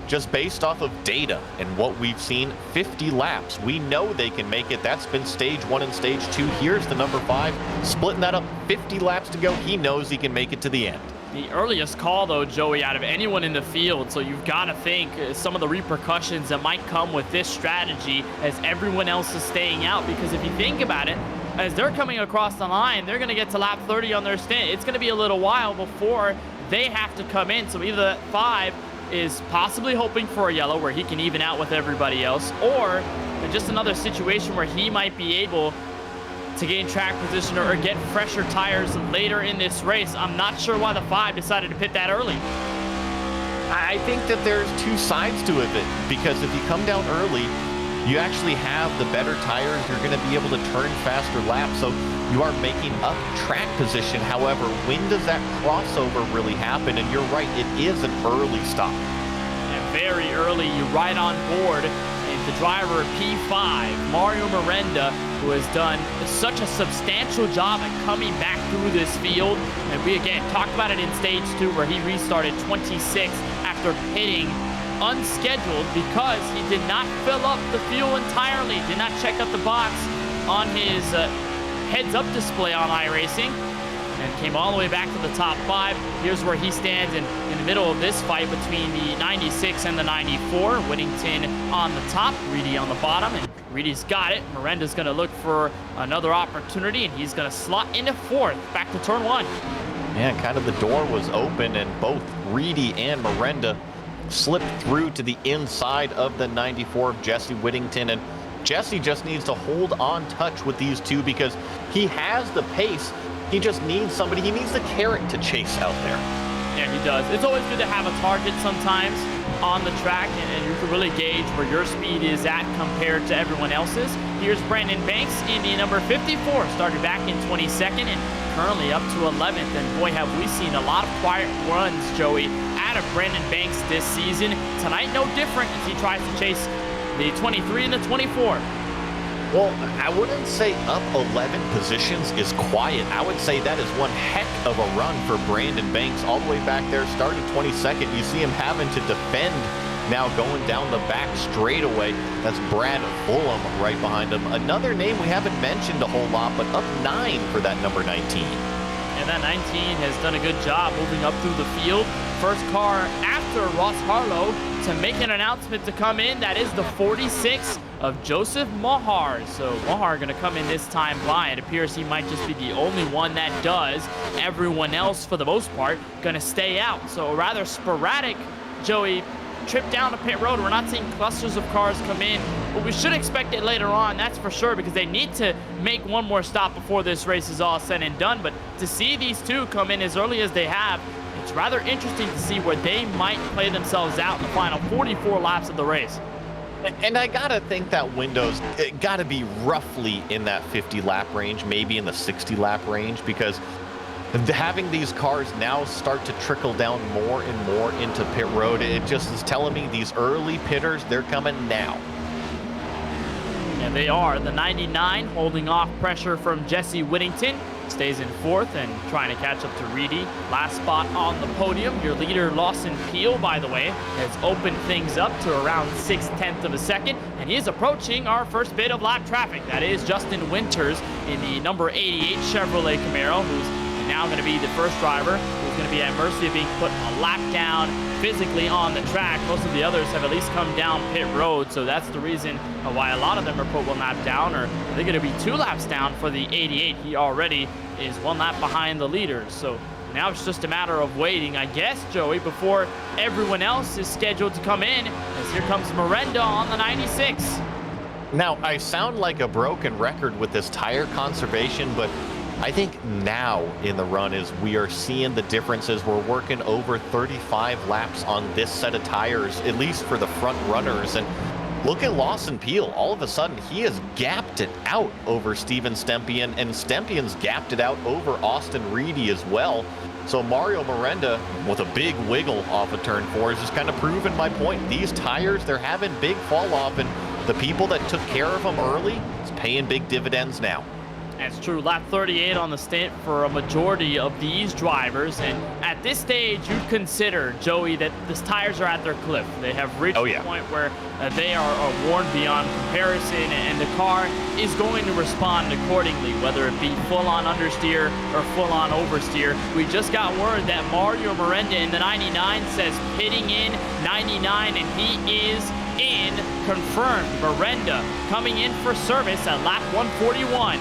Just based off of data and what we've seen, 50 laps. We know they can make it. That's been stage 1 and stage 2. Here's the number 5, splitting that up, 50 laps to go. He knows he can make it to the end. The earliest call, though, Joey, out of anyone in the field, so you've got to think some of the repercussions that might come with this strategy as everyone else is staying out, because if you think about it, as they're coming across the line, they're going to get to lap 30 on their stint. It's going to be a little while before they have to come in, so either that 5 is possibly hoping for a yellow where he can even out with everybody else, or just another situation where he might be able to gain track position or get fresher tires later in this race. I'm not sure why the 5 decided to pit that early. I think that there's two sides to it, because if you come down early, you actually have the better tires. You're going to be able to turn faster laps, so you are making up track position. However, when does that crossover really happen? And you're right, it is an early stop. And very early, you ride on board and the driver P5, Mario Miranda, who has done such a substantial job at coming back through this field. And we again talked about it in stage 2 where he restarted 26 after pitting unscheduled because he did not fill up the fuel entirely, did not check out the box on his heads-up display on iRacing, and came all the way back to the top 5. Here's where he stands in the middle of this fight between the 96 and the 94. Whittington on the top, Reedy on the bottom, and Reedy's got it. Miranda's going to look for another opportunity, and he's going to slot into 4th, back to turn 1. Man, kind of the door was open, and both Reedy and Miranda slipped through to the inside of the 94 of Jesse Whittington, and Jesse just needs to hold on touch with these two because he has the pace. He just needs somebody. He needs the carrot to chase out there. Yeah, he does. It's always good to have a target sometimes on the track, and you can really gauge where your speed is at compared to everyone else's. Here's Brandon Banks in the number 54, started back in 22nd and currently up to 11th. And boy, have we seen a lot of quiet runs, Joey, out of Brandon Banks this season. Tonight, no different as he tries to chase the 23 and the 24. Well, I wouldn't say up 11 positions is quiet. I would say that is one heck of a run for Brandon Banks all the way back there, started 22nd. You see him having to defend now going down the back straightaway. That's Brad Fulham right behind him. Another name we haven't mentioned a whole lot, but up 9 for that number 19. And that 19 has done a good job moving up through the field. First car after Ross Harlow to make an announcement to come in. That is the 46 of Joseph Mahar. So Mahar going to come in this time by. It appears he might just be the only one that does. Everyone else, for the most part, going to stay out. So a rather sporadic, Joey, trip down to pit road. We're not seeing clusters of cars come in, but we should expect it later on, that's for sure, because they need to make one more stop before this race is all said and done. But to see these two come in as early as they have, it's rather interesting to see where they might play themselves out in the final 44 laps of the race. And I gotta think that window's gotta be roughly in that 50 lap range, maybe in the 60 lap range, because having these cars now start to trickle down more and more into pit road, it just is telling me these early pitters, they're coming now. And they are. The 99 holding off pressure from Jesse Whittington. Stays in 4th and trying to catch up to Reedy. Last spot on the podium. Your leader, Lawson Peel, by the way, has opened things up to around 6/10 of a second. and he is approaching our first bit of lap traffic. That is Justin Winters in the number 88 Chevrolet Camaro, who's now going to be the first driver who's going to be at mercy of being put a lap down physically on the track. Most of the others have at least come down pit road, so that's the reason why a lot of them are put one lap down, or they're going to be 2 laps down for the 88. He already is 1 lap behind the leaders, so now it's just a matter of waiting, I guess, Joey, before everyone else is scheduled to come in, as here comes Miranda on the 96. Now, I sound like a broken record with this tire conservation, but I think now in the run is we are seeing the differences. We're working over 35 laps on this set of tires, at least for the front runners. And look at Lawson Peel. All of a sudden, he has gapped it out over Steven Stempien, and Stempien's gapped it out over Austin Reedy as well. So Mario Miranda, with a big wiggle off of turn 4, is just kind of proving my point. These tires, they're having big fall off, and the people that took care of them early is paying big dividends now. That's true. Lap 38 on the stint for a majority of these drivers. And at this stage, you'd consider, Joey, that the tires are at their cliff. They have reached the point where they are worn beyond comparison, and the car is going to respond accordingly, whether it be full-on understeer or full-on oversteer. We just got word that Mario Miranda in the 99 says pitting in 99, and he is in, confirmed. Miranda coming in for service at lap 141.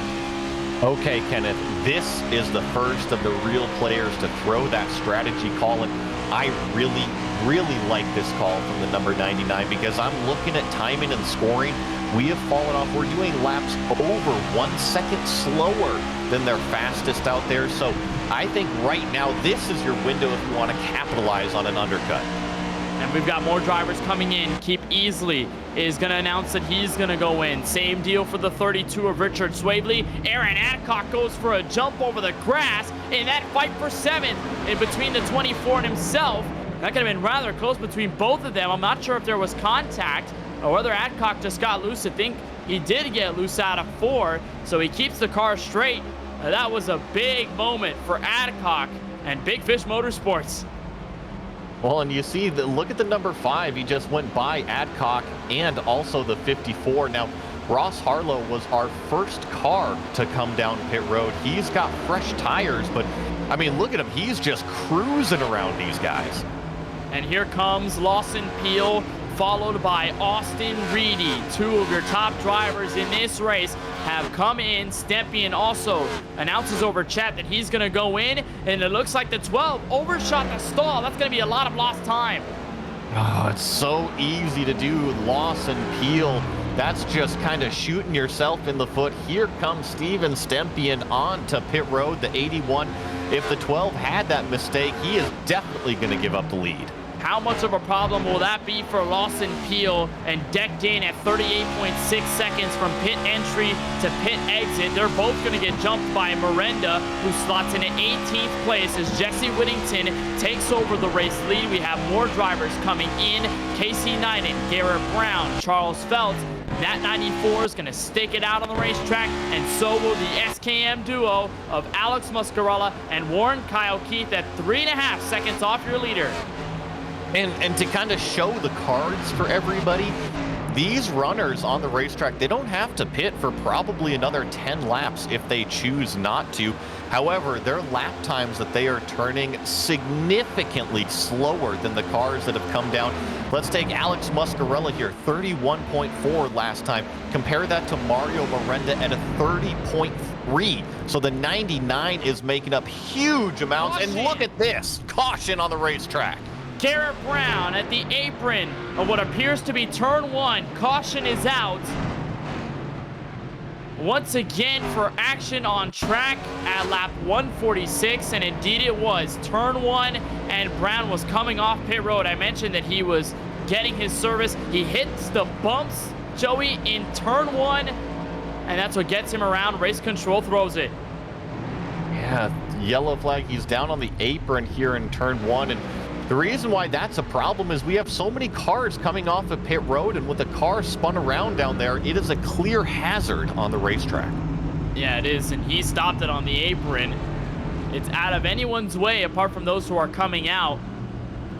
Okay, Kenneth, this is the first of the real players to throw that strategy call, and I really, really like this call from the number 99 because I'm looking at timing and scoring. We have fallen off. We're doing laps over 1 second slower than their fastest out there, so I think right now this is your window if you want to capitalize on an undercut. And we've got more drivers coming in. Keep Easley is going to announce that he's going to go in. Same deal for the 32 of Richard Swavely. Aaron Adcock goes for a jump over the grass in that fight for 7th in between the 24 and himself. That could have been rather close between both of them. I'm not sure if there was contact or whether Adcock just got loose. I think he did get loose out of 4, so he keeps the car straight. That was a big moment for Adcock and Big Fish Motorsports. Well, and you see, look at the number 5. He just went by Adcock and also the 54. Now, Ross Harlow was our first car to come down pit road. He's got fresh tires, but, I mean, look at him. He's just cruising around these guys. And here comes Lawson Peel, followed by Austin Reedy. 2 of your top drivers in this race have come in. Stempien also announces over chat that he's going to go in, and it looks like the 12 overshot the stall. That's going to be a lot of lost time. Oh, it's so easy to do. Lawson Peel, that's just kind of shooting yourself in the foot. Here comes Steven Stempien on to pit road, the 81. If the 12 had that mistake, he is definitely going to give up the lead. How much of a problem will that be for Lawson Peel, and decked in at 38.6 seconds from pit entry to pit exit? They're both going to get jumped by Miranda, who slots in at 18th place as Jesse Whittington takes over the race lead. We have more drivers coming in. Casey Knighton, Garrett Brown, Charles Feltz. That 94 is going to stick it out on the racetrack, and so will the SKM duo of Alex Muscarella and Warren Kyle Keith at 3.5 seconds off your leader. And to kind of show the cards for everybody, these runners on the racetrack, they don't have to pit for probably another 10 laps if they choose not to. However, their lap times that they are turning significantly slower than the cars that have come down. Let's take Alex Muscarella here, 31.4 last time. Compare that to Mario Miranda at a 30.3. So the 99 is making up huge amounts. Caution. And look at this, caution on the racetrack. Garrett Brown at the apron of what appears to be turn 1. Caution is out. Once again for action on track at lap 146, and indeed it was turn 1, and Brown was coming off pit road. I mentioned that he was getting his service. He hits the bumps, Joey, in turn 1, and that's what gets him around. Race control throws it. Yeah, yellow flag. He's down on the apron here in turn 1, and the reason why that's a problem is we have so many cars coming off of pit road, and with the car spun around down there, it is a clear hazard on the racetrack. Yeah, it is, and he stopped it on the apron. It's out of anyone's way apart from those who are coming out.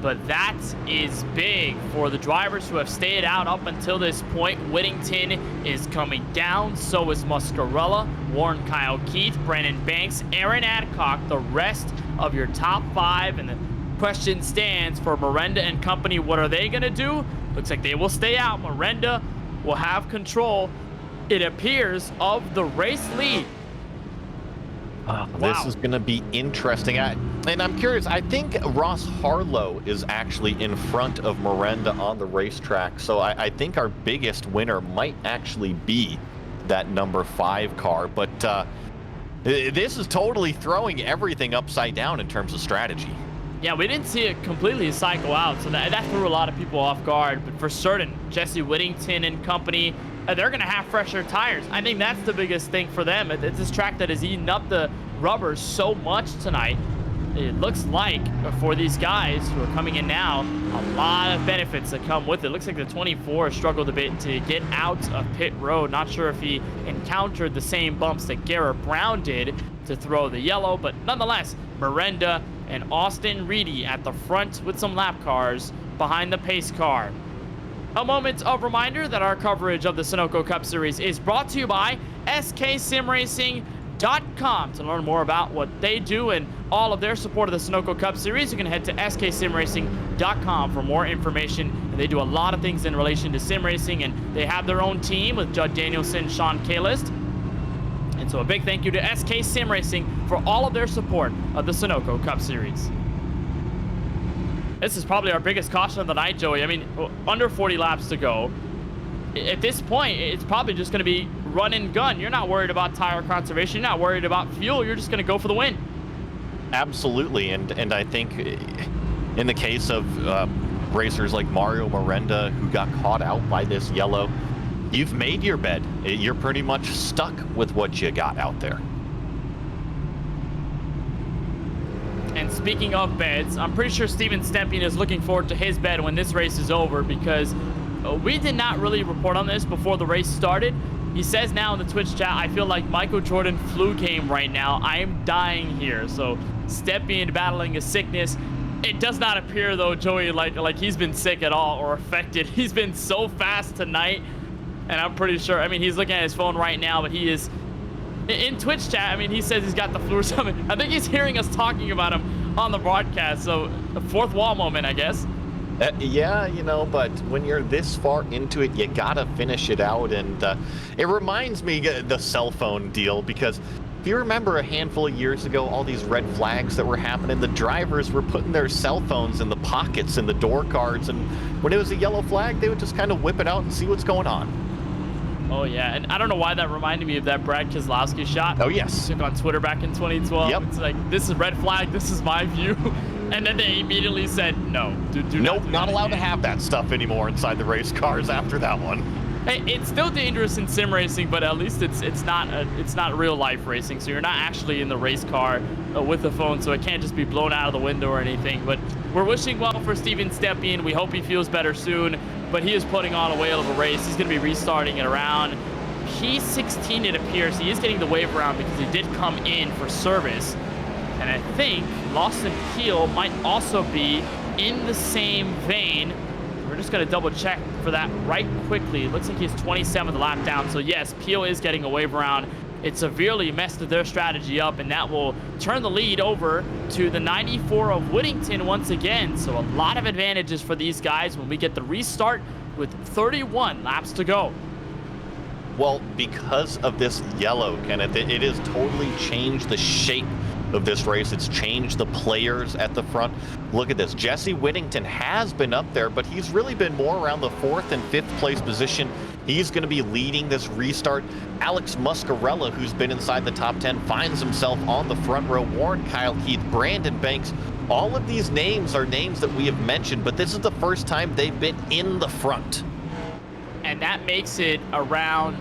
but that is big for the drivers who have stayed out up until this point. Whittington is coming down, so is Muscarella, Warren Kyle Keith, Brandon Banks, Aaron Adcock, the rest of your top 5. And the question stands for Miranda and company. What are they going to do? Looks like they will stay out. Miranda will have control, it appears, of the race lead. This is going to be interesting. And I'm curious, I think Ross Harlow is actually in front of Miranda on the racetrack. So I think our biggest winner might actually be that number 5 car. But this is totally throwing everything upside down in terms of strategy. Yeah, we didn't see it completely cycle out, so that threw a lot of people off guard. But for certain, Jesse Whittington and company, they're going to have fresher tires. I think that's the biggest thing for them. It's this track that has eaten up the rubber so much tonight. It looks like for these guys who are coming in now, a lot of benefits that come with it. Looks like the 24 struggled a bit to get out of pit road. Not sure if he encountered the same bumps that Garrett Brown did to throw the yellow, but nonetheless, Miranda and Austin Reedy at the front with some lap cars behind the pace car. A moment of reminder that our coverage of the Sunoco Cup Series is brought to you by sksimracing.com. To learn more about what they do and all of their support of the Sunoco Cup Series, you can head to sksimracing.com for more information. And they do a lot of things in relation to sim racing, and they have their own team with Judd Danielson, Sean Kalist. And so a big thank you to SK Sim Racing for all of their support of the Sunoco Cup Series. This is probably our biggest caution of the night, Joey. I mean, under 40 laps to go. At this point, it's probably just going to be run and gun. You're not worried about tire conservation. You're not worried about fuel. You're just going to go for the win. Absolutely. And I think in the case of racers like Mario Miranda, who got caught out by this yellow, you've made your bed. You're pretty much stuck with what you got out there. And speaking of beds, I'm pretty sure Steven Stempien is looking forward to his bed when this race is over, because we did not really report on this before the race started. He says now in the Twitch chat, I feel like Michael Jordan flu game right now. I am dying here. So Stempien battling a sickness. It does not appear, though, Joey, like he's been sick at all or affected. He's been so fast tonight. And I'm pretty sure, I mean, he's looking at his phone right now, but he is in Twitch chat. I mean, he says he's got the flu or something. I think he's hearing us talking about him on the broadcast. So a fourth wall moment, I guess. Yeah, you know, but when you're this far into it, you gotta finish it out. And it reminds me the cell phone deal, because if you remember a handful of years ago, all these red flags that were happening, the drivers were putting their cell phones in the pockets in the door cards. And when it was a yellow flag, they would just kind of whip it out and see what's going on. Oh, yeah. And I don't know why that reminded me of that Brad Keselowski shot. Oh, yes. Took on Twitter back in 2012. Yep. It's like, this is red flag. This is my view. And then they immediately said, no. Nope, not allowed to have that stuff anymore inside the race cars after that one. Hey, it's still dangerous in sim racing, but at least it's not real life racing. So you're not actually in the race car with the phone, so it can't just be blown out of the window or anything. But we're wishing well for Steven Stempien. We hope he feels better soon. But he is putting on a whale of a race. He's going to be restarting at around P16, it appears. He is getting the wave around because he did come in for service. And I think Lawson Peel might also be in the same vein. We're just going to double check for that right quickly. It looks like he's 27th lap down. So yes, Peel is getting a wave around. It severely messed their strategy up, and that will turn the lead over to the 94 of Whittington once again. So a lot of advantages for these guys when we get the restart with 31 laps to go. Well, because of this yellow, Kenneth, it has totally changed the shape of this race. It's changed the players at the front. Look at this. Jesse Whittington has been up there, but he's really been more around the 4th and 5th place position. He's going to be leading this restart. Alex Muscarella, who's been inside the top 10, finds himself on the front row. Warren Kyle Keith, Brandon Banks. All of these names are names that we have mentioned, but this is the first time they've been in the front. And that makes it around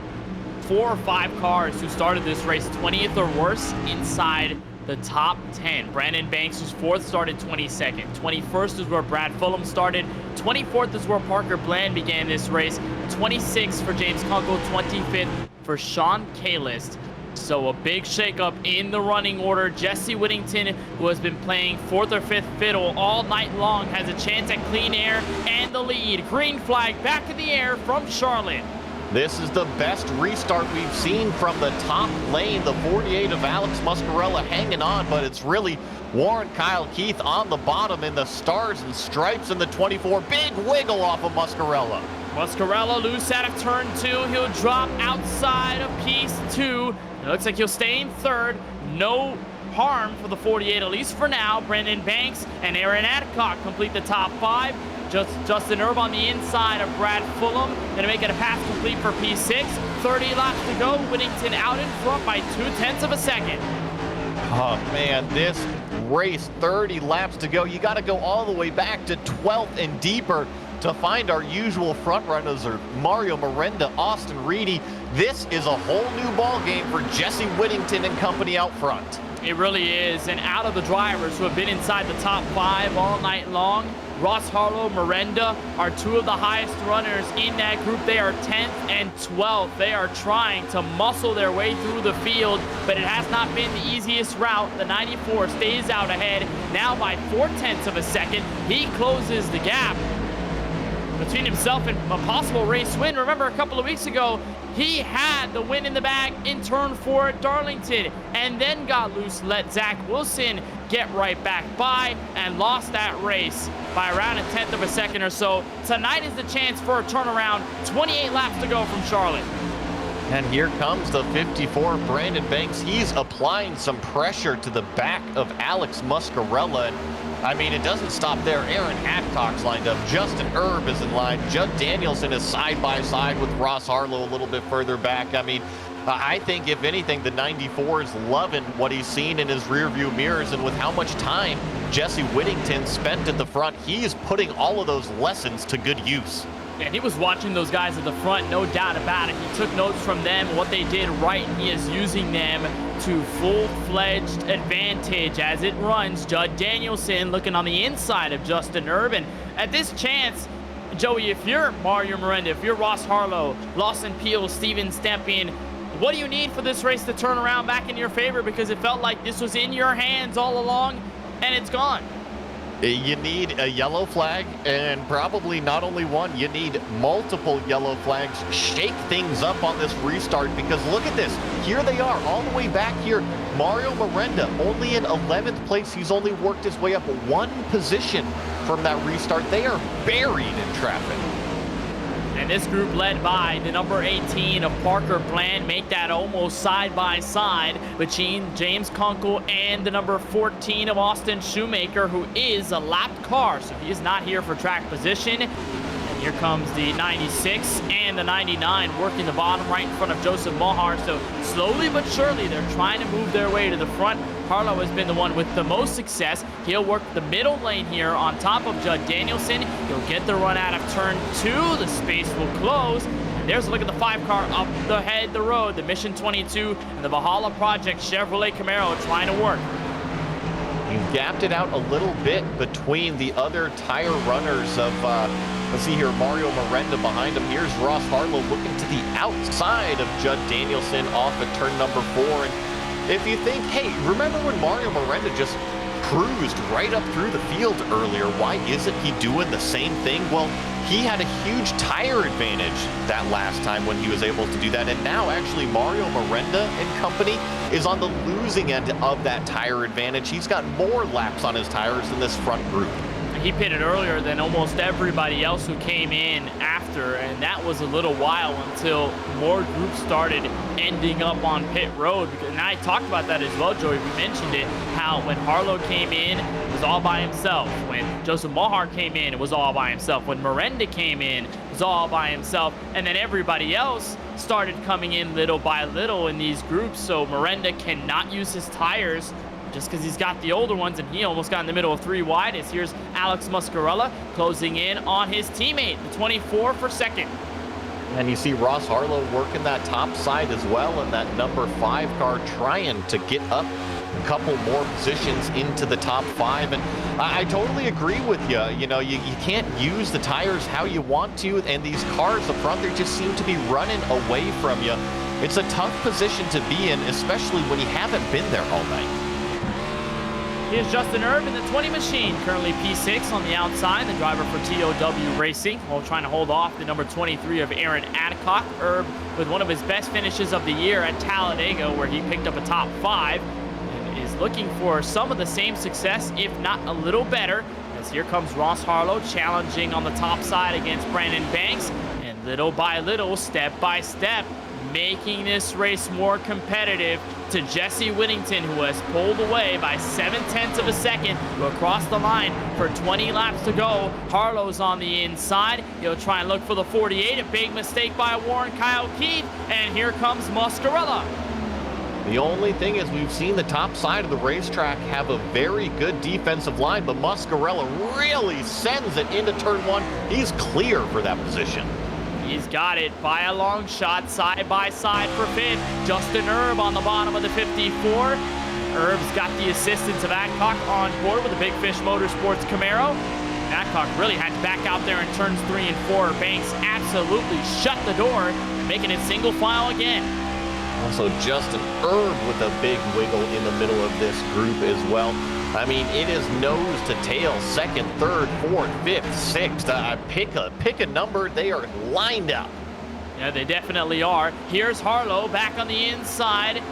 4 or 5 cars who started this race 20th or worse inside the top 10. Brandon Banks, who's 4th, started 22nd. 21st is where Brad Fulham started. 24th is where Parker Bland began this race. 26th for James Kunkel. 25th for Sean Kalist. So a big shakeup in the running order. Jesse Whittington, who has been playing 4th or 5th fiddle all night long, has a chance at clean air and the lead. Green flag back in the air from Charlotte. This is the best restart we've seen from the top lane. The 48 of Alex Muscarella hanging on, but it's really Warren Kyle Keith on the bottom in the stars and stripes in the 24. Big wiggle off of Muscarella. Muscarella loose out of turn 2. He'll drop outside of piece 2. It looks like he'll stay in 3rd. No harm for the 48, at least for now. Brendan Banks and Aaron Adcock complete the top 5. Justin Erb on the inside of Brad Fulham. Gonna make it a pass complete for P6. 30 laps to go. Whittington out in front by 0.2 of a second. Oh man, this race, 30 laps to go. You got to go all the way back to 12th and deeper to find our usual front runners are Mario Miranda, Austin Reedy. This is a whole new ball game for Jesse Whittington and company out front. It really is. And out of the drivers who have been inside the top 5 all night long, Ross Harlow, Miranda are 2 of the highest runners in that group. They are 10th and 12th. They are trying to muscle their way through the field, but it has not been the easiest route. The 94 stays out ahead, now by 0.4 of a second. He closes the gap between himself and a possible race win. Remember, a couple of weeks ago, he had the win in the bag in turn 4 at Darlington and then got loose, let Zach Wilson get right back by and lost that race by around 1/10 of a second or so. Tonight is the chance for a turnaround. 28 laps to go from Charlotte. And here comes the 54, Brandon Banks. He's applying some pressure to the back of Alex Muscarella. And I mean, it doesn't stop there. Aaron Adcock's lined up. Justin Erb is in line. Judd Danielson is side by side with Ross Harlow a little bit further back. I mean, I think, if anything, the 94 is loving what he's seen in his rearview mirrors, and with how much time Jesse Whittington spent at the front, he is putting all of those lessons to good use. And he was watching those guys at the front, no doubt about it. He took notes from them, what they did right, and he is using them to full-fledged advantage as it runs. Judd Danielson looking on the inside of Justin Urban. At this chance, Joey, if you're Mario Miranda, if you're Ross Harlow, Lawson Peel, Steven Stempien, what do you need for this race to turn around back in your favor? Because it felt like this was in your hands all along, and it's gone. You need a yellow flag, and probably not only one, you need multiple yellow flags. Shake things up on this restart, because look at this. Here they are, all the way back here. Mario Miranda, only in 11th place. He's only worked his way up 1 position from that restart. They are buried in traffic. And this group led by the number 18 of Parker Bland, make that almost side-by-side between James Kunkel and the number 14 of Austin Shoemaker, who is a lapped car, so he is not here for track position. And here comes the 96 and the 99 working the bottom right in front of Joseph Mohar. So slowly but surely, they're trying to move their way to the front. Harlow has been the one with the most success. He'll work the middle lane here on top of Judd Danielson. He'll get the run out of turn 2. The space will close. And there's a look at the 5 car up the road. The Mission 22 and the Valhalla Project Chevrolet Camaro trying to work. You've gapped it out a little bit between the other tire runners of, let's see here, Mario Miranda behind him. Here's Ross Harlow looking to the outside of Judd Danielson off at turn number 4. And if you think, hey, remember when Mario Miranda just cruised right up through the field earlier? Why isn't he doing the same thing? Well, he had a huge tire advantage that last time when he was able to do that. And now actually Mario Miranda and company is on the losing end of that tire advantage. He's got more laps on his tires than this front group. He pitted earlier than almost everybody else who came in after, and that was a little while until more groups started ending up on pit road. And I talked about that as well, Joey. We mentioned it, how when Harlow came in, it was all by himself. When Joseph Mohar came in, it was all by himself. When Miranda came in, it was all by himself. And then everybody else started coming in little by little in these groups, so Miranda cannot use his tires just because he's got the older ones, and he almost got in the middle of 3 widest. Here's Alex Muscarella closing in on his teammate, the 24 for second. And you see Ross Harlow working that top side as well, and that number 5 car trying to get up a couple more positions into the top 5. And I totally agree with you. You know, you can't use the tires how you want to, and these cars up front, they just seem to be running away from you. It's a tough position to be in, especially when you haven't been there all night. Here's Justin Erb in the 20 machine, currently P6 on the outside, the driver for TOW Racing, while trying to hold off the number 23 of Aaron Adcock. Erb with one of his best finishes of the year at Talladega, where he picked up a top 5, and is looking for some of the same success, if not a little better, as here comes Ross Harlow challenging on the top side against Brandon Banks, and little by little, step by step, making this race more competitive to Jesse Whittington, who has pulled away by 7/10 of a second to across the line for 20 laps to go. Harlow's on the inside. He'll try and look for the 48. A big mistake by Warren Kyle Keith. And here comes Muscarella. The only thing is we've seen the top side of the racetrack have a very good defensive line, but Muscarella really sends it into turn 1. He's clear for that position. He's got it by a long shot, side by side for 5th. Justin Erb on the bottom of the 54. Erb's got the assistance of Adcock on board with the Big Fish Motorsports Camaro. Adcock really had to back out there in turns 3 and 4. Banks absolutely shut the door, making it single file again. Also, Justin Erb with a big wiggle in the middle of this group as well. I mean, it is nose to tail, 2nd, 3rd, 4th, 5th, 6th. Pick a number. They are lined up. Yeah, they definitely are. Here's Harlow back on the inside and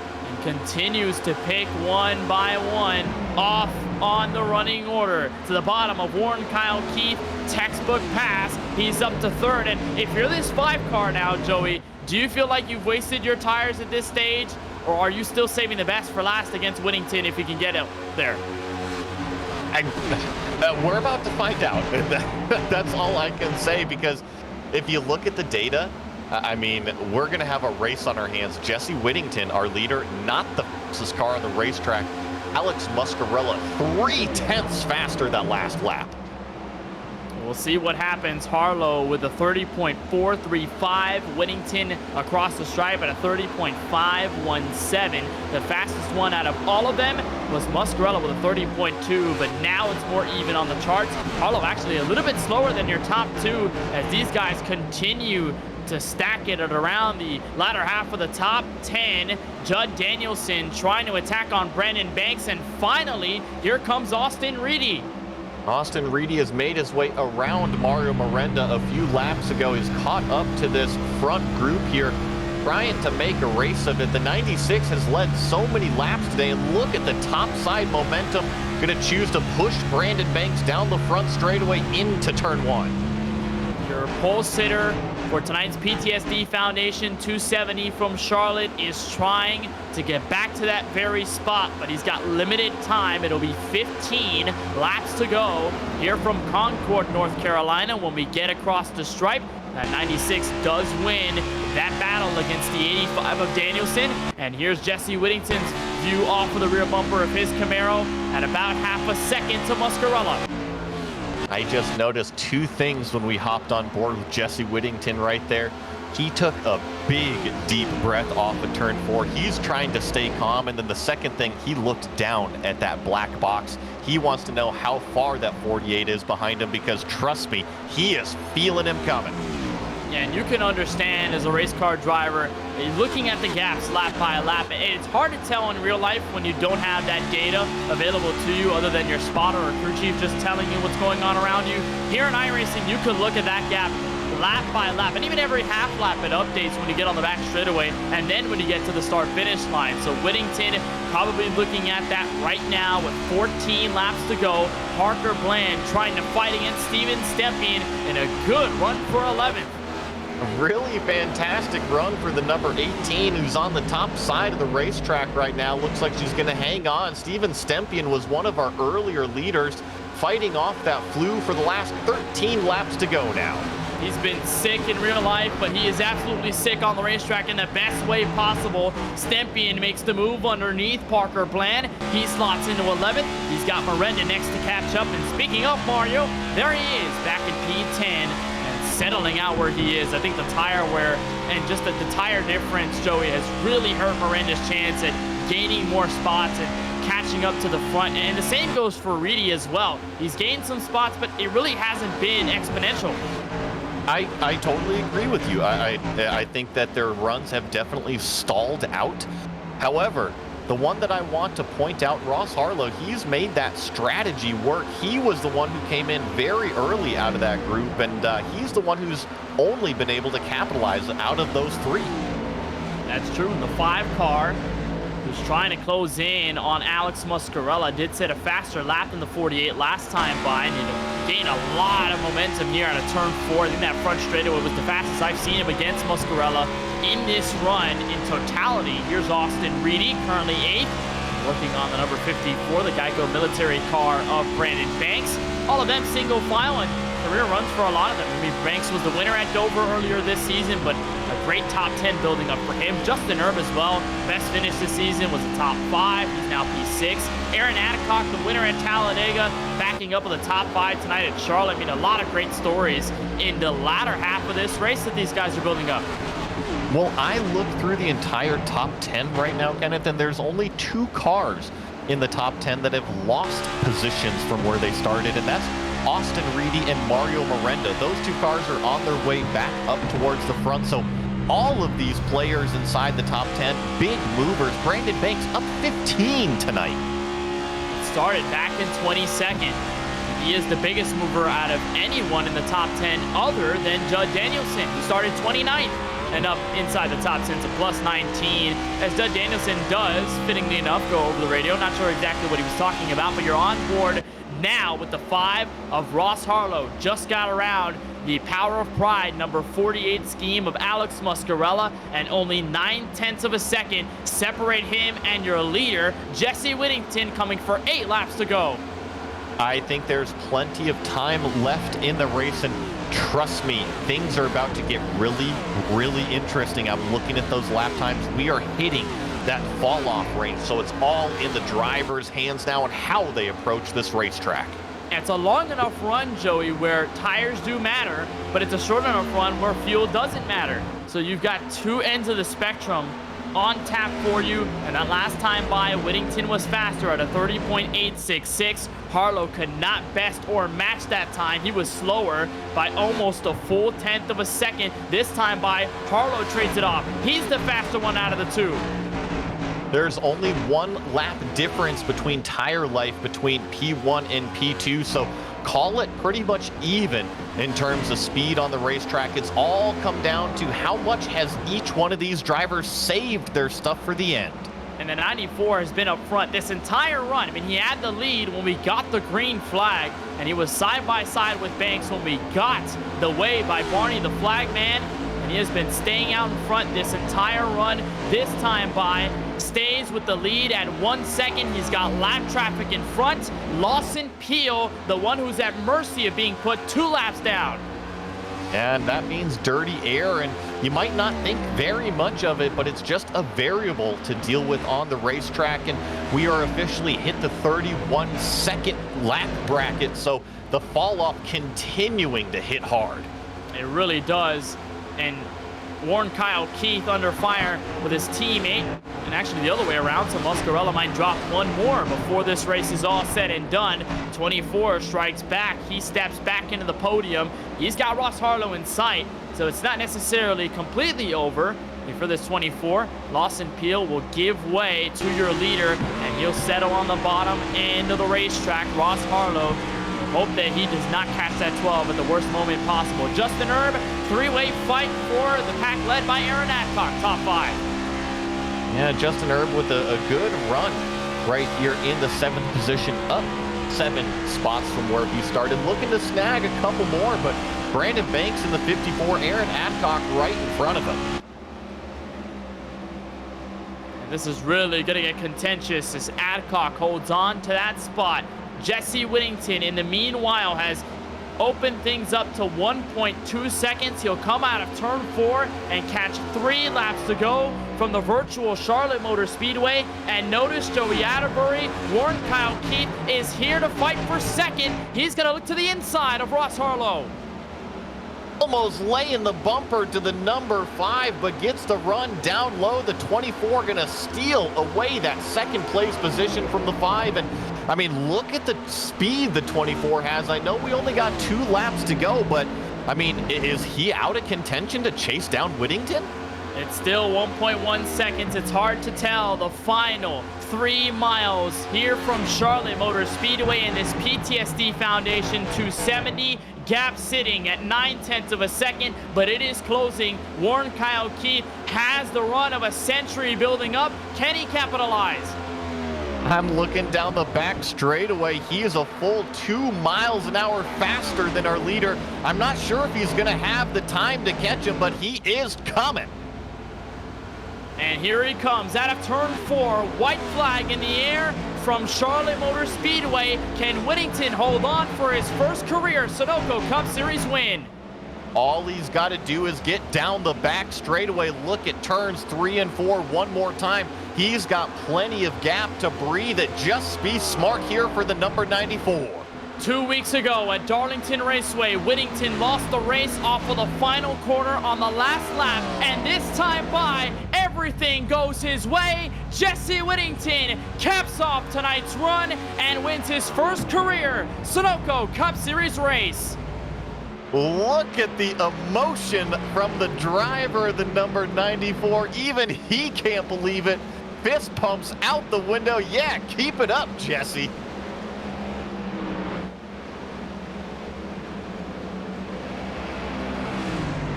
continues to pick one by one off on the running order. To the bottom of Warren Kyle Keith, textbook pass. He's up to 3rd. And if you're this 5 car now, Joey, do you feel like you've wasted your tires at this stage? Or are you still saving the best for last against Whittington if you can get out there? We're about to find out. That's all I can say, because if you look at the data, I mean, we're going to have a race on our hands. Jesse Whittington, our leader, not the fastest car on the racetrack. Alex Muscarella, 3/10 faster that last lap. We'll see what happens. Harlow with a 30.435. Whittington across the stripe at a 30.517. The fastest one out of all of them was Muscarella with a 30.2, but now it's more even on the charts. Harlow actually a little bit slower than your top 2 as these guys continue to stack it at around the latter half of the top 10. Judd Danielson trying to attack on Brandon Banks, and finally, here comes Austin Reedy. Austin Reedy has made his way around Mario Miranda a few laps ago. He's caught up to this front group here, trying to make a race of it. The 96 has led so many laps today, and look at the top side momentum. Going to choose to push Brandon Banks down the front straightaway into turn 1. Your pole sitter for tonight's PTSD Foundation 270 from Charlotte is trying to get back to that very spot, but he's got limited time. It'll be 15 laps to go here from Concord, North Carolina. When we get across the stripe, that 96 does win that battle against the 85 of Danielson. And here's Jesse Whittington's view off of the rear bumper of his Camaro at about half a second to Muscarella. I just noticed 2 things when we hopped on board with Jesse Whittington right there. He took a big, deep breath off of turn 4. He's trying to stay calm. And then the second thing, he looked down at that black box. He wants to know how far that 48 is behind him, because trust me, he is feeling him coming. Yeah, and you can understand as a race car driver, looking at the gaps lap by lap, it's hard to tell in real life when you don't have that data available to you other than your spotter or crew chief just telling you what's going on around you. Here in iRacing, you could look at that gap lap by lap, and even every half lap it updates when you get on the back straightaway, and then when you get to the start-finish line. So Whittington probably looking at that right now with 14 laps to go. Parker Bland trying to fight against Steven Stepien in a good run for 11th. Really fantastic run for the number 18, who's on the top side of the racetrack right now. Looks like she's going to hang on. Steven Stepien was one of our earlier leaders, fighting off that flu for the last 13 laps to go now. He's been sick in real life, but he is absolutely sick on the racetrack in the best way possible. Stepien makes the move underneath Parker Bland. He slots into 11th. He's got Miranda next to catch up. And speaking of Mario, there he is back in P10 and settling out where he is. I think the tire wear and just the tire difference, Joey, has really hurt Miranda's chance at gaining more spots and catching up to the front. And the same goes for Reedy as well. He's gained some spots, but it really hasn't been exponential. I totally agree with you. I think that their runs have definitely stalled out. However, the one that I want to point out, Ross Harlow, he's made that strategy work. He was the one who came in very early out of that group, and he's the one who's only been able to capitalize out of those 3. That's true. And the 5 car, who's trying to close in on Alex Muscarella, did set a faster lap than the 48 last time by, and gain a lot of momentum here out of turn 4. I think that front straightaway was the fastest I've seen him against Muscarella in this run in totality. Here's Austin Reedy, currently 8th, working on the number 54, the Geico military car of Brandon Banks. All of them single file and career runs for a lot of them. I mean, Banks was the winner at Dover earlier this season, but a great top 10 building up for him. Justin Erb as well. Best finish this season was a top 5. He's now P6. Aaron Adcock, the winner at Talladega, backing up with the top 5 tonight at Charlotte. I mean, a lot of great stories in the latter half of this race that these guys are building up. Well, I looked through the entire top 10 right now, Kenneth, and there's only 2 cars in the top 10 that have lost positions from where they started, and that's Austin Reedy and Mario Miranda. Those 2 cars are on their way back up towards the front, so all of these players inside the top 10, big movers. Brandon Banks up 15 tonight. Started back in 22nd. He is the biggest mover out of anyone in the top 10 other than Judd Danielson, who started 29th and up inside the top 10 to plus 19. As Judd Danielson does, fittingly enough, go over the radio. Not sure exactly what he was talking about, but you're on board now with the 5 of Ross Harlow. Just got around the Power of Pride number 48 scheme of Alex Muscarella, and only 9/10 of a second separate him and your leader, Jesse Whittington, coming for 8 laps to go. I think there's plenty of time left in the race, and trust me, things are about to get really, really interesting. I'm looking at those lap times. We are hitting that fall-off range, so it's all in the driver's hands now and how they approach this racetrack. It's a long enough run, Joey, where tires do matter, but it's a short enough run where fuel doesn't matter. So you've got 2 ends of the spectrum on tap for you, and that last time by, Whittington was faster at a 30.866. Harlow could not best or match that time. He was slower by almost a full 1/10 of a second. This time by, Harlow trades it off. He's the faster one out of the 2. There's only 1 lap difference between tire life between P1 and P2, so call it pretty much even in terms of speed on the racetrack. It's all come down to how much has each one of these drivers saved their stuff for the end. And the 94 has been up front this entire run. I mean, he had the lead when we got the green flag, and he was side by side with Banks when we got the way by Barney the flag man. And he has been staying out in front this entire run. This time by, stays with the lead at 1 second. He's got lap traffic in front. Lawson Peel, the one who's at mercy of being put 2 laps down. And that means dirty air, and you might not think very much of it, but it's just a variable to deal with on the racetrack, and we are officially hit the 31-second lap bracket, so the fall-off continuing to hit hard. It really does, and Warren Kyle Keith under fire with his teammate, and actually the other way around, so Muscarella might drop 1 more before this race is all said and done. 24 strikes back. He steps back into the podium. He's got Ross Harlow in sight, so it's not necessarily completely over. And for this 24, Lawson Peel will give way to your leader, and he'll settle on the bottom end of the racetrack. Ross Harlow, hope that he does not catch that 12 at the worst moment possible. Justin Erb, 3-way fight for the pack led by Aaron Adcock, top 5. Yeah, Justin Erb with a good run right here in the 7th position, up 7 spots from where he started. Looking to snag a couple more, but Brandon Banks in the 54, Aaron Adcock right in front of him. And this is really going to get contentious as Adcock holds on to that spot. Jesse Whittington, in the meanwhile, has opened things up to 1.2 seconds. He'll come out of turn 4 and catch 3 laps to go from the virtual Charlotte Motor Speedway. And notice Joey Atterbury, Warren Kyle Keith is here to fight for second. He's going to look to the inside of Ross Harlow. Almost laying the bumper to the number 5, but gets the run down low. The 24 going to steal away that 2nd place position from the 5. And I mean, look at the speed the 24 has. I know we only got 2 laps to go, but I mean, is he out of contention to chase down Whittington? It's still 1.1 seconds. It's hard to tell. The final 3 miles here from Charlotte Motor Speedway in this PTSD Foundation 270. Gap sitting at 9/10 of a second, but it is closing. Warren Kyle Keith has the run of a century building up. Can he capitalize? I'm looking down the back straightaway. He is a full 2 miles an hour faster than our leader. I'm not sure if he's going to have the time to catch him, but he is coming. And here he comes out of turn 4. White flag in the air from Charlotte Motor Speedway. Can Whittington hold on for his first career Sunoco Cup Series win? All he's got to do is get down the back straightaway. Look at turns 3 and 4 one more time. He's got plenty of gap to breathe it. Just be smart here for the number 94. 2 weeks ago at Darlington Raceway, Whittington lost the race off of the final corner on the last lap, and this time by, everything goes his way. Jesse Whittington caps off tonight's run and wins his first career Sunoco Cup Series race. Look at the emotion from the driver, the number 94. Even he can't believe it. Fist pumps out the window. Yeah, keep it up, Jesse.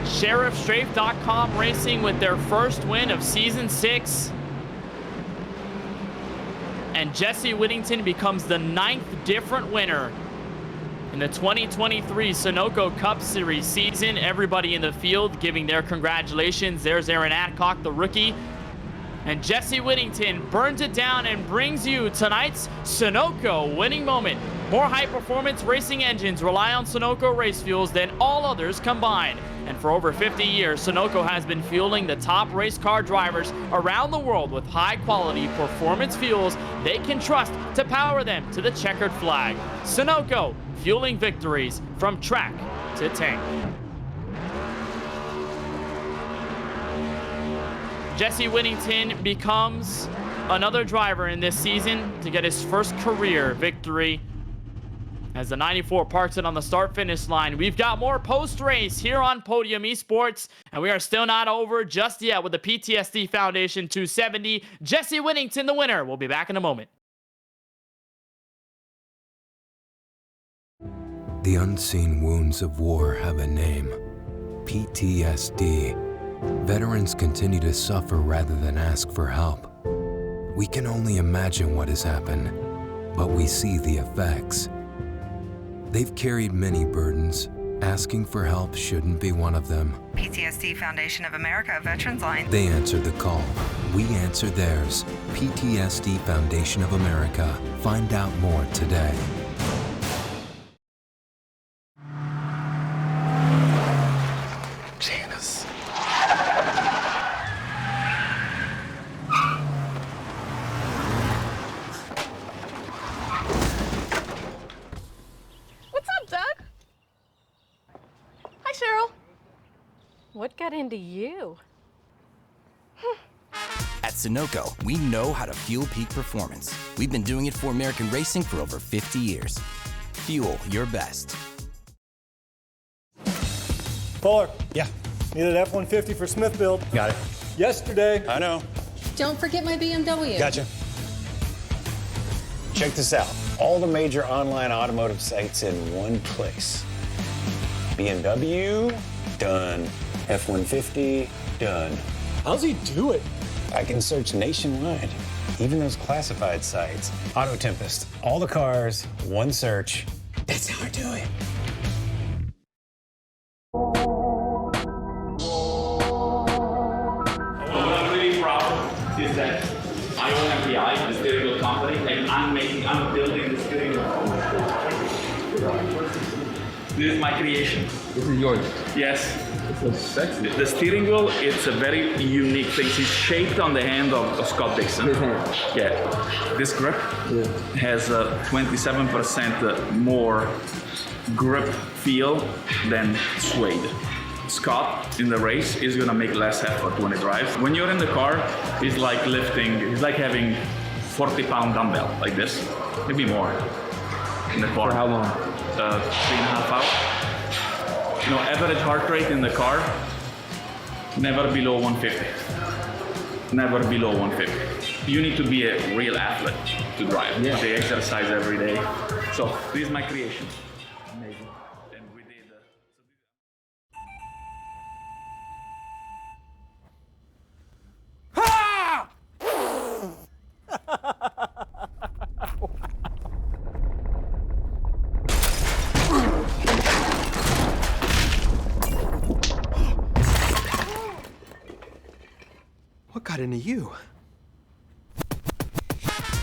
SheriffStrafe.com Racing with their first win of Season 6. And Jesse Whittington becomes the 9th different winner in the 2023 Sunoco Cup Series season. Everybody in the field giving their congratulations. There's Aaron Adcock, the rookie. And Jesse Whittington burns it down and brings you tonight's Sunoco winning moment. More high-performance racing engines rely on Sunoco race fuels than all others combined. And for over 50 years, Sunoco has been fueling the top race car drivers around the world with high-quality performance fuels they can trust to power them to the checkered flag. Sunoco, fueling victories from track to tank. Jesse Whittington becomes another driver in this season to get his first career victory as the 94 parks it on the start-finish line. We've got more post-race here on Podium Esports, and we are still not over just yet with the PTSD Foundation 270. Jesse Whittington, the winner. We'll be back in a moment. The unseen wounds of war have a name: PTSD. Veterans continue to suffer rather than ask for help. We can only imagine what has happened, but we see the effects. They've carried many burdens. Asking for help shouldn't be one of them. PTSD Foundation of America Veterans Line. They answered the call. We answer theirs. PTSD Foundation of America. Find out more today. Janice. What's up, Doug? Hi, Cheryl. What got into you? At Sunoco, we know how to fuel peak performance. We've been doing it for American racing for over 50 years. Fuel your best. Fuller. Yeah. Needed F-150 for Smith build. Got it. Yesterday. I know. Don't forget my BMW. Gotcha. Check this out. All the major online automotive sites in one place. BMW, done. F-150, done. How's he do it? I can search nationwide, even those classified sites. Auto Tempest, all the cars, one search. That's how I do it. What I'm really proud is that I own MPI, the steering wheel company, and I'm building the steering wheel. This is my creation. This is yours? Yes. It's so sexy. The steering wheel, it's a very unique thing. It's shaped on the hand of Scott Dixon. His hand. Yeah. This grip has 27% more grip feel than suede. Scott in the race is gonna make less effort when he drives. When you're in the car, it's like lifting, it's like having 40-pound dumbbell like this, maybe more in the car. For how long? 3.5 hours. average heart rate in the car, never below 150. Never below 150. You need to be a real athlete to drive. Yeah. They exercise every day. So this is my creation. Amazing. And we did. What got into you?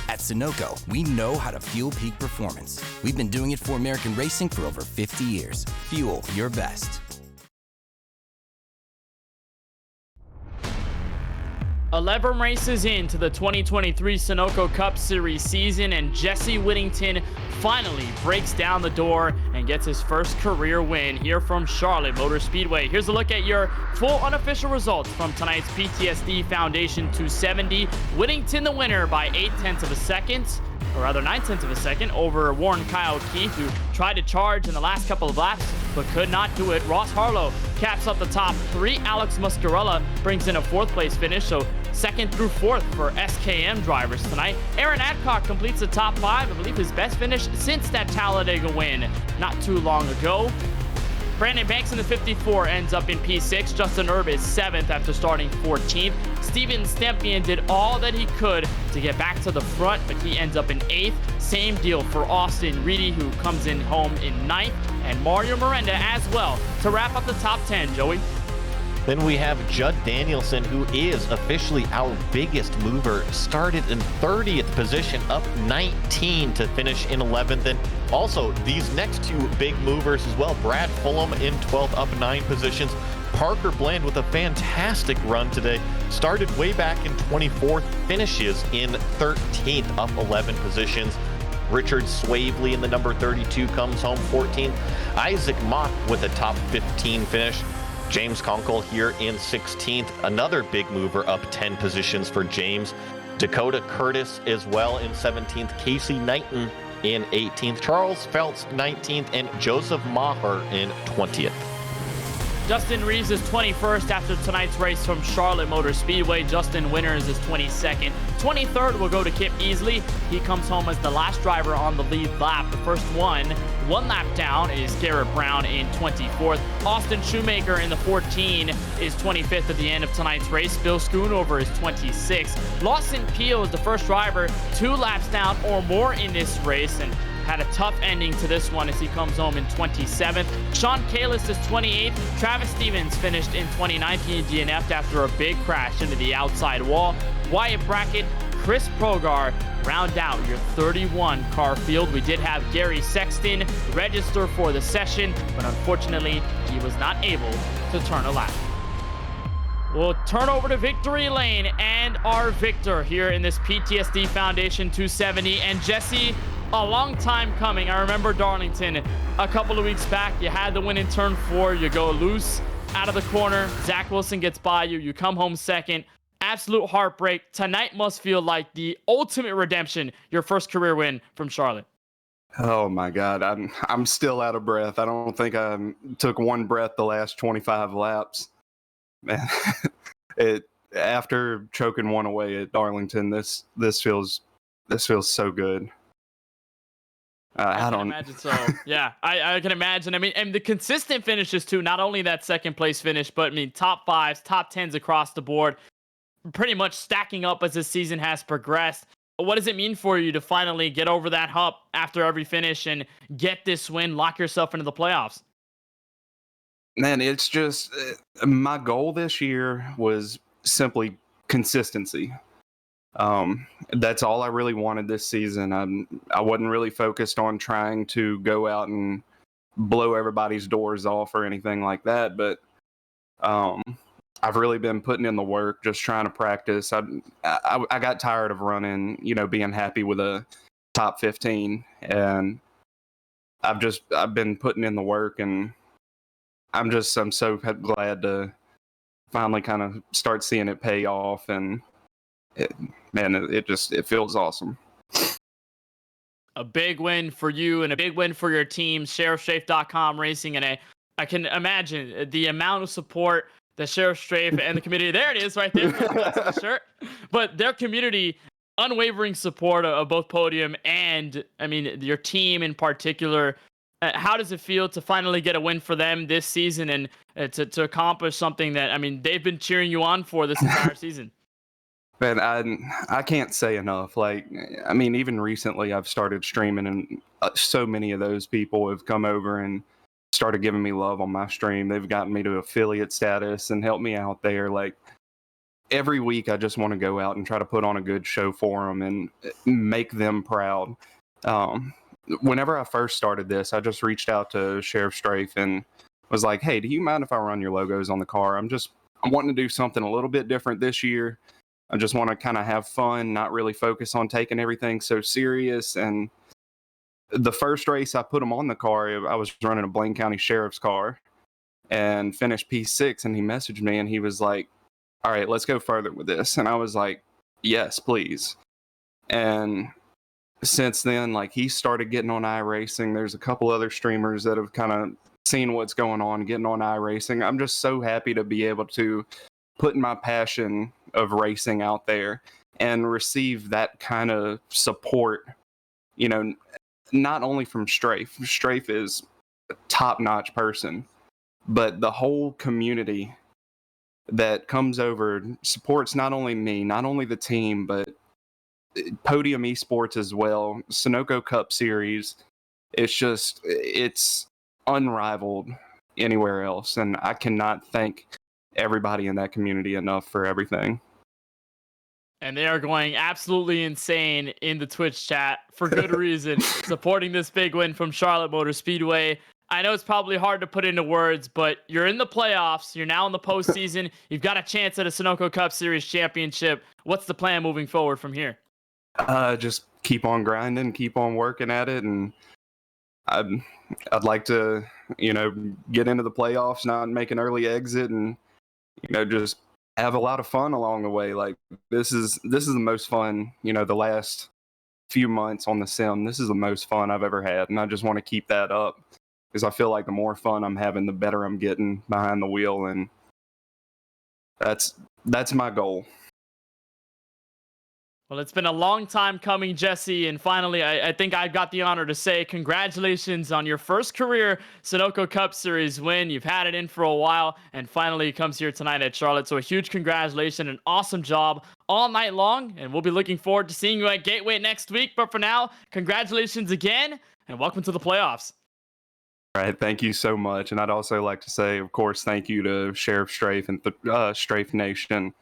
At Sunoco, we know how to fuel peak performance. We've been doing it for American racing for over 50 years. Fuel your best. 11 races into the 2023 Sunoco Cup Series season, and Jesse Whittington finally breaks down the door and gets his first career win here from Charlotte Motor Speedway. Here's a look at your full unofficial results from tonight's PTSD Foundation 270. Whittington the winner by 0.8 of a second, or rather 0.9 of a second, over Warren Kyle Keith, who tried to charge in the last couple of laps but could not do it. Ross Harlow caps up the top three. Alex Muscarella brings in a fourth place finish, so second through fourth for SKM drivers tonight. Aaron Adcock completes the top five, I believe his best finish since that Talladega win not too long ago. Brandon Banks in the 54 ends up in P6. Justin Erb is 7th after starting 14th. Steven Stempien did all that he could to get back to the front, but he ends up in 8th. Same deal for Austin Reedy, who comes in home in 9th, and Mario Miranda as well to wrap up the top 10, Joey. Then we have Judd Danielson, who is officially our biggest mover. Started in 30th position, up 19 to finish in 11th. And also these next two big movers as well. Brad Fulham in 12th, up 9 positions. Parker Bland with a fantastic run today. Started way back in 24th, finishes in 13th, up 11 positions. Richard Swavely in the number 32 comes home 14th. Isaac Mock with a top 15 finish. James Conkle here in 16th, another big mover, up 10 positions for James. Dakota Curtis as well in 17th, Casey Knighton in 18th, Charles Phelps 19th, and Joseph Maher in 20th. Justin Reeves is 21st after tonight's race from Charlotte Motor Speedway. Justin Winters is 22nd. 23rd will go to Kip Easley. He comes home as the last driver on the lead lap. The first one lap down, is Garrett Brown in 24th. Austin Shoemaker in the 14 is 25th at the end of tonight's race. Bill Schoonover is 26th. Lawson Peel is the first driver 2 laps down or more in this race, and had a tough ending to this one as he comes home in 27th. Sean Kalis is 28th. Travis Stevens finished in 29th. He DNF'd after a big crash into the outside wall. Wyatt Brackett, Chris Progar round out your 31 car field. We did have Gary Sexton register for the session, but unfortunately he was not able to turn a lap. We'll turn over to victory lane and our victor here in this PTSD Foundation 270. And Jesse, a long time coming. I remember Darlington a couple of weeks back. You had the win in turn 4. You go loose out of the corner. Zach Wilson gets by you. You come home second. Absolute heartbreak. Tonight must feel like the ultimate redemption. Your first career win from Charlotte. Oh my God, I'm still out of breath. I don't think I took one breath the last 25 laps. Man, after choking one away at Darlington, this feels so good. I don't imagine so. Yeah, I can imagine. I mean, and the consistent finishes too. Not only that second place finish, but I mean top 5s, top 10s across the board. Pretty much stacking up as the season has progressed. What does it mean for you to finally get over that hump after every finish and get this win, lock yourself into the playoffs? Man, it's just my goal this year was simply consistency. That's all I really wanted this season. I wasn't really focused on trying to go out and blow everybody's doors off or anything like that, but I've really been putting in the work, just trying to practice. I got tired of running, being happy with a top 15, and I've been putting in the work, and I'm so glad to finally kind of start seeing it pay off, and it feels awesome. A big win for you and a big win for your team. SheriffShafe.com Racing, and I can imagine the amount of support that Sheriff Strafe and the community, there it is right there, that's the shirt, but their community, unwavering support of both Podium and, I mean, your team in particular. How does it feel to finally get a win for them this season and to accomplish something that, I mean, they've been cheering you on for this entire season? Man, I can't say enough. Like, I mean, even recently I've started streaming, and so many of those people have come over and started giving me love on my stream. They've gotten me to affiliate status and helped me out there. Like, every week I just want to go out and try to put on a good show for them and make them proud. Whenever I first started this, I just reached out to Sheriff Strafe and was like, hey, do you mind if I run your logos on the car? I'm wanting to do something a little bit different this year. I just want to kind of have fun, not really focus on taking everything so serious. And the first race I put him on the car, I was running a Blaine County Sheriff's car and finished P6. And he messaged me and he was like, all right, let's go further with this. And I was like, yes, please. And since then, like, he started getting on iRacing. There's a couple other streamers that have kind of seen what's going on, getting on iRacing. I'm just so happy to be able to put my passion of racing out there and receive that kind of support, you know, not only from Strafe. Strafe is a top-notch person, but the whole community that comes over supports not only me, not only the team, but Podium Esports as well, Sunoco Cup Series. It's unrivaled anywhere else, and I cannot thank everybody in that community enough for everything. And they are going absolutely insane in the Twitch chat for good reason, supporting this big win from Charlotte Motor Speedway. I know it's probably hard to put into words, but you're in the playoffs. You're now in the postseason. You've got a chance at a Sunoco Cup Series championship. What's the plan moving forward from here? Just keep on grinding, keep on working at it, and I'd like to, get into the playoffs, not make an early exit, and just have a lot of fun along the way. Like, this is the most fun, the last few months on the sim. This is the most fun I've ever had, and I just want to keep that up because I feel like the more fun I'm having, the better I'm getting behind the wheel, and that's my goal. Well, it's been a long time coming, Jesse, and finally, I think I got the honor to say congratulations on your first career Sunoco Cup Series win. You've had it in for a while, and finally it comes here tonight at Charlotte. So a huge congratulations, an awesome job all night long, and we'll be looking forward to seeing you at Gateway next week. But for now, congratulations again, and welcome to the playoffs. All right, thank you so much. And I'd also like to say, of course, thank you to Sheriff Strafe and Strafe Nation.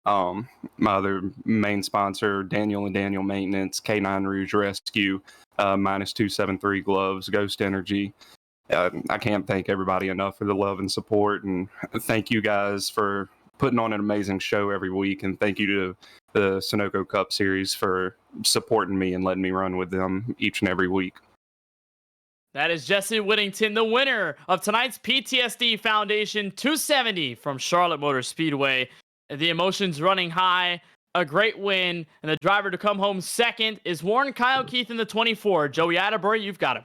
My other main sponsor, Daniel and Daniel Maintenance, K9 Rouge Rescue, Minus 273 Gloves, Ghost Energy. I can't thank everybody enough for the love and support, and thank you guys for putting on an amazing show every week, and thank you to the Sunoco Cup Series for supporting me and letting me run with them each and every week. That is Jesse Whittington, the winner of tonight's PTSD Foundation 270 from Charlotte Motor Speedway. The emotions running high, a great win, and the driver to come home second is Warren Kyle Keith in the 24. Joey Atterbury, you've got him.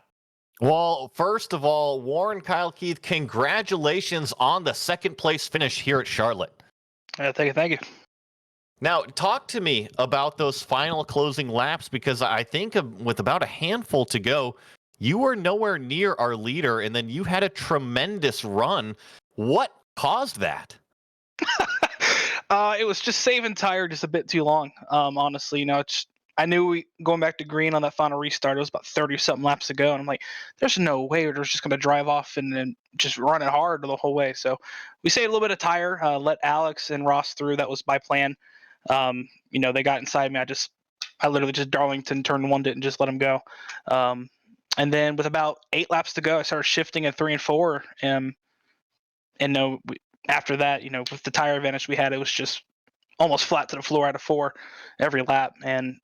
Well, first of all, Warren Kyle Keith, congratulations on the second place finish here at Charlotte. Thank you. Now, talk to me about those final closing laps, because I think with about a handful to go, you were nowhere near our leader, and then you had a tremendous run. What caused that? It was just saving tire just a bit too long. Honestly, I knew going back to green on that final restart, it was about 30 something laps to go, and I'm like, there's no way we're just going to drive off and then just run it hard the whole way. So we saved a little bit of tire, let Alex and Ross through. That was my plan. They got inside me. I literally just Darlington turned one and just let them go. And then with about 8 laps to go, I started shifting at 3 and 4, after that, with the tire advantage we had, it was just almost flat to the floor out of 4 every lap. And,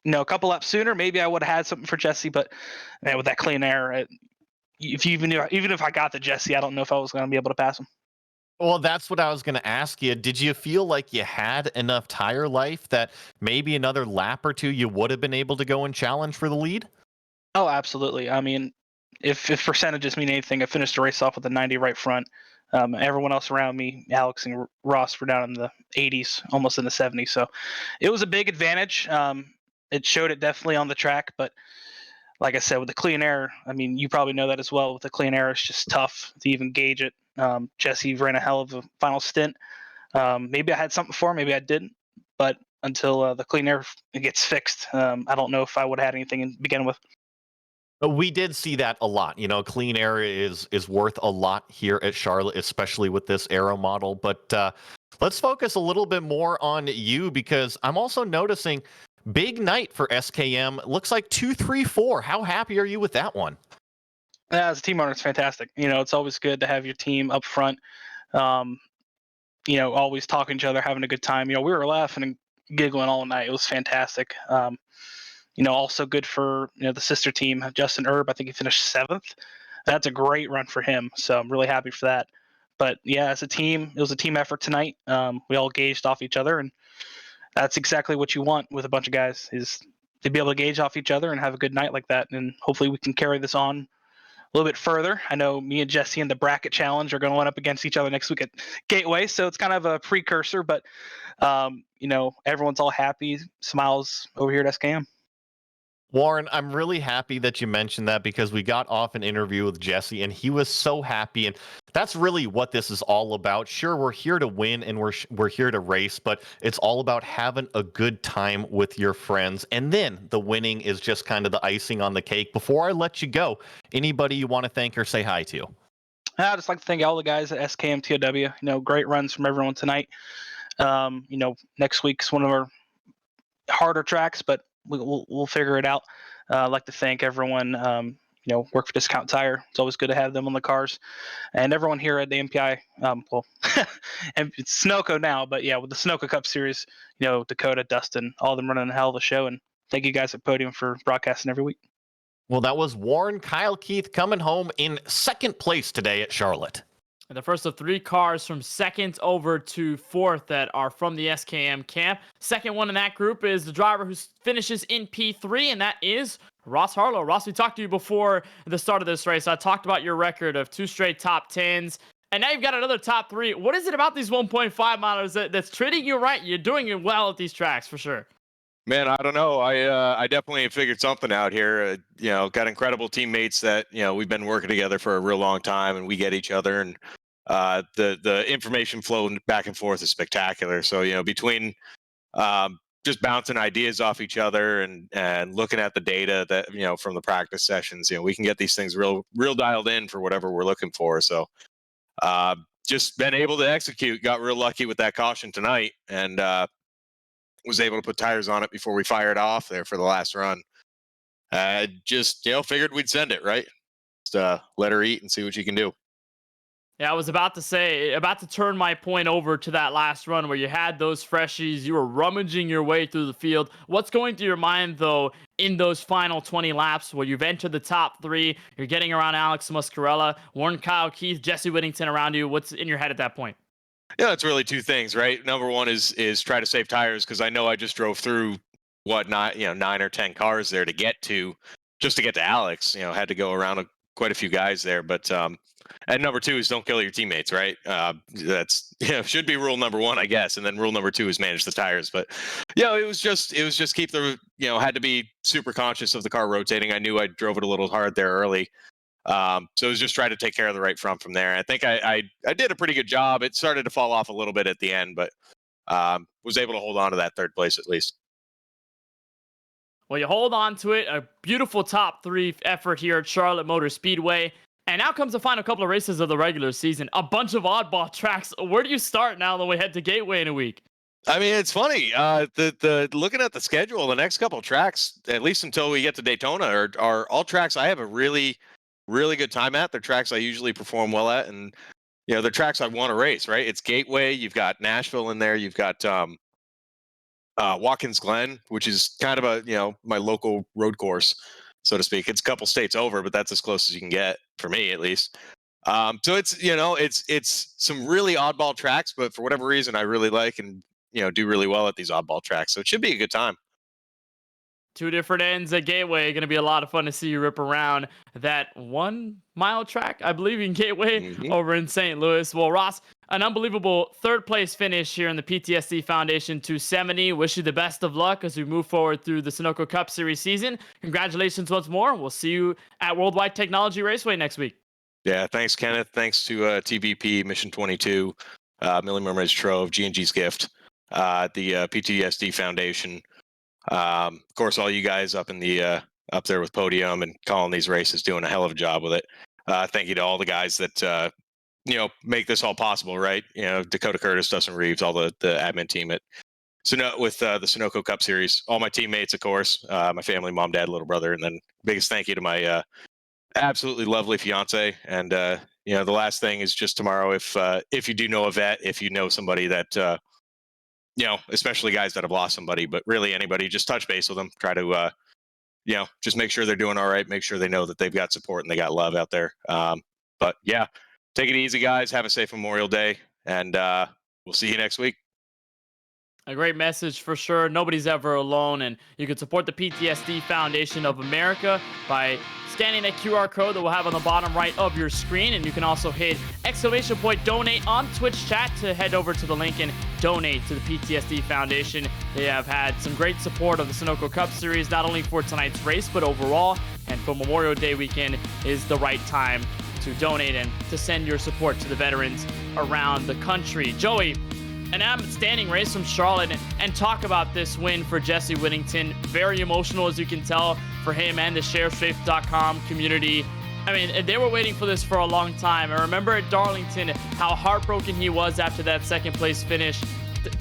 a couple laps sooner, maybe I would have had something for Jesse, but man, with that clean air, even if I got the Jesse, I don't know if I was going to be able to pass him. Well, that's what I was going to ask you. Did you feel like you had enough tire life that maybe another lap or two you would have been able to go and challenge for the lead? Oh, absolutely. I mean, if percentages mean anything, I finished the race off with a 90 right front. Everyone else around me, Alex and Ross, were down in the 80s, almost in the 70s. So it was a big advantage. It showed it definitely on the track, but like I said, with the clean air, I mean, you probably know that as well. With the clean air, it's just tough to even gauge it. Jesse ran a hell of a final stint. Maybe I had something for him, maybe I didn't. But until the clean air gets fixed, I don't know if I would have had anything to begin with. We did see that a lot. Clean air is worth a lot here at Charlotte, especially with this aero model. But let's focus a little bit more on you, because I'm also noticing big night for SKM. Looks like 2-3-4. How happy are you with that one? As a team owner, it's fantastic. It's always good to have your team up front. Always talking to each other, having a good time. We were laughing and giggling all night. It was fantastic. Also good for the sister team, Justin Erb. I think he finished 7th. That's a great run for him. So I'm really happy for that. But yeah, as a team, it was a team effort tonight. We all gauged off each other, and that's exactly what you want with a bunch of guys, is to be able to gauge off each other and have a good night like that. And hopefully we can carry this on a little bit further. I know me and Jesse in the bracket challenge are going to line up against each other next week at Gateway, so it's kind of a precursor. But everyone's all happy, smiles over here at SKM. Warren, I'm really happy that you mentioned that, because we got off an interview with Jesse and he was so happy. And that's really what this is all about. Sure, we're here to win and we're here to race, but it's all about having a good time with your friends. And then the winning is just kind of the icing on the cake. Before I let you go, anybody you want to thank or say hi to? I'd just like to thank all the guys at SKM TOW. Great runs from everyone tonight. Next week's one of our harder tracks, but we'll figure it out. I'd like to thank everyone. Work for Discount Tire. It's always good to have them on the cars, and everyone here at the MPI. And it's Sunoco now, but yeah, with the Sunoco Cup Series, Dakota, Dustin, all of them running a hell of a show, and thank you guys at Podium for broadcasting every week. Well, that was Warren Kyle Keith coming home in 2nd place today at Charlotte. The first of 3 cars from 2nd over to 4th that are from the SKM camp. Second one in that group is the driver who finishes in P3, and that is Ross Harlow. Ross, we talked to you before the start of this race. I talked about your record of 2 straight top 10s, and now you've got another top 3. What is it about these 1.5 milers that's treating you right? You're doing it well at these tracks for sure. Man, I don't know. I definitely figured something out here. Got incredible teammates that we've been working together for a real long time, and we get each other, and the information flow back and forth is spectacular. So between just bouncing ideas off each other and looking at the data that from the practice sessions, we can get these things real dialed in for whatever we're looking for. So just been able to execute. Got real lucky with that caution tonight, and was able to put tires on it before we fired off there for the last run. Just figured we'd send it, right? Just let her eat and see what she can do. Yeah, I was about to turn my point over to that last run where you had those freshies, you were rummaging your way through the field. What's going through your mind, though, in those final 20 laps where you've entered the top 3, you're getting around Alex Muscarella, Warren Kyle Keith, Jesse Whittington around you? What's in your head at that point? Yeah, it's really 2 things, right? Number one is try to save tires, because I know I just drove through 9 or 10 cars there to get to Alex. Had to go around quite a few guys there, but and number 2 is don't kill your teammates, right? That's should be rule number 1, I guess, and then rule number 2 is manage the tires. But it was just keep the had to be super conscious of the car rotating. I knew I drove it a little hard there early. So it was just trying to take care of the right front from there. I think I did a pretty good job. It started to fall off a little bit at the end, but was able to hold on to that 3rd place at least. Well, you hold on to it. A beautiful top 3 effort here at Charlotte Motor Speedway. And now comes the final couple of races of the regular season. A bunch of oddball tracks. Where do you start now that we head to Gateway in a week? I mean, it's funny. The looking at the schedule, the next couple of tracks, at least until we get to Daytona, are all tracks I have a really good time at. They're tracks I usually perform well at, and they're tracks I want to race, right? It's Gateway, you've got Nashville in there, you've got Watkins Glen, which is kind of a my local road course, so to speak. It's a couple states over, but that's as close as you can get for me, at least. So it's it's some really oddball tracks, but for whatever reason I really like and do really well at these oddball tracks, so it should be a good time. Two different ends at Gateway. Going to be a lot of fun to see you rip around that 1 mile track, I believe, in Gateway over in St. Louis. Well, Ross, an unbelievable third place finish here in the PTSD Foundation 270. Wish you the best of luck as we move forward through the Sunoco Cup Series season. Congratulations once more. We'll see you at Worldwide Technology Raceway next week. Yeah, thanks, Kenneth. Thanks to TVP, Mission 22, Millie Mermaid's Trove, G&G's Gift, the PTSD Foundation. Of course, all you guys up in the up there with Podium and calling these races, doing a hell of a job with it. Thank you to all the guys that make this all possible. Right, Dakota Curtis, Dustin Reeves, all the admin team at with the Sunoco Cup Series. All my teammates, of course, my family, mom, dad, little brother, and then biggest thank you to my absolutely lovely fiance. And the last thing is just tomorrow. If you do know a vet, if you know somebody that especially guys that have lost somebody, but really anybody, just touch base with them. Try to, just make sure they're doing all right. Make sure they know that they've got support and they got love out there. But yeah, take it easy, guys. Have a safe Memorial Day, and we'll see you next week. A great message for sure. Nobody's ever alone, and you can support the PTSD Foundation of America by scanning that QR code that we'll have on the bottom right of your screen, and you can also hit !donate on Twitch chat to head over to the link and donate to the PTSD Foundation. They have had some great support of the Sunoco Cup Series, not only for tonight's race, but overall, and for Memorial Day weekend is the right time to donate and to send your support to the veterans around the country. Joey, an outstanding race from Charlotte, and talk about this win for Jesse Whittington. Very emotional, as you can tell, for him and the SheriffStrafe.com community. I mean, they were waiting for this for a long time. I remember at Darlington how heartbroken he was after that second place finish.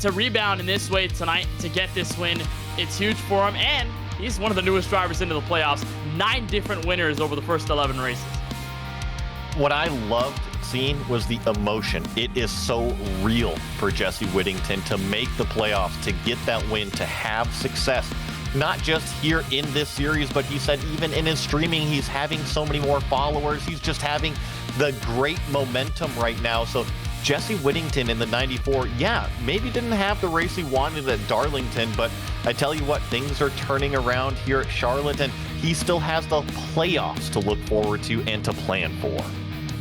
To rebound in this way tonight, to get this win, it's huge for him, and he's one of the newest drivers into the playoffs. 9 different winners over the first 11 races. What I loved seeing was the emotion. It is so real for Jesse Whittington to make the playoffs, to get that win, to have success. Not just here in this series, but he said even in his streaming, he's having so many more followers. He's just having the great momentum right now. So Jesse Whittington in the 94, yeah, maybe didn't have the race he wanted at Darlington, but I tell you what, things are turning around here at Charlotte, and he still has the playoffs to look forward to and to plan for.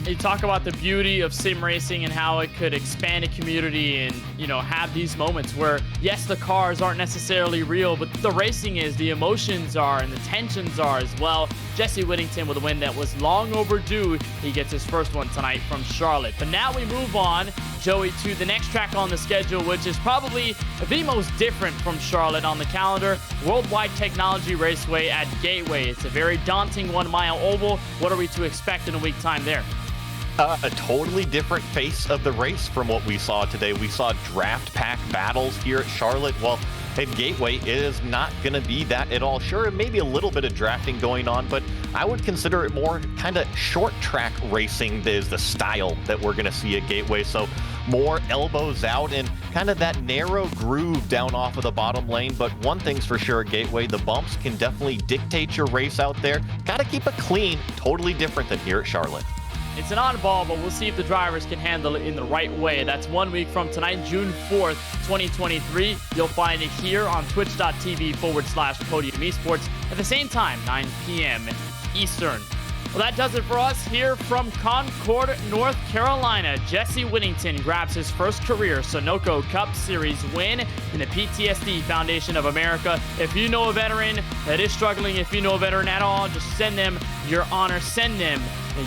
You talk about the beauty of sim racing and how it could expand a community and, have these moments where, yes, the cars aren't necessarily real, but the racing is, the emotions are, and the tensions are as well. Jesse Whittington with a win that was long overdue. He gets his first one tonight from Charlotte. But now we move on, Joey, to the next track on the schedule, which is probably the most different from Charlotte on the calendar, Worldwide Technology Raceway at Gateway. It's a very daunting 1 mile oval. What are we to expect in a week time there? A totally different face of the race from what we saw today. We saw draft pack battles here at Charlotte. Well, at Gateway, it is not going to be that at all. Sure, maybe a little bit of drafting going on, but I would consider it more kind of short track racing is the style that we're going to see at Gateway. So more elbows out and kind of that narrow groove down off of the bottom lane. But one thing's for sure at Gateway, the bumps can definitely dictate your race out there. Got to keep it clean, totally different than here at Charlotte. It's an oddball, but we'll see if the drivers can handle it in the right way. That's 1 week from tonight, June 4th, 2023. You'll find it here on twitch.tv/Podium Esports at the same time, 9 p.m. Eastern. Well, that does it for us here from Concord, North Carolina. Jesse Whittington grabs his first career Sunoco Cup Series win in the PTSD Foundation of America. If you know a veteran that is struggling, if you know a veteran at all, just send them your honor, send them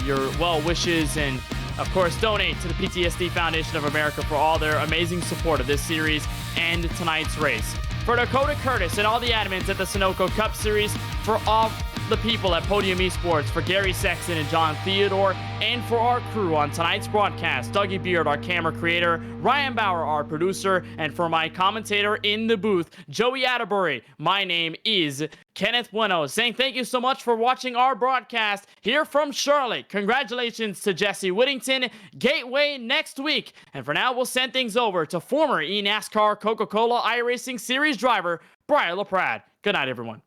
your well wishes, and of course donate to the PTSD Foundation of America for all their amazing support of this series and tonight's race. For Dakota Curtis and all the admins at the Sunoco Cup Series, for all the people at Podium Esports, for Gary Sexton and John Theodore, and for our crew on tonight's broadcast, Dougie Beard, our camera creator, Ryan Bauer, our producer, and for my commentator in the booth, Joey Atterbury, my name is Kenneth Bueno, saying thank you so much for watching our broadcast here from Charlotte. Congratulations to Jesse Whittington. Gateway next week. And for now, we'll send things over to former eNASCAR Coca-Cola iRacing Series driver, Brian LaPrade. Good night, everyone.